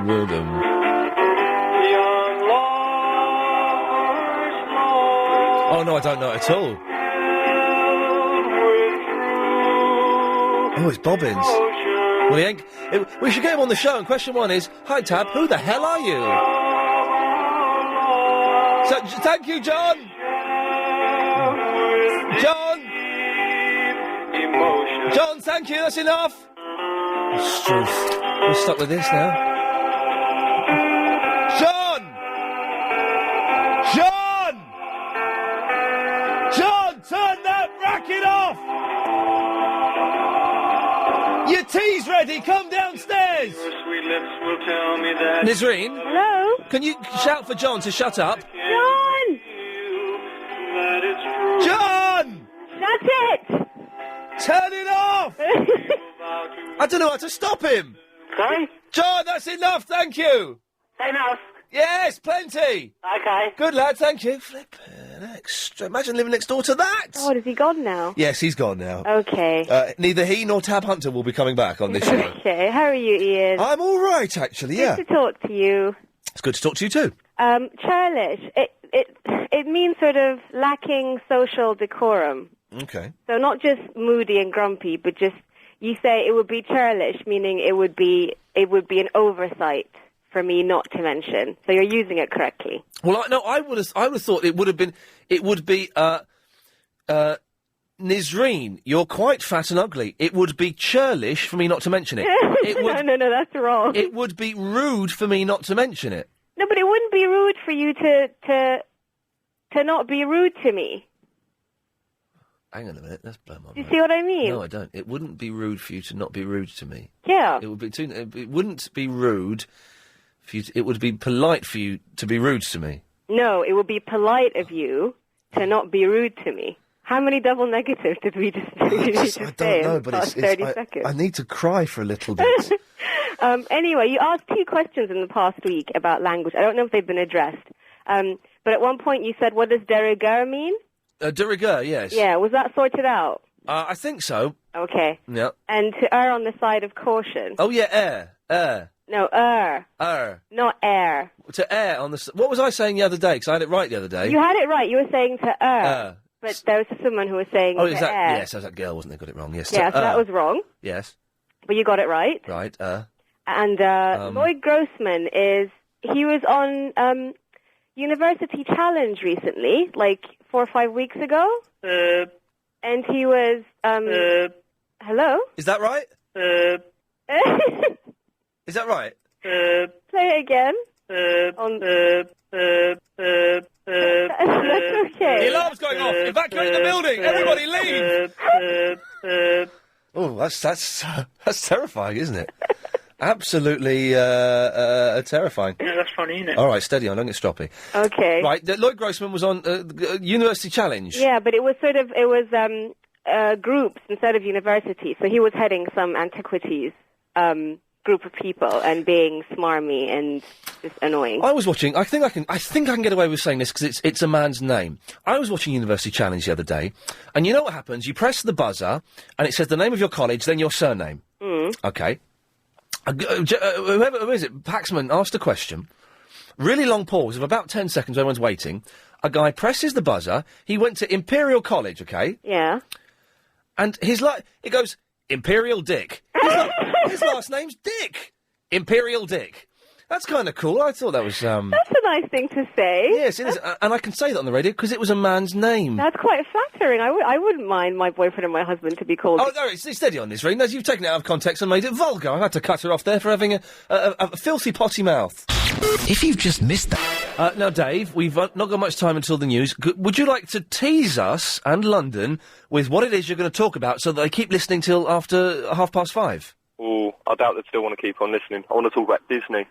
[SPEAKER 1] Rhythm.
[SPEAKER 12] Young lovers
[SPEAKER 1] Oh, no, I don't know it at all. Oh, it's Bobbins. Well, he ain't... we should get him on the show, and question one is, hi, Tab, who the hell are you? So, thank you, John! John, thank you, that's enough! We're stuck with this now. John! Turn that racket off! Your tea's ready, come downstairs!
[SPEAKER 12] Your sweet lips will tell me that...
[SPEAKER 1] Nisreen?
[SPEAKER 9] Hello?
[SPEAKER 1] Can you shout for John to shut up?
[SPEAKER 9] John!
[SPEAKER 1] John!
[SPEAKER 9] That's it!
[SPEAKER 1] Turn it off! I don't know how to stop him!
[SPEAKER 10] Sorry?
[SPEAKER 1] John, that's enough, thank you!
[SPEAKER 10] Enough?
[SPEAKER 1] Yes, plenty!
[SPEAKER 10] Okay.
[SPEAKER 1] Good lad, thank you. Flippin' extra. Imagine living next door to that!
[SPEAKER 9] Oh, has he gone now?
[SPEAKER 1] Yes, he's gone now.
[SPEAKER 9] Okay.
[SPEAKER 1] Neither he nor Tab Hunter will be coming back on this show.
[SPEAKER 9] Okay, how are you, Ian?
[SPEAKER 1] I'm all right, actually, yeah.
[SPEAKER 9] Good to talk to you.
[SPEAKER 1] It's good to talk to you too.
[SPEAKER 9] Churlish. It means sort of lacking social decorum.
[SPEAKER 1] Okay.
[SPEAKER 9] So not just moody and grumpy, but just you say it would be churlish, meaning it would be an oversight for me not to mention. So you're using it correctly.
[SPEAKER 1] Well, I would have thought it would be Nisreen, you're quite fat and ugly. It would be churlish for me not to mention it.
[SPEAKER 9] No, that's wrong.
[SPEAKER 1] It would be rude for me not to mention it.
[SPEAKER 9] No, but it wouldn't be rude for you to not be rude to me.
[SPEAKER 1] Hang on a minute, let's blow my mind.
[SPEAKER 9] Do you see what I mean?
[SPEAKER 1] No, I don't. It wouldn't be rude for you to not be rude to me.
[SPEAKER 9] Yeah.
[SPEAKER 1] It would be it wouldn't be rude for you. It would be polite for you to be rude to me.
[SPEAKER 9] No, it would be polite of you to not be rude to me. How many double negatives did we just
[SPEAKER 1] I don't know, but it's
[SPEAKER 9] 30 seconds?
[SPEAKER 1] I need to cry for a little bit.
[SPEAKER 9] Anyway, you asked 2 questions in the past week about language. I don't know if they've been addressed. But at one point you said, what does de rigueur mean?
[SPEAKER 1] De rigueur, yes.
[SPEAKER 9] Yeah, was that sorted out?
[SPEAKER 1] I think so.
[SPEAKER 9] Okay.
[SPEAKER 1] Yeah.
[SPEAKER 9] And to err on the side of caution.
[SPEAKER 1] Oh, yeah, err.
[SPEAKER 9] No, err.
[SPEAKER 1] Err.
[SPEAKER 9] Not air.
[SPEAKER 1] To err on the... What was I saying the other day? Because I had it right the other day.
[SPEAKER 9] You had it right. You were saying to err. But there was someone who was saying
[SPEAKER 1] Oh,
[SPEAKER 9] to
[SPEAKER 1] is that...
[SPEAKER 9] err.
[SPEAKER 1] Yes, that was that girl, wasn't it? Got it wrong, yes.
[SPEAKER 9] Yeah, so that was wrong.
[SPEAKER 1] Yes.
[SPEAKER 9] But you got it right.
[SPEAKER 1] Right,
[SPEAKER 9] And Lloyd Grossman he was on University Challenge recently, like 4 or 5 weeks ago. And he was, hello?
[SPEAKER 1] Is that right? Is that right?
[SPEAKER 9] Play it again. That's okay.
[SPEAKER 1] The alarm's going off! Evacuate the building! Everybody leave! Oh, that's terrifying, isn't it? Absolutely terrifying.
[SPEAKER 10] Yeah, that's funny, isn't it?
[SPEAKER 1] All right, steady on, don't get stroppy.
[SPEAKER 9] Okay.
[SPEAKER 1] Right, Lloyd Grossman was on University Challenge.
[SPEAKER 9] Yeah, but it was groups instead of universities. So he was heading some antiquities group of people and being smarmy and just annoying.
[SPEAKER 1] I was watching. I think I can get away with saying this because it's a man's name. I was watching University Challenge the other day, and you know what happens? You press the buzzer, and it says the name of your college, then your surname. Okay. Who is it? Paxman asked a question. Really long pause of about 10 seconds. Everyone's waiting. A guy presses the buzzer. He went to Imperial College. Okay.
[SPEAKER 9] Yeah.
[SPEAKER 1] And it goes Imperial Dick. His last name's Dick. Imperial Dick. That's kind of cool. I thought that was,
[SPEAKER 9] That's a nice thing to say.
[SPEAKER 1] Yes, it is. And I can say that on the radio because it was a man's name.
[SPEAKER 9] That's quite flattering. I wouldn't mind my boyfriend and my husband to be called...
[SPEAKER 1] Oh, no, it's steady on this, Rena. You've taken it out of context and made it vulgar. I've had to cut her off there for having a filthy potty mouth.
[SPEAKER 15] If you've just missed that...
[SPEAKER 1] Now, Dave, we've not got much time until the news. Would you like to tease us and London with what it is you're going to talk about so that they keep listening till after 5:30?
[SPEAKER 3] Oh, I doubt they'd still want to keep on listening. I want to talk about Disney.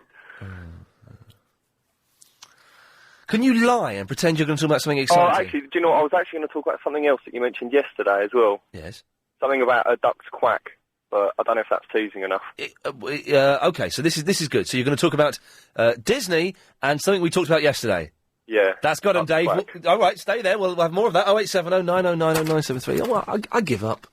[SPEAKER 1] Can you lie and pretend you're going to talk about something exciting?
[SPEAKER 3] Oh, actually, do you know what? I was actually going to talk about something else that you mentioned yesterday as well.
[SPEAKER 1] Yes.
[SPEAKER 3] Something about a duck's quack, but I don't know if that's teasing enough.
[SPEAKER 1] Okay, so this is good. So you're going to talk about Disney and something we talked about yesterday.
[SPEAKER 3] Yeah.
[SPEAKER 1] That's got him, Dave. All right, stay there. We'll have more of that. 0870 9090 973. Oh, well, I give up.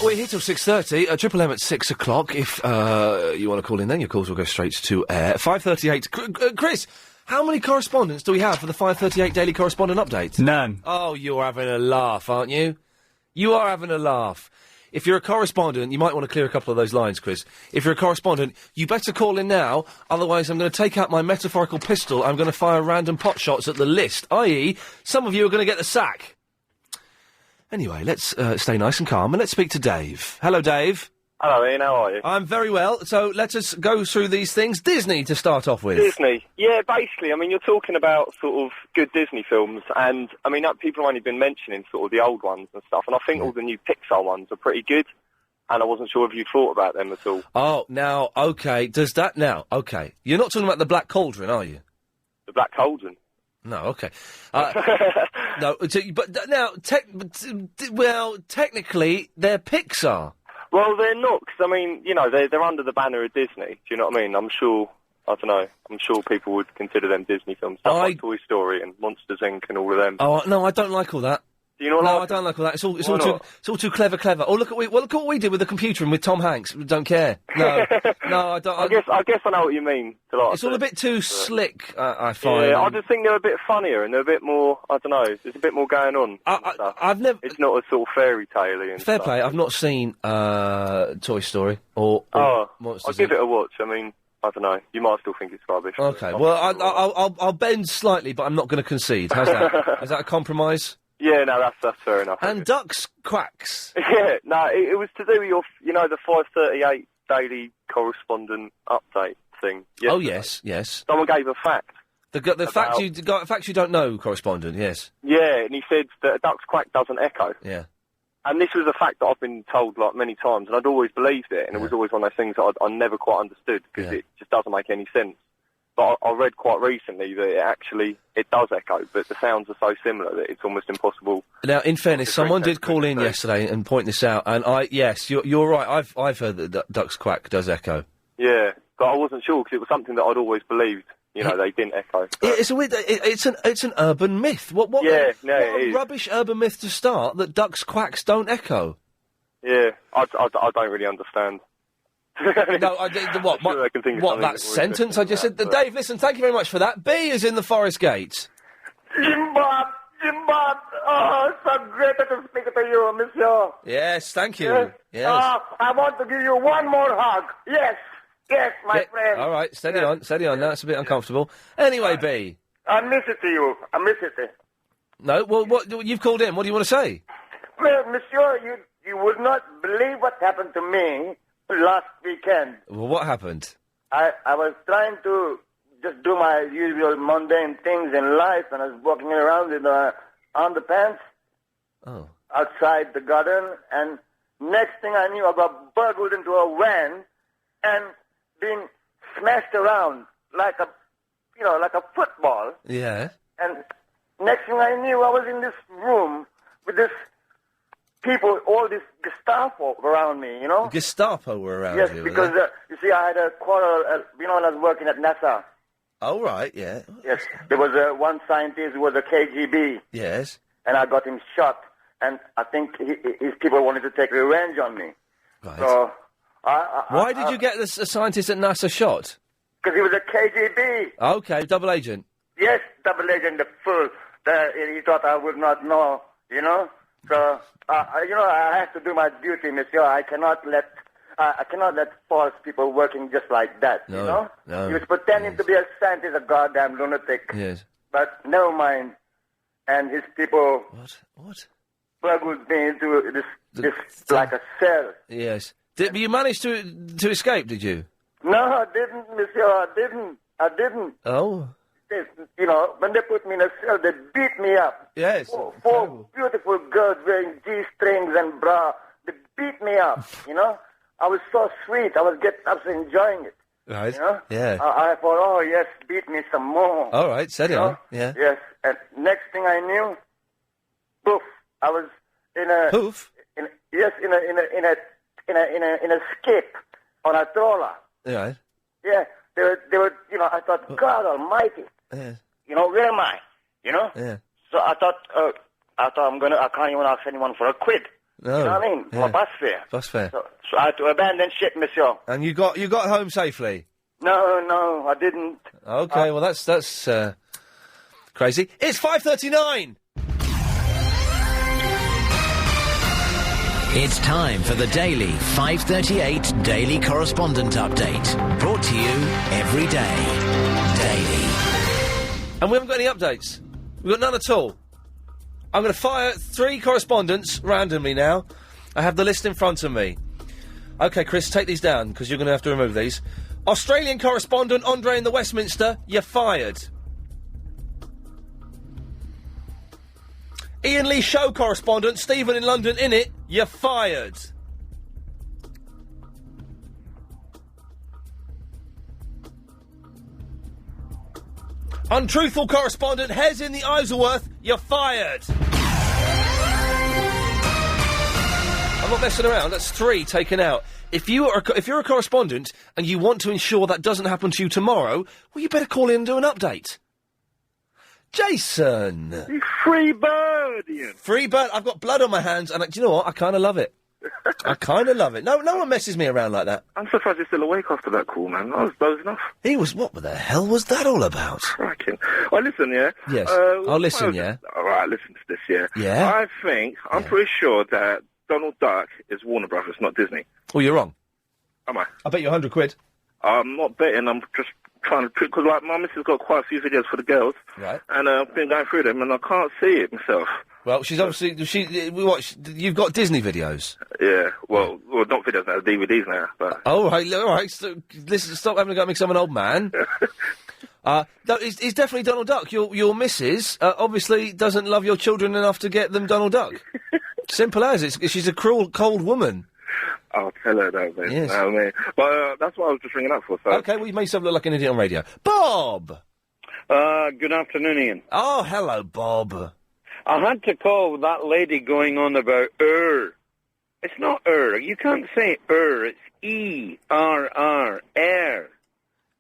[SPEAKER 1] We're here till 6:30. Triple M at 6 o'clock. If you want to call in, then your calls will go straight to air. 5:38. Chris, how many correspondents do we have for the 5:38 Daily Correspondent Update?
[SPEAKER 13] None.
[SPEAKER 1] Oh, you're having a laugh, aren't you? You are having a laugh. If you're a correspondent, you might want to clear a couple of those lines, Chris. If you're a correspondent, you better call in now, otherwise I'm going to take out my metaphorical pistol, I'm going to fire random pot shots at the list, i.e., some of you are going to get the sack. Anyway, let's stay nice and calm, and let's speak to Dave. Hello, Dave.
[SPEAKER 3] Hello, Ian, how are you?
[SPEAKER 1] I'm very well, so let us go through these things. Disney, to start off with.
[SPEAKER 3] Disney. Yeah, basically, I mean, you're talking about sort of good Disney films, and, I mean, people have only been mentioning sort of the old ones and stuff, and I think all the new Pixar ones are pretty good, and I wasn't sure if you thought about them at all.
[SPEAKER 1] Oh, now, okay, okay. You're not talking about the Black Cauldron, are you?
[SPEAKER 3] The Black Cauldron?
[SPEAKER 1] No, okay. No, but now, technically, they're Pixar.
[SPEAKER 3] Well, they're not, because, I mean, you know, they're under the banner of Disney. Do you know what I mean? I'm sure people would consider them Disney films. Stuff like Toy Story and Monsters, Inc. and all of them.
[SPEAKER 1] Oh, no, I don't like all that.
[SPEAKER 3] Do you not
[SPEAKER 1] No,
[SPEAKER 3] like
[SPEAKER 1] I don't like all that. It's all too clever. Oh, look what we did with the computer and with Tom Hanks. Don't care. No, no, I don't.
[SPEAKER 3] I guess I know what you mean.
[SPEAKER 1] It's all a bit too slick, I find.
[SPEAKER 3] Yeah, I just think they're a bit funnier and they're a bit more, I don't know, there's a bit more going on. It's not a sort of fairy tale-y and
[SPEAKER 1] Fair
[SPEAKER 3] stuff.
[SPEAKER 1] play, I've not seen Toy Story or Monsters.
[SPEAKER 3] I'll give it a watch. I mean, I don't know. You might still think it's rubbish.
[SPEAKER 1] Okay, well, I'll bend slightly, but I'm not going to concede. How's that? Is that a compromise?
[SPEAKER 3] Yeah, no, that's fair enough.
[SPEAKER 1] And ducks quacks.
[SPEAKER 3] Yeah, no, it was to do with your, the 5:38 Daily Correspondent Update thing. Yesterday.
[SPEAKER 1] Oh yes.
[SPEAKER 3] Someone gave a fact.
[SPEAKER 1] Facts you don't know, correspondent. Yes.
[SPEAKER 3] Yeah, and he said that a duck's quack doesn't echo.
[SPEAKER 1] Yeah.
[SPEAKER 3] And this was a fact that I've been told like many times, and I'd always believed it, and it was always one of those things that I never quite understood because it just doesn't make any sense. But I read quite recently that it does echo, but the sounds are so similar that it's almost impossible.
[SPEAKER 1] Now, in fairness, someone did call in yesterday and point this out, and you're right. I've heard that duck's quack does echo.
[SPEAKER 3] Yeah, but I wasn't sure because it was something that I'd always believed. They didn't echo.
[SPEAKER 1] It's a weird. It's an urban myth. What
[SPEAKER 3] it is.
[SPEAKER 1] Rubbish urban myth to start that ducks quacks don't echo.
[SPEAKER 3] Yeah, I don't really understand.
[SPEAKER 1] No, that sentence I just said? Dave, listen, thank you very much for that. B is in the Forest Gate.
[SPEAKER 4] Jim Bob, oh, it's so great to speak to you, monsieur.
[SPEAKER 1] Yes, thank you. Yes.
[SPEAKER 4] I want to give you one more hug. Yes, my friend.
[SPEAKER 1] All right, steady on. That's a bit uncomfortable. Anyway, B.
[SPEAKER 4] I miss it to you. I miss it.
[SPEAKER 1] No, well, what you've called in. What do you want to say?
[SPEAKER 4] Well, monsieur, you would not believe what happened to me last weekend.
[SPEAKER 1] Well, what happened?
[SPEAKER 4] I was trying to just do my usual mundane things in life, and I was walking around in underpants outside the garden, and next thing I knew, I got burgled into a van and being smashed around like a football.
[SPEAKER 1] Yeah.
[SPEAKER 4] And next thing I knew, I was in this room with this people, all this Gestapo around me, you know?
[SPEAKER 1] Gestapo were around
[SPEAKER 4] Yes,
[SPEAKER 1] you, were
[SPEAKER 4] because,
[SPEAKER 1] they?
[SPEAKER 4] you see, I had a quarrel, when I was working at NASA.
[SPEAKER 1] Oh, right, yeah.
[SPEAKER 4] Yes, there was one scientist who was a KGB,
[SPEAKER 1] Yes.
[SPEAKER 4] and I got him shot, and I think his people wanted to take revenge on me.
[SPEAKER 1] Right.
[SPEAKER 4] So,
[SPEAKER 1] Why did you get a scientist at NASA shot?
[SPEAKER 4] Because he was a KGB.
[SPEAKER 1] Okay, double agent.
[SPEAKER 4] Yes, double agent, the fool. He thought I would not know, you know? So, I have to do my duty, monsieur. I cannot let false people working just like that, you know?
[SPEAKER 1] No.
[SPEAKER 4] He was pretending to be a scientist, a goddamn lunatic.
[SPEAKER 1] Yes.
[SPEAKER 4] But never mind. And his people...
[SPEAKER 1] What?
[SPEAKER 4] Burgled me into this like a cell.
[SPEAKER 1] Yes. But you managed to escape, did you?
[SPEAKER 4] No, I didn't, monsieur. I didn't.
[SPEAKER 1] Oh.
[SPEAKER 4] You know, when they put me in a cell, they beat me up.
[SPEAKER 1] Yes.
[SPEAKER 4] Four beautiful girls wearing G-strings and bra. They beat me up, you know? I was so sweet. I was enjoying it.
[SPEAKER 1] Right.
[SPEAKER 4] You know?
[SPEAKER 1] Yeah.
[SPEAKER 4] I thought, oh, yes, beat me some more.
[SPEAKER 1] All right, steady on. Yeah.
[SPEAKER 4] Yes. And next thing I knew, poof, I was in a...
[SPEAKER 1] Poof?
[SPEAKER 4] In a skip on a trawler.
[SPEAKER 1] Right.
[SPEAKER 4] Yeah. They were, you know, I thought, God almighty.
[SPEAKER 1] Yeah.
[SPEAKER 4] You know, where am I? You know?
[SPEAKER 1] Yeah.
[SPEAKER 4] So I thought I can't even ask anyone for a quid.
[SPEAKER 1] No.
[SPEAKER 4] You know what I mean?
[SPEAKER 1] Yeah.
[SPEAKER 4] For bus fare.
[SPEAKER 1] Bus fare.
[SPEAKER 4] So I had to abandon ship, monsieur.
[SPEAKER 1] And you got home safely?
[SPEAKER 4] No, I didn't.
[SPEAKER 1] Okay, well that's crazy. It's 5:39.
[SPEAKER 13] It's time for the daily 5:38 Daily Correspondent Update. Brought to you every day. Daily.
[SPEAKER 1] And we haven't got any updates. We've got none at all. I'm going to fire 3 correspondents randomly now. I have the list in front of me. OK, Chris, take these down, because you're going to have to remove these. Australian correspondent Andre in the Westminster, you're fired. Ian Lee show correspondent Stephen in London, innit, you're fired. Untruthful correspondent Hez in the Isleworth, you're fired. I'm not messing around. That's 3 taken out. If you're a correspondent and you want to ensure that doesn't happen to you tomorrow, well, you better call in and do an update. Jason.
[SPEAKER 14] You free bird, Ian.
[SPEAKER 1] Free bird. I've got blood on my hands, and do you know what? I kind of love it. I kind of love it. No one messes me around like that.
[SPEAKER 14] I'm surprised you're still awake after that call, man. I was dozing off.
[SPEAKER 1] He was. What the hell was that all about?
[SPEAKER 14] Cracking. Well, listen, yeah.
[SPEAKER 1] Yes. I'll listen, yeah.
[SPEAKER 14] All right, listen to this, yeah.
[SPEAKER 1] Yeah?
[SPEAKER 14] I'm pretty sure that Donald Duck is Warner Brothers, not Disney.
[SPEAKER 1] Well, you're wrong.
[SPEAKER 14] Am I?
[SPEAKER 1] I bet you 100 quid.
[SPEAKER 14] I'm not betting. I'm just trying to, because like my missus got quite a few videos for the girls,
[SPEAKER 1] right?
[SPEAKER 14] And I've been going through them, and I can't see it myself.
[SPEAKER 1] Well, she's obviously you've got Disney videos.
[SPEAKER 14] Yeah, well, not videos now, DVDs now. But
[SPEAKER 1] all right. So, listen, stop having a go at me 'cause I'm an old man. No, it's definitely Donald Duck. Your missus obviously doesn't love your children enough to get them Donald Duck. Simple as she's a cruel, cold woman.
[SPEAKER 14] I'll tell her that, mate.
[SPEAKER 1] Yes.
[SPEAKER 14] I mean, but that's what I was just ringing up for. So.
[SPEAKER 1] Okay, well, you made yourself look like an idiot on radio. Bob!
[SPEAKER 16] Good afternoon, Ian.
[SPEAKER 1] Oh, hello, Bob.
[SPEAKER 16] I had to call with that lady going on about It's not You can't say It's E-R-R. Air.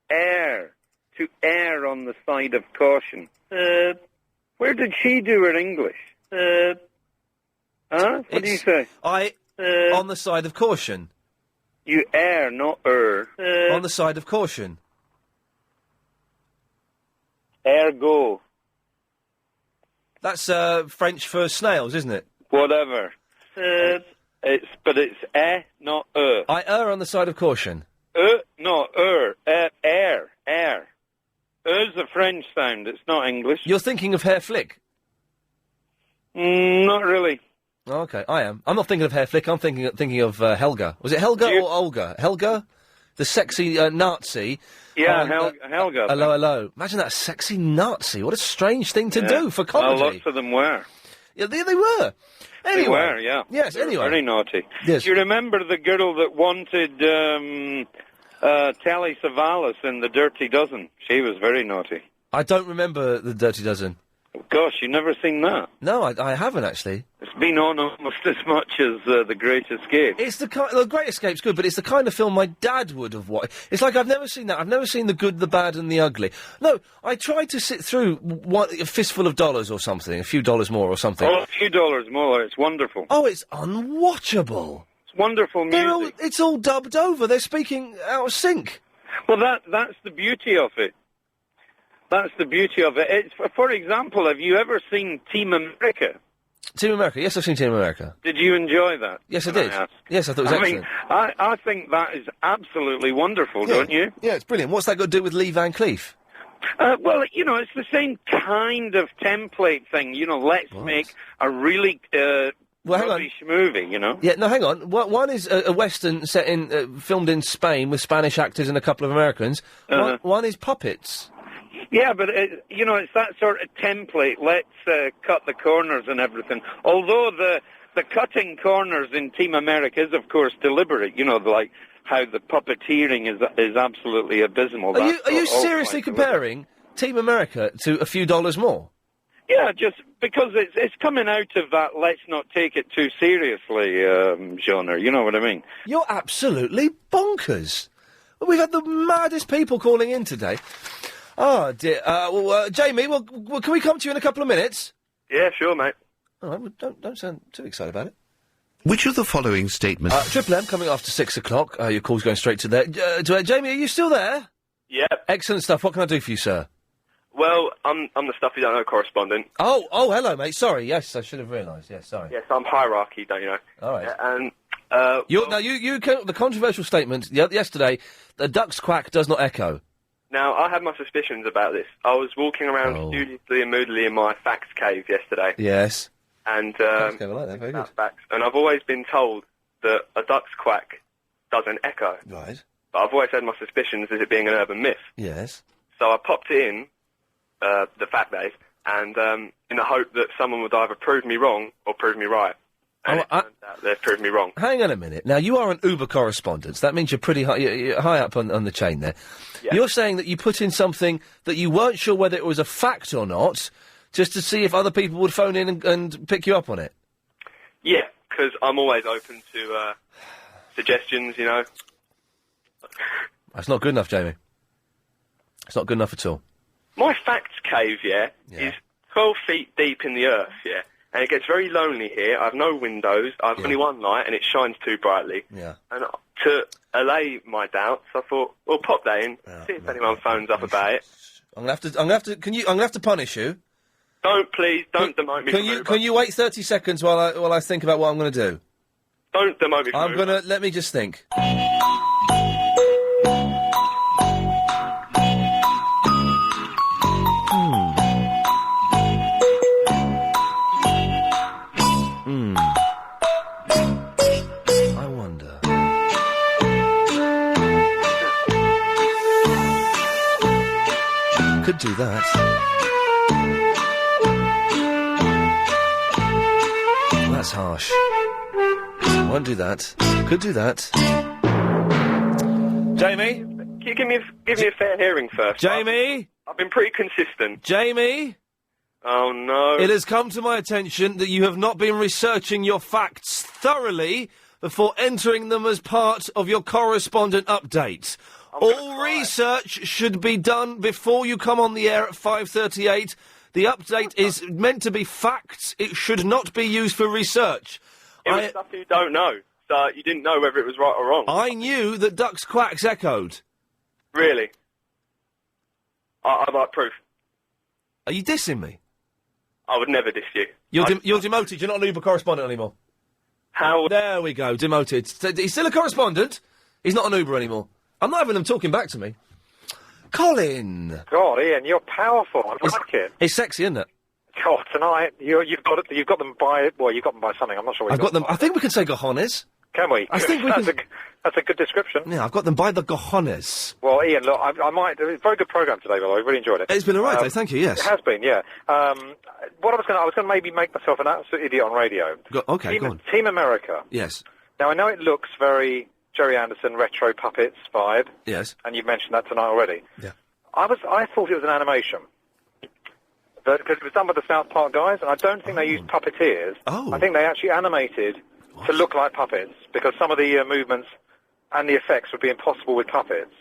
[SPEAKER 16] To err on the side of caution. Where did she do her English? What do you say?
[SPEAKER 1] On the side of caution.
[SPEAKER 16] You err, not
[SPEAKER 1] On the side of caution.
[SPEAKER 16] Ergo.
[SPEAKER 1] That's French for snails, isn't it?
[SPEAKER 16] Whatever. It's not
[SPEAKER 1] I err on the side of caution.
[SPEAKER 16] Not air. Is a French sound. It's not English.
[SPEAKER 1] You're thinking of Hair Flick?
[SPEAKER 16] Not really.
[SPEAKER 1] Okay, I am. I'm not thinking of Hair Flick. I'm thinking of Helga. Was it Helga or Olga? Helga, the sexy Nazi.
[SPEAKER 16] Yeah, Helga.
[SPEAKER 1] Hello. Imagine that, sexy Nazi. What a strange thing to do for comedy.
[SPEAKER 16] Well, lots of them were.
[SPEAKER 1] Yeah, they were. Anyway.
[SPEAKER 16] They were, yeah.
[SPEAKER 1] Yes,
[SPEAKER 16] they
[SPEAKER 1] anyway.
[SPEAKER 16] Were very naughty.
[SPEAKER 1] Yes.
[SPEAKER 16] Do you remember the girl that wanted Telly Savalas in The Dirty Dozen? She was very naughty.
[SPEAKER 1] I don't remember The Dirty Dozen.
[SPEAKER 16] Gosh, you've never seen that?
[SPEAKER 1] No, I haven't, actually.
[SPEAKER 16] It's been on almost as much as The Great Escape.
[SPEAKER 1] It's the Great Escape's good, but it's the kind of film my dad would have watched. It's like I've never seen that. I've never seen The Good, the Bad, and the Ugly. No, I tried to sit through a fistful of dollars or something, a few dollars more or something.
[SPEAKER 16] Oh, a few dollars more. It's wonderful.
[SPEAKER 1] Oh, it's unwatchable.
[SPEAKER 16] It's wonderful music.
[SPEAKER 1] It's all dubbed over. They're speaking out of sync.
[SPEAKER 16] Well, that's the beauty of it. That's the beauty of it. It's, for example, have you ever seen Team America?
[SPEAKER 1] Team America, yes, I've seen Team America.
[SPEAKER 16] Did you enjoy that?
[SPEAKER 1] Yes, I did. Yes, I thought it was excellent.
[SPEAKER 16] I think that is absolutely wonderful, don't you?
[SPEAKER 1] Yeah, it's brilliant. What's that got to do with Lee Van Cleef?
[SPEAKER 16] Well, it's the same kind of template thing. Let's make a really rubbish movie,
[SPEAKER 1] Yeah, no, hang on. One is a Western set filmed in Spain with Spanish actors and a couple of Americans. One is puppets.
[SPEAKER 16] Yeah, but, it's that sort of template. Let's cut the corners and everything. Although the cutting corners in Team America is, of course, deliberate. Like how the puppeteering is absolutely abysmal.
[SPEAKER 1] Are you seriously comparing Team America to A Few Dollars More?
[SPEAKER 16] Yeah, just because it's coming out of that let's not take it too seriously genre. You know what I mean?
[SPEAKER 1] You're absolutely bonkers. We've had the maddest people calling in today. Oh, dear. Jamie, can we come to you in a couple of minutes?
[SPEAKER 11] Yeah, sure, mate.
[SPEAKER 1] All right, well, don't sound too excited about it.
[SPEAKER 15] Which of the following statements...
[SPEAKER 1] Triple M coming after 6 o'clock. Your call's going straight to there. Jamie, are you still there?
[SPEAKER 11] Yep.
[SPEAKER 1] Excellent stuff. What can I do for you, sir?
[SPEAKER 11] Well, I'm the Stuff You Don't Know correspondent.
[SPEAKER 1] Oh, hello, mate. Sorry. Yes, I should have realised. Yes, sorry.
[SPEAKER 11] Yes, I'm hierarchy, don't you know?
[SPEAKER 1] All right.
[SPEAKER 11] And...
[SPEAKER 1] you came up with the controversial statement yesterday, the duck's quack does not echo.
[SPEAKER 11] Now, I had my suspicions about this. I was walking around studiously and moodily in my facts cave yesterday.
[SPEAKER 1] Yes.
[SPEAKER 11] And,
[SPEAKER 1] I like that. Very good.
[SPEAKER 11] Facts, and I've always been told that a duck's quack doesn't echo.
[SPEAKER 1] Right.
[SPEAKER 11] But I've always had my suspicions as it being an urban myth.
[SPEAKER 1] Yes.
[SPEAKER 11] So I popped it in, the fact base, and in the hope that someone would either prove me wrong or prove me right. And it turns out they've proved me wrong.
[SPEAKER 1] Hang on a minute. Now, you are an Uber correspondent. That means you're pretty high, you're high up on the chain there.
[SPEAKER 11] Yeah.
[SPEAKER 1] You're saying that you put in something that you weren't sure whether it was a fact or not, just to see if other people would phone in and pick you up on it.
[SPEAKER 11] Yeah, because I'm always open to suggestions,
[SPEAKER 1] That's not good enough, Jamie. It's not good enough at all.
[SPEAKER 11] My facts cave, is 12 feet deep in the earth, and it gets very lonely here. I have no windows. I have only one light, and it shines too brightly.
[SPEAKER 1] Yeah.
[SPEAKER 11] And to allay my doubts, I thought, well, pop that in, see if anyone phones up about it.
[SPEAKER 1] I'm gonna have to punish you.
[SPEAKER 11] Don't demote me.
[SPEAKER 1] Can you wait 30 seconds while I think about what I'm going to do?
[SPEAKER 11] Don't demote me.
[SPEAKER 1] Let me just think. I wonder. Could do that. That's harsh. Won't do that. Could do that. Jamie?
[SPEAKER 11] Can you give me a fair hearing first?
[SPEAKER 1] Jamie?
[SPEAKER 11] I've been pretty consistent.
[SPEAKER 1] Jamie?
[SPEAKER 11] Oh, no.
[SPEAKER 1] It has come to my attention that you have not been researching your facts thoroughly before entering them as part of your correspondent update. All research should be done before you come on the air at 5:38. The update is meant to be facts. It should not be used for research.
[SPEAKER 11] It was stuff you don't know, so you didn't know whether it was right or wrong.
[SPEAKER 1] I knew that ducks' quacks echoed.
[SPEAKER 11] Really? I'd like proof.
[SPEAKER 1] Are you dissing me?
[SPEAKER 11] I would never diss you.
[SPEAKER 1] You're demoted. You're not an Uber correspondent anymore.
[SPEAKER 11] How?
[SPEAKER 1] There we go. Demoted. He's still a correspondent. He's not an Uber anymore. I'm not having them talking back to me. Colin.
[SPEAKER 18] God, Ian, you're powerful. I like it.
[SPEAKER 1] It's sexy, isn't it?
[SPEAKER 18] God, tonight you've got them by something. I'm not sure.
[SPEAKER 1] I've got them. I think we can say cojones.
[SPEAKER 18] Can we?
[SPEAKER 1] I think we can.
[SPEAKER 18] That's a good description.
[SPEAKER 1] Yeah, I've got them by the cojones.
[SPEAKER 18] Well, Ian, look, I might. It's a very good programme today, by the way. I really enjoyed it.
[SPEAKER 1] It's been all right, though. Thank you. Yes,
[SPEAKER 18] it has been. Yeah. What I was going to maybe make myself an absolute idiot on radio.
[SPEAKER 1] Go on.
[SPEAKER 18] Team America.
[SPEAKER 1] Yes.
[SPEAKER 18] Now I know it looks very Jerry Anderson retro puppet inspired.
[SPEAKER 1] Yes.
[SPEAKER 18] And you've mentioned that tonight already.
[SPEAKER 1] Yeah.
[SPEAKER 18] I thought it was an animation. because it was done by the South Park guys, and I don't think they used puppeteers.
[SPEAKER 1] Oh.
[SPEAKER 18] I think they actually animated to look like puppets, because some of the movements and the effects would be impossible with puppets.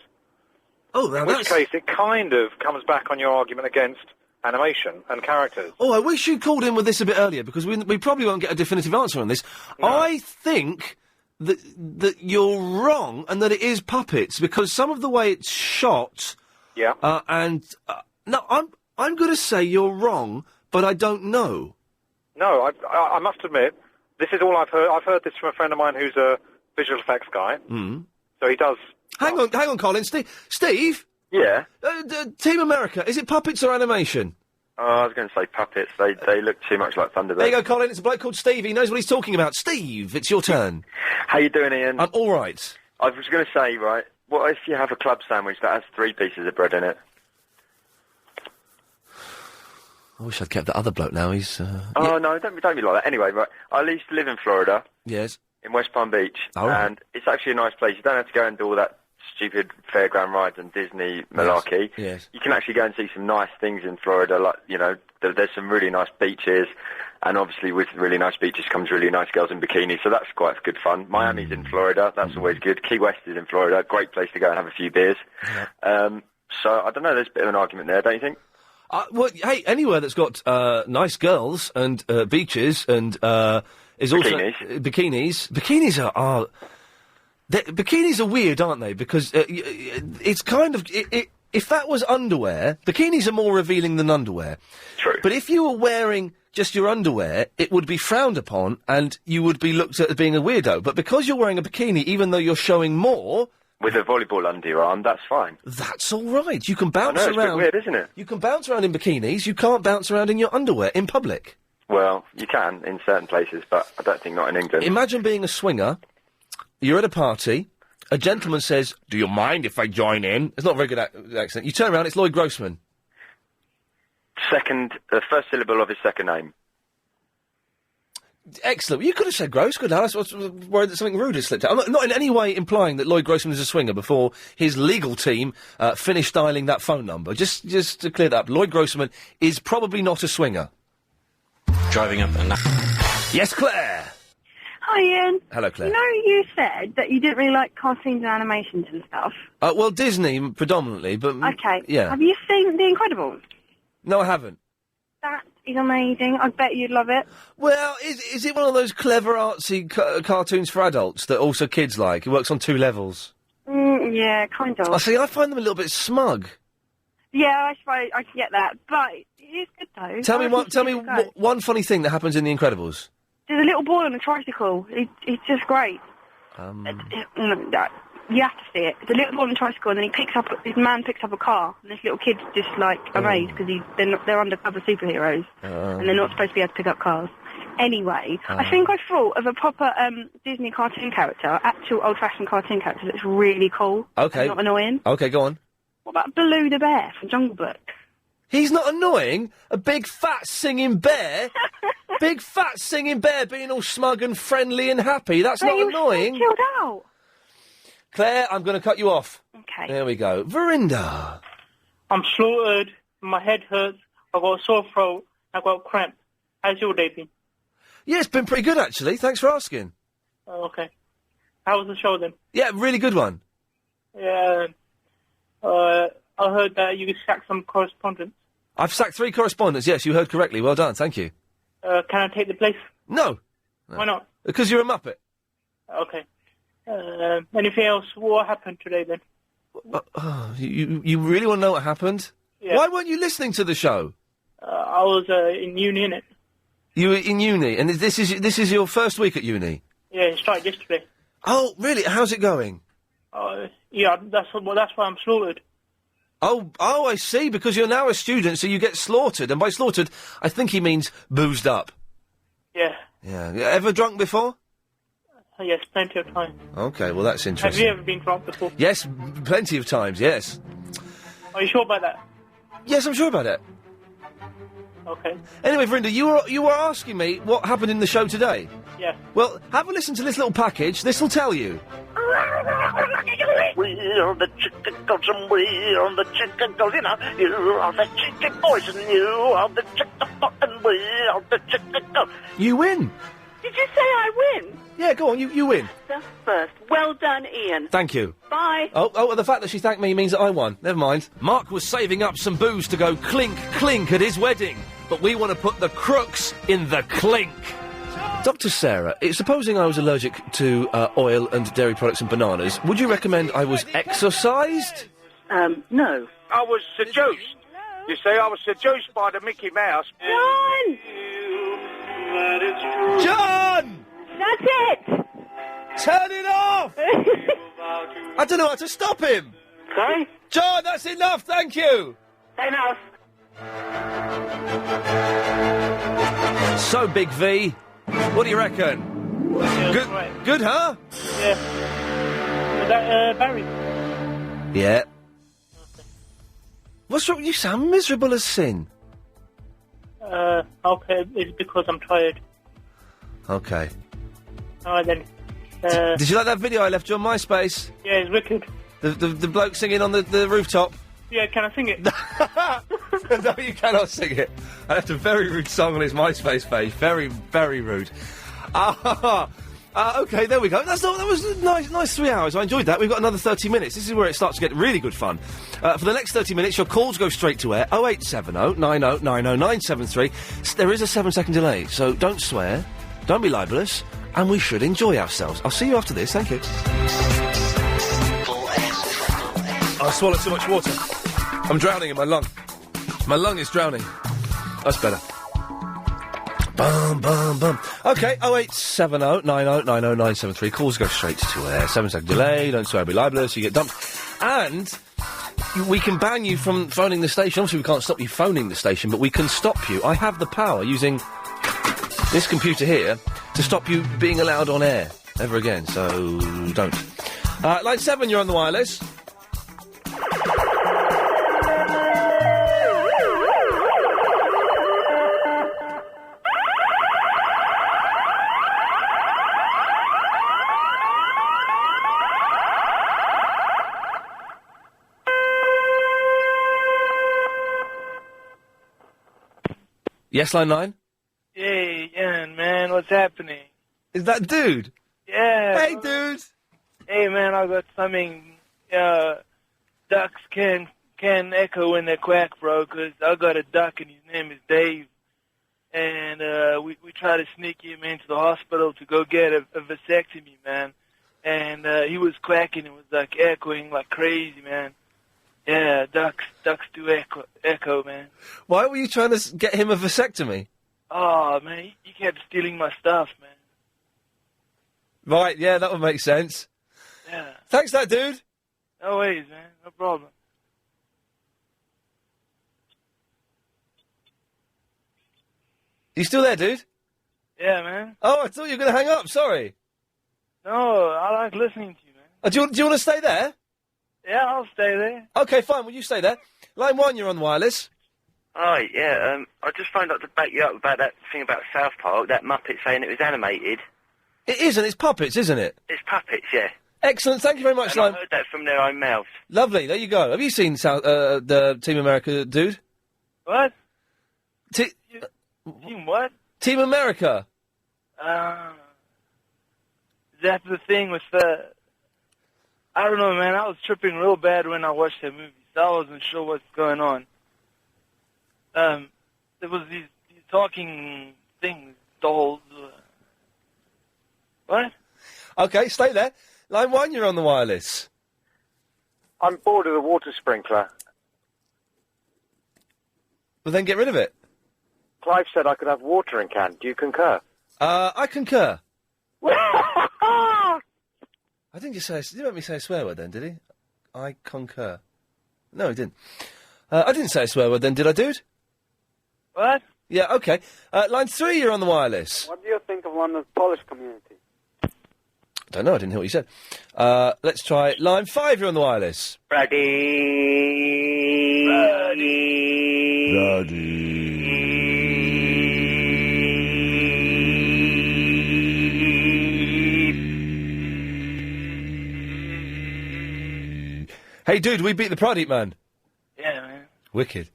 [SPEAKER 1] Oh, now
[SPEAKER 18] in which case, it kind of comes back on your argument against animation and characters.
[SPEAKER 1] Oh, I wish you'd called in with this a bit earlier, because we probably won't get a definitive answer on this. No. I think that you're wrong, and that it is puppets, because some of the way it's shot...
[SPEAKER 18] Yeah.
[SPEAKER 1] No, I'm going to say you're wrong, but I don't know.
[SPEAKER 18] No, I must admit, this is all I've heard. I've heard this from a friend of mine who's a visual effects guy.
[SPEAKER 1] Mm.
[SPEAKER 18] So he does...
[SPEAKER 1] Hang on, Colin. Steve?
[SPEAKER 19] Yeah?
[SPEAKER 1] Team America, is it puppets or animation?
[SPEAKER 19] Oh, I was going to say puppets. They look too much like Thunderbirds.
[SPEAKER 1] There you go, Colin. It's a bloke called Steve. He knows what he's talking about. Steve, it's your turn.
[SPEAKER 19] How you doing, Ian?
[SPEAKER 1] I'm all right.
[SPEAKER 19] I was going to say, right, what if you have a club sandwich that has 3 pieces of bread in it?
[SPEAKER 1] I wish I'd kept that other bloke now. He's,
[SPEAKER 19] Oh, no, don't be like that. Anyway, right, I used to live in Florida.
[SPEAKER 1] Yes.
[SPEAKER 19] In West Palm Beach.
[SPEAKER 1] Oh, right.
[SPEAKER 19] And it's actually a nice place. You don't have to go and do all that stupid fairground rides and Disney malarkey.
[SPEAKER 1] Yes.
[SPEAKER 19] You can actually go and see some nice things in Florida, like, you know, there's some really nice beaches, and obviously with really nice beaches comes really nice girls in bikinis, so that's quite good fun. Miami's in Florida, that's always good. Key West is in Florida, great place to go and have a few beers.
[SPEAKER 1] Yeah.
[SPEAKER 19] So, I don't know, there's a bit of an argument there, don't you think?
[SPEAKER 1] Well, hey, anywhere that's got nice girls and beaches and is also bikinis. Bikinis are bikinis are weird, aren't they? Because it's kind of if that was underwear, bikinis are more revealing than underwear.
[SPEAKER 19] True.
[SPEAKER 1] But if you were wearing just your underwear, it would be frowned upon, and you would be looked at as being a weirdo. But because you're wearing a bikini, even though you're showing more.
[SPEAKER 19] With a volleyball under your arm, that's fine.
[SPEAKER 1] That's all right. You can bounce
[SPEAKER 19] around. It's a bit weird, isn't it?
[SPEAKER 1] You can bounce around in bikinis. You can't bounce around in your underwear in public.
[SPEAKER 19] Well, you can in certain places, but I don't think not in England.
[SPEAKER 1] Imagine being a swinger. You're at a party. A gentleman says, "Do you mind if I join in?" It's not a very good accent. You turn around. It's Lloyd Grossman.
[SPEAKER 19] First syllable of his second name.
[SPEAKER 1] Excellent. You could have said gross. Good. I was worried that something rude had slipped out. I'm not in any way implying that Lloyd Grossman is a swinger before his legal team finished dialing that phone number. Just to clear that up, Lloyd Grossman is probably not a swinger.
[SPEAKER 15] Driving up and...
[SPEAKER 1] Yes, Claire.
[SPEAKER 20] Hi, Ian.
[SPEAKER 1] Hello, Claire.
[SPEAKER 20] You know, you said that you didn't really like cartoons and animations and stuff.
[SPEAKER 1] Well, Disney predominantly, but
[SPEAKER 20] Okay.
[SPEAKER 1] yeah.
[SPEAKER 20] Have you seen The Incredibles?
[SPEAKER 1] No, I haven't.
[SPEAKER 20] That is amazing. I bet you'd love it.
[SPEAKER 1] Well, is it one of those clever, artsy cartoons for adults that also kids like? It works on 2 levels.
[SPEAKER 20] Yeah, kind of.
[SPEAKER 1] I see. I find them a little bit smug.
[SPEAKER 20] Yeah, I suppose I can get that, but it is good though.
[SPEAKER 1] Tell me one funny thing that happens in The Incredibles.
[SPEAKER 20] There's a little boy on a tricycle. It's just great. You have to see it. The little boy on a tricycle, and then this man picks up a car, and this little kid's just like amazed because they're undercover superheroes, and they're not supposed to be able to pick up cars. Anyway, I think I thought of a proper Disney cartoon character, actual old-fashioned cartoon character that's really cool.
[SPEAKER 1] Okay.
[SPEAKER 20] And not annoying.
[SPEAKER 1] Okay, go on.
[SPEAKER 20] What about Baloo the bear from Jungle Book?
[SPEAKER 1] He's not annoying. A big fat singing bear. Big fat singing bear being all smug and friendly and happy. That's not annoying.
[SPEAKER 20] So chilled out.
[SPEAKER 1] Claire, I'm going to cut you off.
[SPEAKER 20] Okay.
[SPEAKER 1] There we go. Verinda.
[SPEAKER 21] I'm slaughtered. My head hurts. I've got a sore throat. I've got cramp. How's your day been?
[SPEAKER 1] Yeah, it's been pretty good, actually. Thanks for asking.
[SPEAKER 21] Oh, okay. How was the show, then?
[SPEAKER 1] Yeah, really good one.
[SPEAKER 21] Yeah. I heard that you sacked some correspondents.
[SPEAKER 1] I've sacked 3 correspondents. Yes, you heard correctly. Well done. Thank you.
[SPEAKER 21] Can I take the place?
[SPEAKER 1] No.
[SPEAKER 21] Why not?
[SPEAKER 1] Because you're a Muppet.
[SPEAKER 21] Okay. Anything else? What happened today, then?
[SPEAKER 1] You really want to know what happened?
[SPEAKER 21] Yeah.
[SPEAKER 1] Why weren't you listening to the show?
[SPEAKER 21] I was in uni, innit?
[SPEAKER 1] You were in uni, and this is your first week at uni?
[SPEAKER 21] Yeah, it started yesterday.
[SPEAKER 1] Oh, really? How's it going?
[SPEAKER 21] Yeah, that's why I'm slaughtered.
[SPEAKER 1] Oh, I see, because you're now a student, so you get slaughtered, and by slaughtered, I think he means boozed up.
[SPEAKER 21] Yeah.
[SPEAKER 1] Yeah. You ever drunk before?
[SPEAKER 21] Yes, plenty of time.
[SPEAKER 1] Okay, well, that's interesting.
[SPEAKER 21] Have you ever been drunk before?
[SPEAKER 1] Yes, plenty of times, yes.
[SPEAKER 21] Are you sure about that?
[SPEAKER 1] Yes, I'm sure about it.
[SPEAKER 21] Okay.
[SPEAKER 1] Anyway, Verinda, you were asking me what happened in the show today.
[SPEAKER 21] Yeah.
[SPEAKER 1] Well, have a listen to this little package. This will tell you.
[SPEAKER 23] wheel, the chicken goes and wheel, the chicken goes, you are the chicken poison, you are the chicken fucking wheel, the chicken goes.
[SPEAKER 1] You win.
[SPEAKER 7] Did you say I win?
[SPEAKER 1] Yeah, go on, you win.
[SPEAKER 7] That's first. Well done, Ian.
[SPEAKER 1] Thank you.
[SPEAKER 7] Bye.
[SPEAKER 1] Oh, the fact that she thanked me means that I won. Never mind. Mark was saving up some booze to go clink, clink at his wedding, but we want to put the crooks in the clink. Dr. Sarah, supposing I was allergic to oil and dairy products and bananas, would you recommend I was exorcised?
[SPEAKER 7] No.
[SPEAKER 16] I was seduced. You see, I was seduced by the Mickey Mouse.
[SPEAKER 7] John!
[SPEAKER 1] John!
[SPEAKER 9] That's it!
[SPEAKER 1] Turn it off! I don't know how to stop him!
[SPEAKER 23] Sorry?
[SPEAKER 1] John, that's enough, thank you!
[SPEAKER 23] Enough.
[SPEAKER 1] So, Big V, what do you reckon?
[SPEAKER 21] Yeah,
[SPEAKER 1] Good,
[SPEAKER 21] right.
[SPEAKER 1] good, huh?
[SPEAKER 21] Yeah. Is that, Barry?
[SPEAKER 1] Yeah. What's wrong? You sound miserable as sin.
[SPEAKER 21] Okay, it's because I'm tired.
[SPEAKER 1] Okay.
[SPEAKER 21] Alright then.
[SPEAKER 1] Did you like that video I left you on MySpace?
[SPEAKER 21] Yeah, it's wicked.
[SPEAKER 1] The bloke singing on the rooftop?
[SPEAKER 21] Yeah, can I sing it?
[SPEAKER 1] No, you cannot sing it. I left a very rude song on his MySpace page. Very, very rude. Okay, there we go. That was a nice 3 hours. I enjoyed that. We've got another 30 minutes. This is where it starts to get really good fun. For the next 30 minutes, your calls go straight to air. 0870 90 90 973. There is a 7-second delay, so don't swear, don't be libelous, and we should enjoy ourselves. I'll see you after this. Thank you. I swallowed too much water. I'm drowning in my lung. My lung is drowning. That's better. Bum, bum, bum. Okay, 0870 90 90 973. Calls go straight to air. 7-second delay. Don't swear, be libelous. You get dumped. And we can ban you from phoning the station. Obviously, we can't stop you phoning the station, but we can stop you. I have the power using this computer here to stop you being allowed on air ever again. So don't. Line 7, you're on the wireless. Yes, line 9?
[SPEAKER 21] Hey, Ian, man, what's happening?
[SPEAKER 1] Is that dude?
[SPEAKER 21] Yeah.
[SPEAKER 1] Hey, dude!
[SPEAKER 21] Hey, man, I got something, ducks can echo when they quack, bro, 'cause I got a duck and his name is Dave. And, we tried to sneak him into the hospital to go get a vasectomy, man. And, he was quacking and was, like, echoing like crazy, man. Yeah, ducks do echo, man.
[SPEAKER 1] Why were you trying to get him a vasectomy?
[SPEAKER 21] Oh, man, he kept stealing my stuff, man.
[SPEAKER 1] Right, yeah, that would make sense.
[SPEAKER 21] Yeah.
[SPEAKER 1] Thanks, that dude.
[SPEAKER 21] No worries, man. No problem.
[SPEAKER 1] You still there, dude?
[SPEAKER 21] Yeah, man.
[SPEAKER 1] Oh, I thought you were going to hang up. Sorry.
[SPEAKER 21] No, I like listening to you, man.
[SPEAKER 1] Do you want to stay there?
[SPEAKER 21] Yeah, I'll stay there.
[SPEAKER 1] Okay, fine. Will you stay there? Line 1, you're on the wireless.
[SPEAKER 5] Hi, yeah, I just phoned up to back you up about that thing about South Park, that Muppet saying it was animated.
[SPEAKER 1] It is, and it's puppets, isn't it?
[SPEAKER 5] It's puppets, yeah.
[SPEAKER 1] Excellent, thank you very much,
[SPEAKER 5] And
[SPEAKER 1] Line.
[SPEAKER 5] I heard that from their own mouths.
[SPEAKER 1] Lovely, there you go. Have you seen the Team America dude?
[SPEAKER 21] What?
[SPEAKER 1] Team
[SPEAKER 21] what?
[SPEAKER 1] Team America.
[SPEAKER 21] That's the thing with I don't know, man. I was tripping real bad when I watched that movie, so I wasn't sure what's going on. There was these talking things, dolls. What?
[SPEAKER 1] Okay, stay there. Line 1, you're on the wireless.
[SPEAKER 18] I'm bored of the water sprinkler.
[SPEAKER 1] Well, then get rid of it.
[SPEAKER 18] Clive said I could have water in can. Do you concur?
[SPEAKER 1] I concur. I didn't just say... He didn't make me say a swear word then, did he? I concur. No, he didn't. I didn't say a swear word then, did I, dude?
[SPEAKER 21] What?
[SPEAKER 1] Yeah, okay. Line 3, you're on the wireless.
[SPEAKER 6] What do you think of London's Polish community?
[SPEAKER 1] Don't know, I didn't hear what you said. Let's try line 5, you're on the wireless. Hey, dude, we beat the Pradeep man.
[SPEAKER 21] Yeah, man.
[SPEAKER 1] Wicked.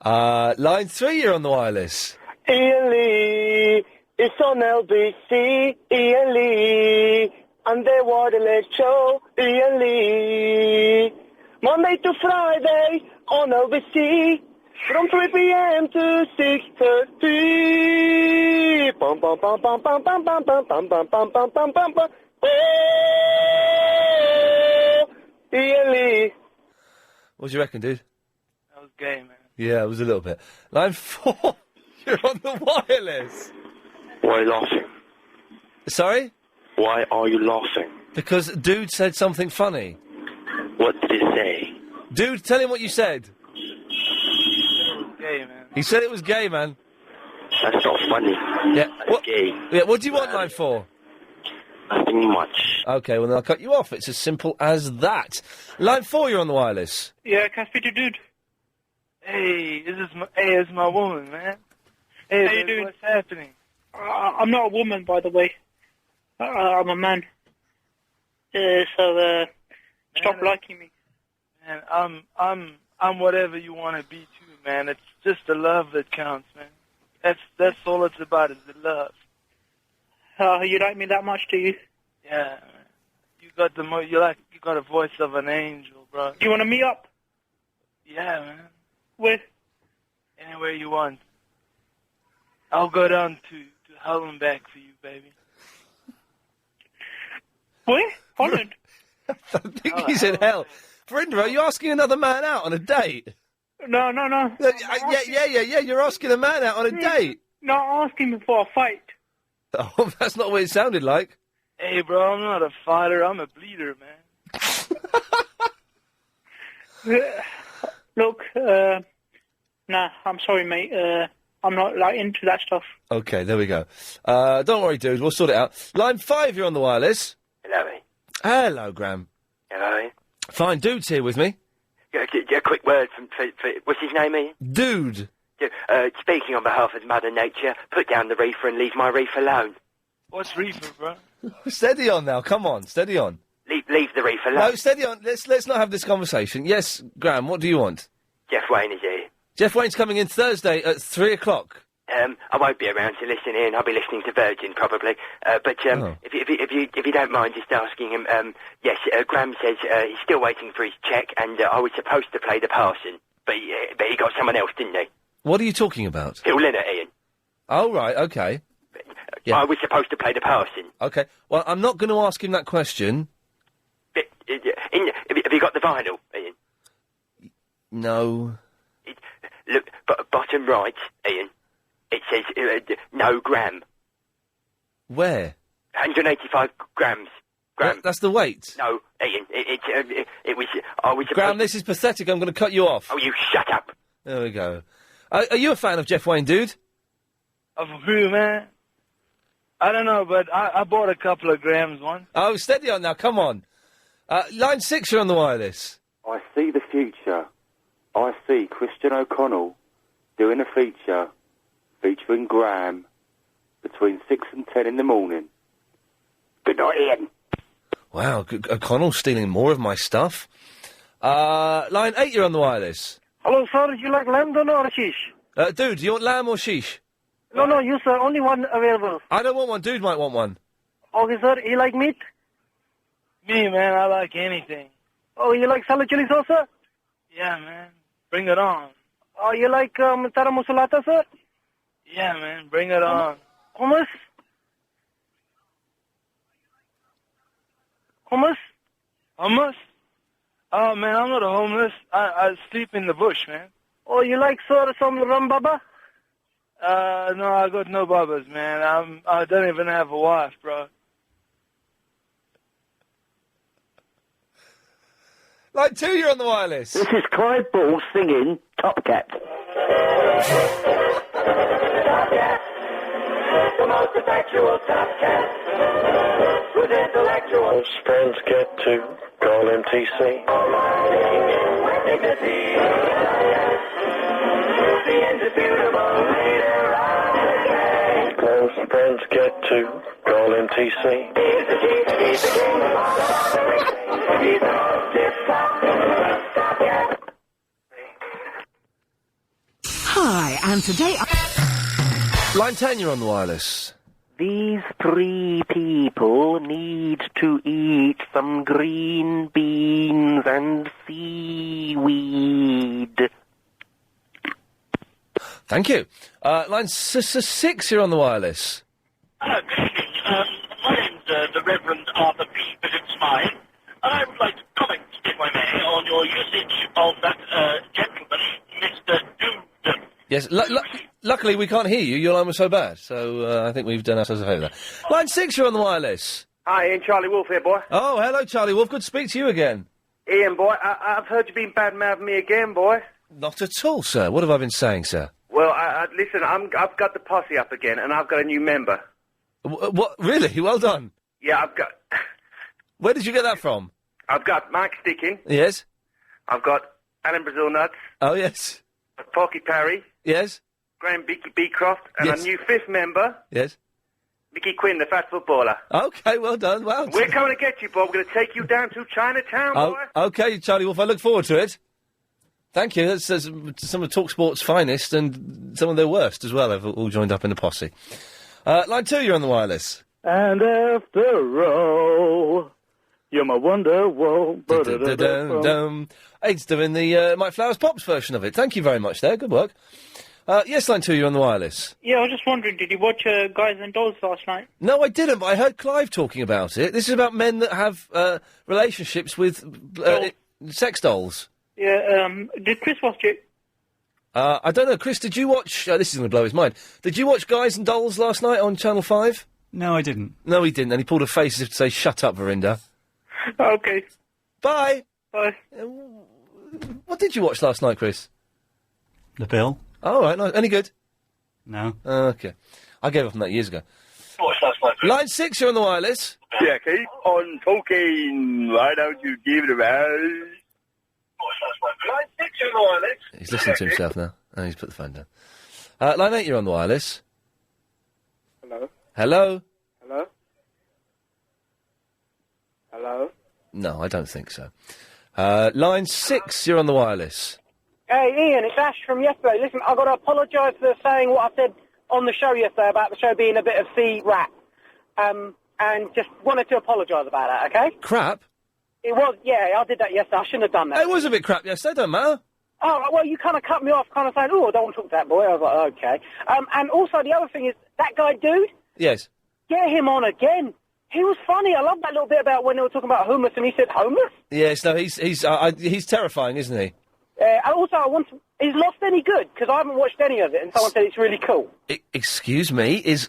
[SPEAKER 1] Line 3, you're on the wireless.
[SPEAKER 22] Iain Lee, it's on LBC. Iain Lee, Underwater Late Show. Iain Lee, Monday to Friday on LBC. From 3 p.m. to 6:30. Bum bum bum bum bum bum bum bum bum bum bum bum bum bum bum. Oh, Iain Lee.
[SPEAKER 1] What do you reckon, dude?
[SPEAKER 21] That was gay, man.
[SPEAKER 1] Yeah, it was a little bit. Line 4, you're on the wireless.
[SPEAKER 2] Why are you laughing?
[SPEAKER 1] Sorry?
[SPEAKER 2] Why are you laughing?
[SPEAKER 1] Because dude said something funny.
[SPEAKER 2] What did he say?
[SPEAKER 1] Dude, tell him what you said.
[SPEAKER 21] Gay, man.
[SPEAKER 1] He said it was gay, man.
[SPEAKER 2] That's not funny.
[SPEAKER 1] Yeah.
[SPEAKER 2] That's gay.
[SPEAKER 1] Yeah, what do you want line 4?
[SPEAKER 2] Nothing much.
[SPEAKER 1] Okay, well then I'll cut you off. It's as simple as that. Line 4, you're on the wireless.
[SPEAKER 21] Yeah, can I speak to dude? Hey, it's my woman, man. Hey,
[SPEAKER 6] How you doing?
[SPEAKER 21] What's happening?
[SPEAKER 6] I'm not a woman, by the way. I'm a man. Stop liking me.
[SPEAKER 21] Man, I'm whatever you want to be too, man. It's just the love that counts, man. That's all it's about, is the love.
[SPEAKER 6] You like me that much, do you?
[SPEAKER 21] Yeah, man. You got you got a voice of an angel, bro.
[SPEAKER 6] You want to meet up?
[SPEAKER 21] Yeah, man.
[SPEAKER 6] Where?
[SPEAKER 21] Anywhere you want. I'll go down to Holland back for you, baby.
[SPEAKER 6] Where? Holland?
[SPEAKER 1] I think he's in hell. Verinda, are you asking another man out on a date?
[SPEAKER 6] No.
[SPEAKER 1] Yeah, you're asking a man out on a date.
[SPEAKER 6] Not asking me for a fight.
[SPEAKER 1] Oh, that's not what it sounded like.
[SPEAKER 21] Hey, bro, I'm not a fighter. I'm a bleeder, man.
[SPEAKER 6] Look, nah, I'm sorry, mate. I'm not, into that stuff.
[SPEAKER 1] Okay, there we go. Don't worry, dude. We'll sort it out. Line 5, you're on the wireless.
[SPEAKER 8] Hello, mate.
[SPEAKER 1] Hello, Graham.
[SPEAKER 8] Hello, Ian.
[SPEAKER 1] Fine, dude's here with me.
[SPEAKER 8] Yeah, a quick word for what's his name, Ian?
[SPEAKER 1] Dude.
[SPEAKER 8] Yeah, speaking on behalf of Mother Nature, put down the reefer and leave my reef alone.
[SPEAKER 21] What's reefer, bro?
[SPEAKER 1] Steady on now. Come on, steady on.
[SPEAKER 8] Leave the reef alone.
[SPEAKER 1] No, steady on. Let's not have this conversation. Yes, Graham, what do you want?
[SPEAKER 8] Jeff Wayne is here.
[SPEAKER 1] Jeff Wayne's coming in Thursday at 3 o'clock.
[SPEAKER 8] I won't be around to listen in. I'll be listening to Virgin probably. If you don't mind just asking him, yes, Graham says he's still waiting for his cheque, and I was supposed to play the parson, but he got someone else, didn't he?
[SPEAKER 1] What are you talking about?
[SPEAKER 8] Phil Lynott, Ian.
[SPEAKER 1] Oh, right, okay. Yeah.
[SPEAKER 8] I was supposed to play the parson.
[SPEAKER 1] Okay, well, I'm not going to ask him that question.
[SPEAKER 8] Have you got the vinyl, Ian?
[SPEAKER 1] No.
[SPEAKER 8] Look, bottom right, Ian. It says no gram.
[SPEAKER 1] Where?
[SPEAKER 8] 185 grams.
[SPEAKER 1] That's the weight?
[SPEAKER 8] No, Ian. It was. I was.
[SPEAKER 1] Graham, this is pathetic. I'm going to cut you off.
[SPEAKER 8] Oh, you shut up.
[SPEAKER 1] There we go. Are you a fan of Jeff Wayne, dude?
[SPEAKER 21] Of who, man? I don't know, but I bought a couple of grams once.
[SPEAKER 1] Oh, steady on now. Come on. Line 6, you're on the wireless.
[SPEAKER 17] I see the future. I see Christian O'Connell doing a feature featuring Graham between 6 and 10 in the morning. Good night, Ian.
[SPEAKER 1] Wow, O'Connell stealing more of my stuff. Line 8, you're on the wireless.
[SPEAKER 22] Hello, sir. Do you like lamb or shish?
[SPEAKER 1] Dude, do you want lamb or sheesh?
[SPEAKER 22] No, you, sir. Only one available.
[SPEAKER 1] I don't want one. Dude might want one.
[SPEAKER 22] Okay, sir. You like meat?
[SPEAKER 21] Me, man, I like anything.
[SPEAKER 22] Oh, you like salad chili sauce, sir?
[SPEAKER 21] Yeah, man. Bring it on.
[SPEAKER 22] Oh, you like tara musalata, sir?
[SPEAKER 21] Yeah, man. Bring it on.
[SPEAKER 22] Hummus? Hummus?
[SPEAKER 21] Hummus? Oh, man, I'm not a homeless. I sleep in the bush, man.
[SPEAKER 22] Oh, you like, sir, some rum baba?
[SPEAKER 21] No, I got no bubbas, man. I don't even have a wife, bro.
[SPEAKER 1] Line 2, you're on the wireless.
[SPEAKER 23] This is Clyde Ball singing Top Cat.
[SPEAKER 12] Top Cat, the most effectual Top Cat, with intellectual.
[SPEAKER 2] Most friends get to call him TC.
[SPEAKER 12] Dignity, the indisputable leader of the day.
[SPEAKER 2] close friends get to call MTC.
[SPEAKER 3] Hi, and today...
[SPEAKER 1] Line 10, you're on the wireless.
[SPEAKER 2] These three people need to eat some green beans and seaweed.
[SPEAKER 1] Thank you. Line 6, you're on the wireless.
[SPEAKER 23] My name's the Reverend Arthur P. Bishop-Smythe, and I would like to comment, if I may, on your usage of that gentleman, Mr. Dude.
[SPEAKER 1] Yes, luckily we can't hear you. Your line was so bad, so I think we've done ourselves a favour there. Line 6, you're on the wireless.
[SPEAKER 22] Hi, Ian, Charlie Wolf here, boy.
[SPEAKER 1] Oh, hello, Charlie Wolf. Good to speak to you again.
[SPEAKER 22] Ian, boy, I've heard you've been bad-mouthing me again, boy.
[SPEAKER 1] Not at all, sir. What have I been saying, sir?
[SPEAKER 22] Well, listen, I've got the posse up again, and I've got a new member.
[SPEAKER 1] What? Really? Well done.
[SPEAKER 22] Yeah, I've got...
[SPEAKER 1] Where did you get that from?
[SPEAKER 22] I've got Mike Stickin.
[SPEAKER 1] Yes.
[SPEAKER 22] I've got Alan Brazil Nuts.
[SPEAKER 1] Oh, yes.
[SPEAKER 22] Porky Parry.
[SPEAKER 1] Yes.
[SPEAKER 22] Graham Beecroft. And
[SPEAKER 1] Yes.
[SPEAKER 22] a new fifth member,
[SPEAKER 1] Yes.
[SPEAKER 22] Mickey Quinn, the fat footballer.
[SPEAKER 1] Okay, well done. Well
[SPEAKER 22] We're coming to get you, Bob. We're going to take you down to Chinatown, boy.
[SPEAKER 1] Okay, Charlie Wolf. I look forward to it. Thank you. That's some of TalkSport's finest and some of their worst as well. Have all joined up in the posse. Line 2, you're on the wireless.
[SPEAKER 4] And after all, you're my wonderwall.
[SPEAKER 1] It's doing the Mike Flowers Pops version of it. Thank you very much there. Good work. Yes, Line 2, you're on the wireless.
[SPEAKER 6] Yeah, I was just wondering, did you watch Guys and Dolls last night?
[SPEAKER 1] No, I didn't, but I heard Clive talking about it. This is about men that have relationships with sex dolls.
[SPEAKER 6] Yeah, did Chris watch it?
[SPEAKER 1] I don't know. Chris, did you watch... this is going to blow his mind. Did you watch Guys and Dolls last night on Channel 5?
[SPEAKER 10] No, I didn't.
[SPEAKER 1] No, he didn't, and he pulled a face as if to say, shut up, Verinda.
[SPEAKER 6] Okay.
[SPEAKER 1] Bye.
[SPEAKER 6] Bye.
[SPEAKER 1] What did you watch last night, Chris?
[SPEAKER 10] The Bill.
[SPEAKER 1] Oh, right, nice. Any good?
[SPEAKER 10] No.
[SPEAKER 1] Okay. I gave up on that years ago. Line 6, you're on the wireless.
[SPEAKER 24] Yeah, keep on talking. Why don't you give it a rose?
[SPEAKER 22] Line 6, you're on the wireless.
[SPEAKER 1] He's listening to himself now. Oh, he's put the phone down. Line 8, you're on the wireless.
[SPEAKER 22] Hello?
[SPEAKER 1] Hello?
[SPEAKER 22] Hello? Hello?
[SPEAKER 1] No, I don't think so. Line 6, you're on the wireless.
[SPEAKER 22] Hey, Ian, it's Ash from yesterday. Listen, I've got to apologise for saying what I said on the show yesterday about the show being a bit of C-rap. And just wanted to apologise about that, okay?
[SPEAKER 1] Crap?
[SPEAKER 22] It was, yeah, I did that yesterday. I shouldn't have done that.
[SPEAKER 1] It was a bit crap yesterday, don't matter.
[SPEAKER 22] Oh, well, you kind of cut me off, kind of saying, oh, I don't want to talk to that boy. I was like, okay. And also, the other thing is, that guy, dude,
[SPEAKER 1] Yes.
[SPEAKER 22] get him on again. He was funny. I love that little bit about when they were talking about homeless and he said homeless.
[SPEAKER 1] Yes, no, he's terrifying, isn't he?
[SPEAKER 22] And also, is Lost any good? Because I haven't watched any of it, and someone said it's really cool.
[SPEAKER 1] Excuse me, is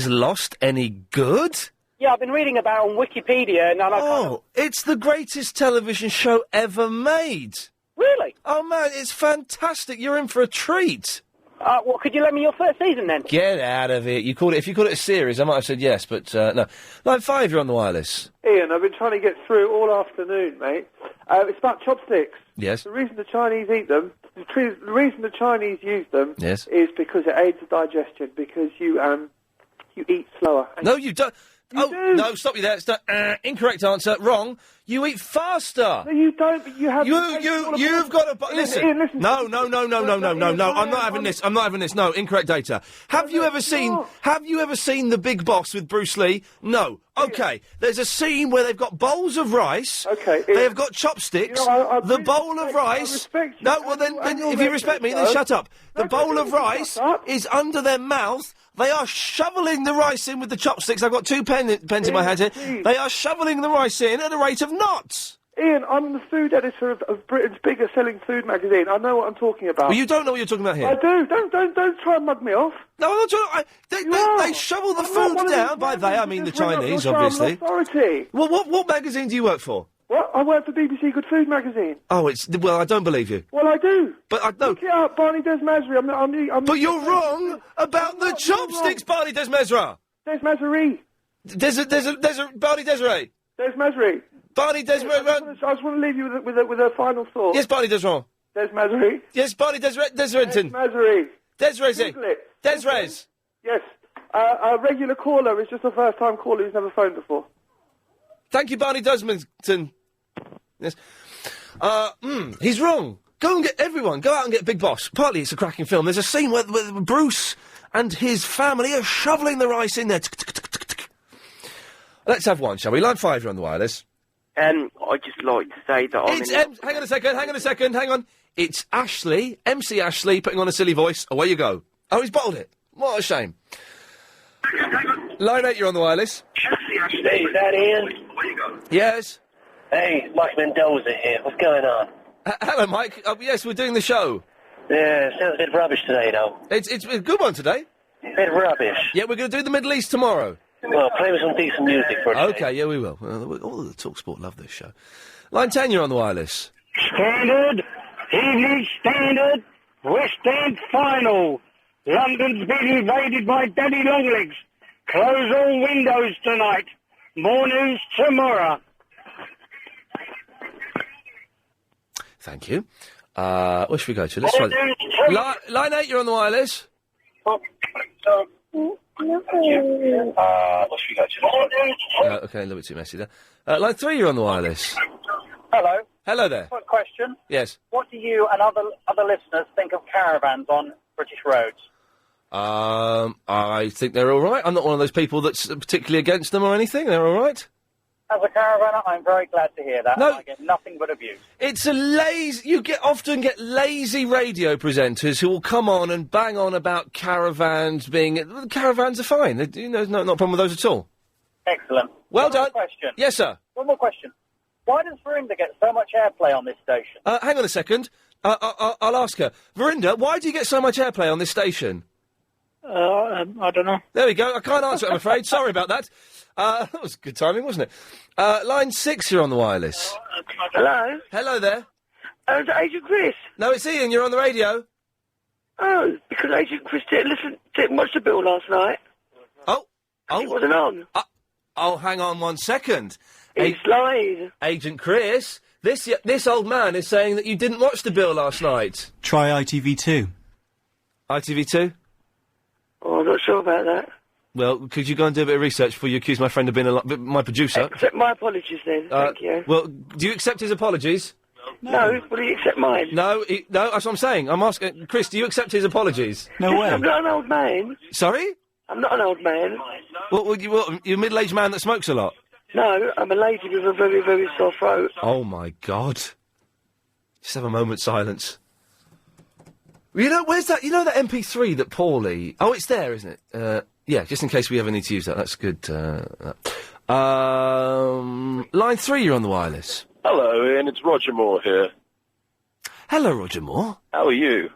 [SPEAKER 1] Lost any good?
[SPEAKER 22] Yeah, I've been reading about it on Wikipedia, and I know.
[SPEAKER 1] Oh, it's the greatest television show ever made.
[SPEAKER 22] Really?
[SPEAKER 1] Oh, man, it's fantastic. You're in for a treat.
[SPEAKER 22] Well, could you lend me your first season, then?
[SPEAKER 1] Get out of it. If you called it a series, I might have said yes, but no. Line 5, you're on the wireless.
[SPEAKER 22] Ian, I've been trying to get through all afternoon, mate. It's about chopsticks.
[SPEAKER 1] Yes.
[SPEAKER 22] The reason the Chinese eat them, the reason the Chinese use them
[SPEAKER 1] Yes.
[SPEAKER 22] is because it aids the digestion, because you eat slower.
[SPEAKER 1] No, you don't. No, stop you there. Incorrect answer. Wrong. You eat faster.
[SPEAKER 22] No, you don't, but you have...
[SPEAKER 1] You've got to... Listen.
[SPEAKER 22] Ian, listen.
[SPEAKER 1] No. I'm not having this. No, incorrect data. Have you ever seen The Big Boss with Bruce Lee? No. Okay. There's a scene where they've got bowls of rice.
[SPEAKER 22] Okay.
[SPEAKER 1] They have got chopsticks.
[SPEAKER 22] You know,
[SPEAKER 1] the bowl of rice... No, well then if you respect me, then shut up. The bowl of rice is under their mouth. They are shoveling the rice in with the chopsticks. I've got two pens in my hand here. They are shoveling the rice in at a rate of knots.
[SPEAKER 22] Ian, I'm the food editor of Britain's biggest selling food magazine. I know what I'm talking about.
[SPEAKER 1] Well, you don't know what you're talking about here.
[SPEAKER 22] I do. Don't try and mug me off.
[SPEAKER 1] No, I'm not trying. They shovel the food down. By they, I mean the Chinese, obviously.
[SPEAKER 22] Authority.
[SPEAKER 1] Well, what magazine do you work for?
[SPEAKER 22] What? I work for BBC Good Food magazine.
[SPEAKER 1] Oh, well, I don't believe you.
[SPEAKER 22] Well, I do.
[SPEAKER 1] But I don't.
[SPEAKER 22] Look it up, Barney Desmasri.
[SPEAKER 1] But you're wrong about the chopsticks, Barney Desmasra.
[SPEAKER 22] Desmasri.
[SPEAKER 1] Barney Desiree.
[SPEAKER 22] Desmasri.
[SPEAKER 1] Barney Desmasri.
[SPEAKER 22] I just want to leave you with a final thought.
[SPEAKER 1] Yes, Barney Desmasri.
[SPEAKER 22] Desmasri.
[SPEAKER 1] Yes, Barney Desrenton.
[SPEAKER 22] Desmasri.
[SPEAKER 1] Desrez. Desrez.
[SPEAKER 22] Yes.
[SPEAKER 11] A regular caller is just a first-time caller who's never phoned before.
[SPEAKER 1] Thank you, Barney Desmondson. Yes. He's wrong. Go and get everyone. Go out and get Big Boss. Partly it's a cracking film. There's a scene where Bruce and his family are shoveling the rice in there. Let's have one, shall we? Line 5, you're on the wireless.
[SPEAKER 8] I'd just like to say that
[SPEAKER 1] hang on a second. It's Ashley, MC Ashley, putting on a silly voice. Away you go. Oh, he's bottled it. What a shame. Line 8, you're on the wireless.
[SPEAKER 22] Hey, is that Ian?
[SPEAKER 1] Yes.
[SPEAKER 22] Hey, Mike Mendoza here. What's going on?
[SPEAKER 1] Hello, Mike. Yes, we're doing the show.
[SPEAKER 22] Yeah, sounds a bit rubbish today, though.
[SPEAKER 1] It's a good one today.
[SPEAKER 22] A bit rubbish.
[SPEAKER 1] Yeah, we're going to do the Middle East tomorrow.
[SPEAKER 22] Well, play with some decent music for a change.
[SPEAKER 1] Okay, yeah, we will. All the TalkSport love this show. Line 10, you're on the wireless.
[SPEAKER 13] Standard, Evening Standard, West End Final. London's been invaded by Daddy Longlegs. Close all windows tonight. More news tomorrow.
[SPEAKER 1] Thank you. Where should we go to? Let's try... Line 8, you're on the wireless.
[SPEAKER 22] What should we go to?
[SPEAKER 1] Okay, a little bit too messy there. Line 3, you're on the wireless.
[SPEAKER 14] Hello.
[SPEAKER 1] Hello there.
[SPEAKER 14] Quick question.
[SPEAKER 1] Yes.
[SPEAKER 14] What do you and other listeners think of caravans on British roads?
[SPEAKER 1] I think they're all right. I'm not one of those people that's particularly against them or anything. They're all right.
[SPEAKER 14] As a caravanner, I'm very glad to hear that.
[SPEAKER 1] No.
[SPEAKER 14] I get nothing but abuse.
[SPEAKER 1] It's a lazy... You often get lazy radio presenters who will come on and bang on about caravans being... Caravans are fine. There's not a problem with those at all.
[SPEAKER 14] Excellent.
[SPEAKER 1] Well
[SPEAKER 14] One more
[SPEAKER 1] done.
[SPEAKER 14] question.
[SPEAKER 1] Yes, sir.
[SPEAKER 14] One more question. Why does Verinda get so much airplay on this station?
[SPEAKER 1] Hang on a second. I'll ask her. Verinda, why do you get so much airplay on this station?
[SPEAKER 6] I don't know.
[SPEAKER 1] There we go. I can't answer it, I'm afraid. Sorry about that. That was good timing, wasn't it? Line 6, you're on the wireless.
[SPEAKER 8] Hello?
[SPEAKER 1] Hello there.
[SPEAKER 8] Oh, is it Agent Chris?
[SPEAKER 1] No, it's Ian. You're on the radio.
[SPEAKER 8] Oh, because Agent Chris didn't watch the bill last night.
[SPEAKER 1] Oh.
[SPEAKER 8] It wasn't on.
[SPEAKER 1] Oh, hang on 1 second.
[SPEAKER 8] He's lying.
[SPEAKER 1] Agent Chris, this old man is saying that you didn't watch the bill last night.
[SPEAKER 10] Try ITV2.
[SPEAKER 1] ITV2?
[SPEAKER 8] Oh, I'm not sure about that.
[SPEAKER 1] Well, could you go and do a bit of research before you accuse my friend of being my producer?
[SPEAKER 8] Accept my apologies then, thank you.
[SPEAKER 1] Well, do you accept his apologies?
[SPEAKER 8] No, will you accept mine?
[SPEAKER 1] No, that's what I'm saying. I'm asking... Chris, do you accept his apologies?
[SPEAKER 10] No way.
[SPEAKER 8] I'm not an old man.
[SPEAKER 1] Sorry?
[SPEAKER 8] I'm not an old man.
[SPEAKER 1] You're a middle-aged man that smokes a lot?
[SPEAKER 8] No, I'm a lady with a very, very sore throat.
[SPEAKER 1] Oh, my God. Just have a moment's silence. You know, where's that... You know that MP3 that Paulie... Oh, it's there, isn't it? Yeah, just in case we ever need to use that. That's good. Line 3, you're on the wireless.
[SPEAKER 24] Hello, Ian. It's Roger Moore here.
[SPEAKER 1] Hello, Roger Moore.
[SPEAKER 24] How are you?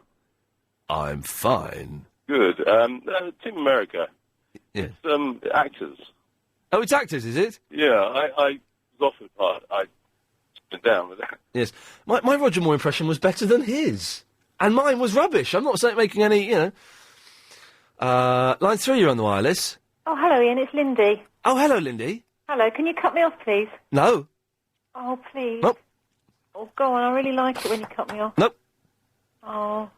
[SPEAKER 1] I'm fine.
[SPEAKER 24] Good. Team America.
[SPEAKER 1] Yeah.
[SPEAKER 24] It's, actors.
[SPEAKER 1] Oh, it's actors, is it?
[SPEAKER 24] Yeah, I was offered part. I went down with that.
[SPEAKER 1] Yes. My Roger Moore impression was better than his. And mine was rubbish. I'm not making any, Line 3, you're on the wireless.
[SPEAKER 19] Oh, hello, Ian. It's Lindy.
[SPEAKER 1] Oh, hello, Lindy.
[SPEAKER 19] Hello. Can you cut me off, please?
[SPEAKER 1] No.
[SPEAKER 19] Oh, please.
[SPEAKER 1] Nope.
[SPEAKER 19] Oh, go on. I really like it when you cut me off.
[SPEAKER 1] Nope.
[SPEAKER 19] Oh.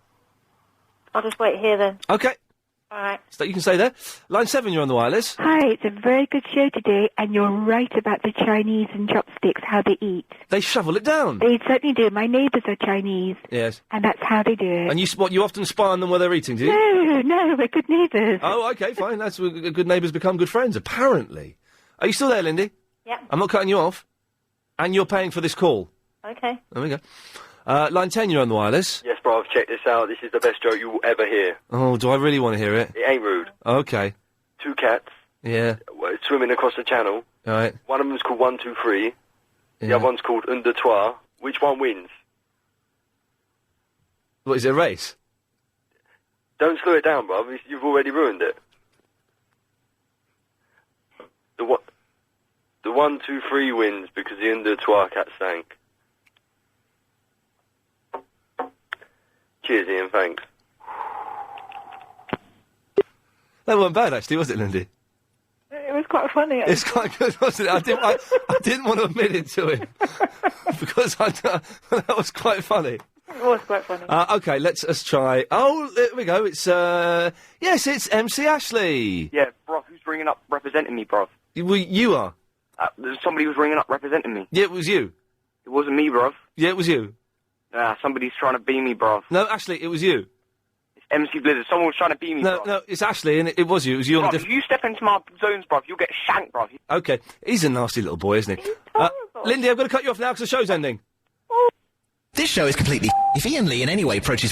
[SPEAKER 19] I'll just wait here then.
[SPEAKER 1] Okay.
[SPEAKER 19] All right.
[SPEAKER 1] So you can stay there. Line 7, you're on the wireless.
[SPEAKER 25] Hi, it's a very good show today, and you're right about the Chinese and chopsticks, how they eat.
[SPEAKER 1] They shovel it down.
[SPEAKER 25] They certainly do. My neighbours are Chinese.
[SPEAKER 1] Yes.
[SPEAKER 25] And that's how they do it.
[SPEAKER 1] And you often spy on them while they're eating, do you?
[SPEAKER 25] No, we're good neighbours.
[SPEAKER 1] Oh, okay, fine. That's good neighbours become good friends, apparently. Are you still there, Lindy?
[SPEAKER 19] Yeah.
[SPEAKER 1] I'm not cutting you off. And you're paying for this call.
[SPEAKER 19] Okay.
[SPEAKER 1] There we go. Line 10, you're on the wireless.
[SPEAKER 26] Yes, bruv, check this out. This is the best joke you will ever hear.
[SPEAKER 1] Oh, do I really want to hear it?
[SPEAKER 26] It ain't rude.
[SPEAKER 1] Okay.
[SPEAKER 26] 2 cats
[SPEAKER 1] Yeah.
[SPEAKER 26] swimming across the channel.
[SPEAKER 1] All right.
[SPEAKER 26] One of them's called 1, 2, 3. The
[SPEAKER 1] Yeah.
[SPEAKER 26] other one's called Un, deux, trois. Which one wins?
[SPEAKER 1] What, is it a race?
[SPEAKER 26] Don't slow it down, bruv. You've already ruined it. The 1, 2, 3 wins because the Un, deux, trois cat sank. Cheers, Ian. Thanks.
[SPEAKER 1] That wasn't bad, actually, was it, Lindy?
[SPEAKER 19] It was quite funny.
[SPEAKER 1] It's quite good, wasn't it? I didn't want to admit it to him because that was quite funny.
[SPEAKER 19] was quite funny.
[SPEAKER 1] Okay, let's try. Oh, there we go. It's yes, it's MC Ashley.
[SPEAKER 5] Yeah, bruv, who's ringing up representing me, bruv?
[SPEAKER 1] You are.
[SPEAKER 5] Somebody was ringing up representing me.
[SPEAKER 1] Yeah, it was you.
[SPEAKER 5] It wasn't me, bruv.
[SPEAKER 1] Yeah, it was you.
[SPEAKER 5] Somebody's trying to beam me, bruv.
[SPEAKER 1] No, Ashley, it was you.
[SPEAKER 5] It's MC Blizzard. Someone was trying to beam me, bruv.
[SPEAKER 1] No, it's Ashley, and it was you. It was you on
[SPEAKER 5] Bruv,
[SPEAKER 1] the
[SPEAKER 5] if you step into my zones, bruv, you'll get shanked, bruv.
[SPEAKER 1] Okay, he's a nasty little boy, isn't he? Lindy, I'm going to cut you off now because the show's ending.
[SPEAKER 7] This show is completely. If Iain Lee in any way approaches